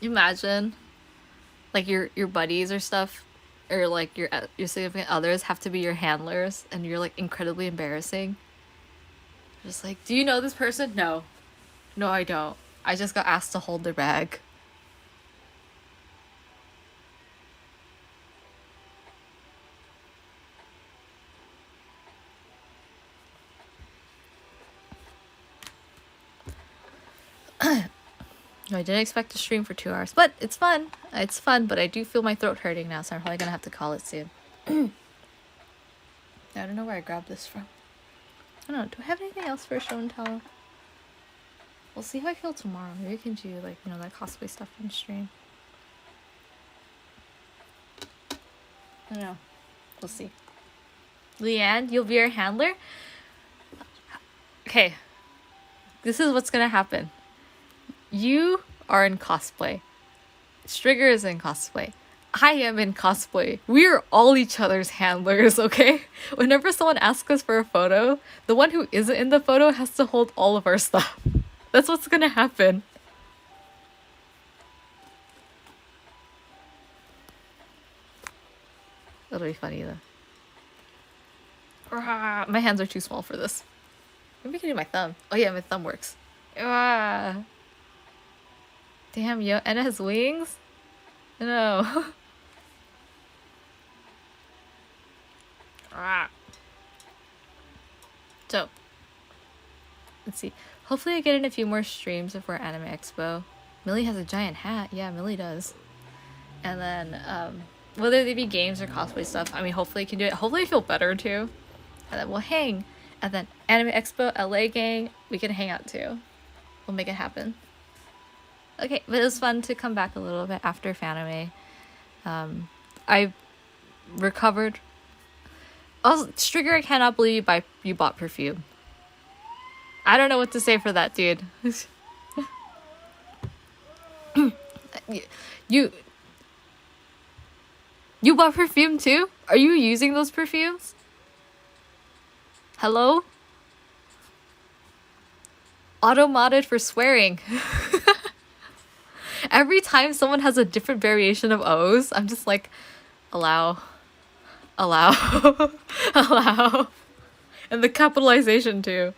Imagine like your buddies or stuff or like your significant others have to be your handlers and you're like incredibly embarrassing. Just like, do you know this person? No. No, I don't. I just got asked to hold their bag. No, I didn't expect to stream for 2 hours, but it's fun. It's fun, but I do feel my throat hurting now, so I'm probably gonna have to call it soon. I don't know where I grabbed this from. I don't know. Do I have anything else for a show and tell? We'll see how I feel tomorrow. Maybe we can do like, you know, that cosplay stuff on stream. I don't know. We'll see. Leanne, you'll be our handler? Okay. This is what's gonna happen. You are in cosplay. Strigger is in cosplay. I am in cosplay. We are all each other's handlers, okay? Whenever someone asks us for a photo, the one who isn't in the photo has to hold all of our stuff. That's what's gonna happen. That'll be funny though. My hands are too small for this. Maybe I can do my thumb. Oh yeah, my thumb works. Damn, yo, and it has wings? No. So, let's see. Hopefully I get in a few more streams before Anime Expo. Millie has a giant hat. Yeah, Millie does. And then, whether they be games or cosplay stuff, I mean, hopefully I can do it. Hopefully I feel better too. And then we'll hang. And then Anime Expo, LA gang, we can hang out too. We'll make it happen. Okay, but it was fun to come back a little bit after Fanime. I recovered. Also, Strigger, I cannot believe you bought perfume. I don't know what to say for that, dude. you bought perfume too? Are you using those perfumes? Hello? Auto-modded for swearing. Every time someone has a different variation of O's, I'm just like, allow. Allow. And the capitalization too.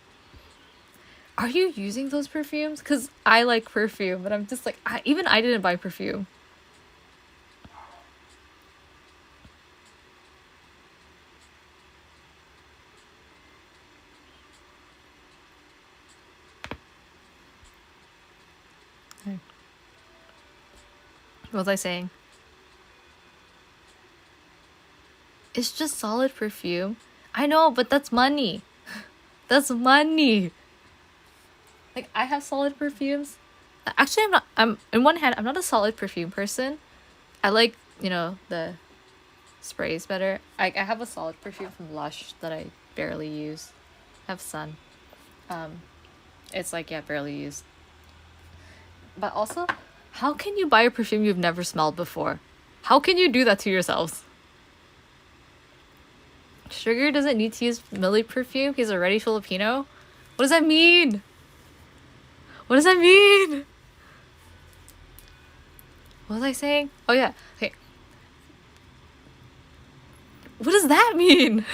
Are you using those perfumes? Because I like perfume, but I'm just like, even I didn't buy perfume. What was I saying? It's just solid perfume. I know, but that's money. That's money. Like, I have solid perfumes. Actually, I'm not. I'm in one hand, I'm not a solid perfume person. I like, the sprays better. I have a solid perfume from Lush that I barely use. I have Sun. Um, it's like, yeah, barely used. But also, how can you buy a perfume you've never smelled before? How can you do that to yourselves? Sugar doesn't need to use Millie perfume. He's already Filipino. What does that mean? What does that mean? What was I saying? Oh yeah. Okay. What does that mean?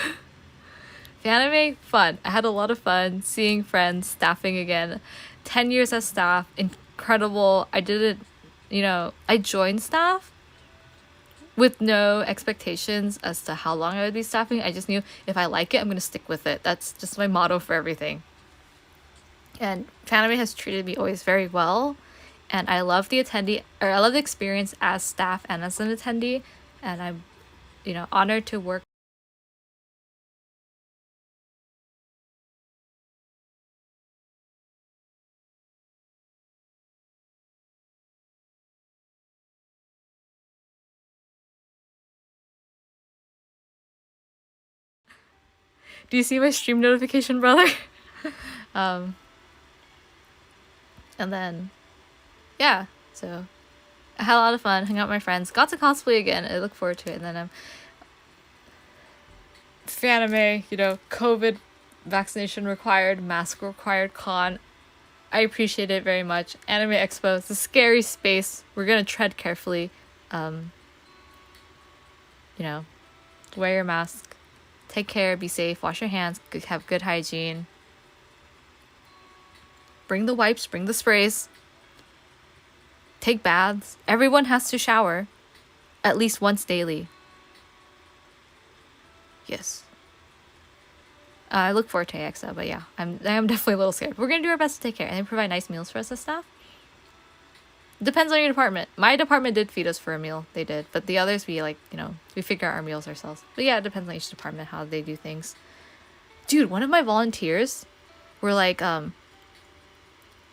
Fanime, fun. I had a lot of fun seeing friends, staffing again. 10 years as staff, incredible. I didn't, I joined staff with no expectations as to how long I would be staffing. I just knew if I like it, I'm going to stick with it. That's just my motto for everything. And Fanime has treated me always very well. And I love the I love the experience as staff and as an attendee. And I'm, honored to work. Do you see my stream notification, brother? um, and then, yeah, so I had a lot of fun, hung out with my friends, got to cosplay again. I look forward to it. And then Fanime, COVID vaccination required, mask required con. I appreciate it very much. Anime Expo, it's a scary space. We're gonna tread carefully. Wear your mask, take care, be safe, wash your hands, have good hygiene. Bring the wipes, bring the sprays. Take baths. Everyone has to shower at least once daily. Yes. I look forward to AXA, but yeah, I am definitely a little scared. We're gonna do our best to take care, and they provide nice meals for us as staff. Depends on your department. My department did feed us for a meal. They did, but the others we we figure out our meals ourselves. But yeah, it depends on each department how they do things. Dude, one of my volunteers were like,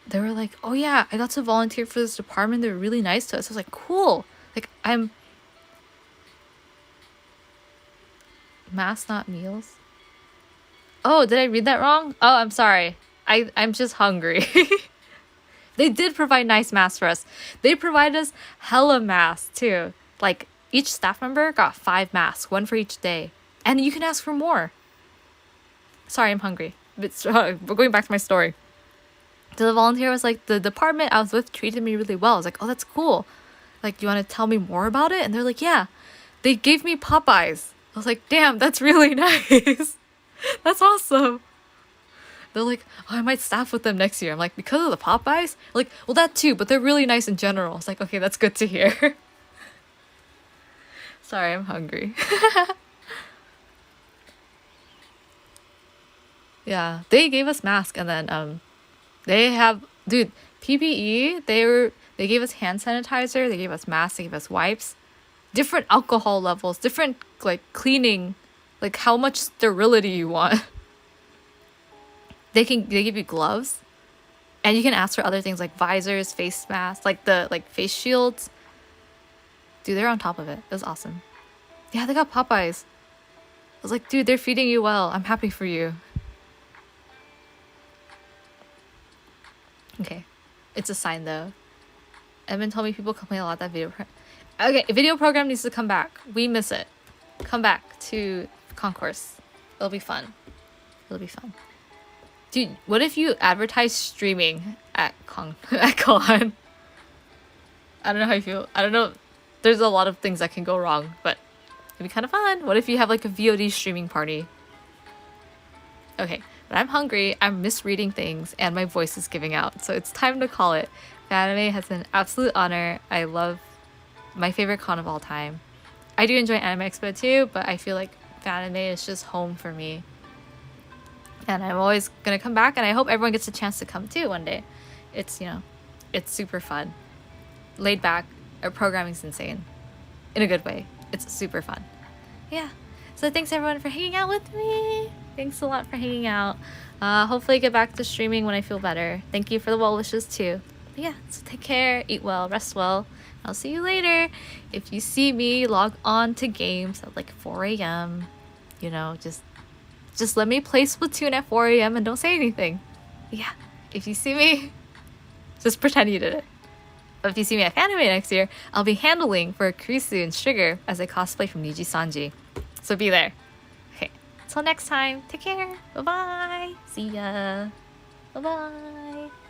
they were like, oh yeah, I got to volunteer for this department. They were really nice to us. I was like, cool. Like, I'm mass, not meals. Oh, did I read that wrong? Oh, I'm sorry. I'm just hungry. They did provide nice masks for us. They provided us hella masks too. Like, each staff member got 5 masks, 1 for each day. And you can ask for more. Sorry, I'm hungry. But going back to my story. So the volunteer was like, the department I was with treated me really well. I was like, oh, that's cool. Like, you want to tell me more about it? And they're like, yeah. They gave me Popeyes. I was like, damn, that's really nice. That's awesome. They're like, oh, I might staff with them next year. I'm like, because of the Popeyes? Like, well, that too, but they're really nice in general. It's like, okay, that's good to hear. Sorry, I'm hungry. Yeah, they gave us masks, and then they have, dude, PPE. They gave us hand sanitizer. They gave us masks. They gave us wipes. Different alcohol levels. Different like cleaning, like how much sterility you want. They give you gloves, and you can ask for other things like visors, face masks, like the face shields. Dude, they're on top of it. It was awesome. Yeah, they got Popeyes. I was like, dude, they're feeding you well. I'm happy for you. Okay, it's a sign though. Evan told me people complain a lot that video program needs to come back. We miss it. Come back to concourse. It'll be fun. It'll be fun. Dude, what if you advertise streaming at con? I don't know how you feel. I don't know. There's a lot of things that can go wrong, but it'd be kind of fun. What if you have like a VOD streaming party? Okay, but I'm hungry. I'm misreading things, and my voice is giving out. So it's time to call it. Fanime has been an absolute honor. I love my favorite con of all time. I do enjoy Anime Expo too, but I feel like Fanime is just home for me. And I'm always gonna come back, and I hope everyone gets a chance to come too one day. It's, it's super fun. Laid back, Or programming's insane. In a good way. It's super fun. Yeah. So thanks everyone for hanging out with me. Thanks a lot for hanging out. Hopefully I get back to streaming when I feel better. Thank you for the well wishes too. But yeah, so take care, eat well, rest well. I'll see you later. If you see me log on to games at like 4 a.m., you know, just let me play Splatoon at 4 a.m. and don't say anything. Yeah, if you see me, just pretend you did it. But if you see me at Fanime next year, I'll be handling for Kurisu and Sugar as I cosplay from Niji Sanji. So be there. Okay, till next time, take care. Bye-bye. See ya. Bye-bye.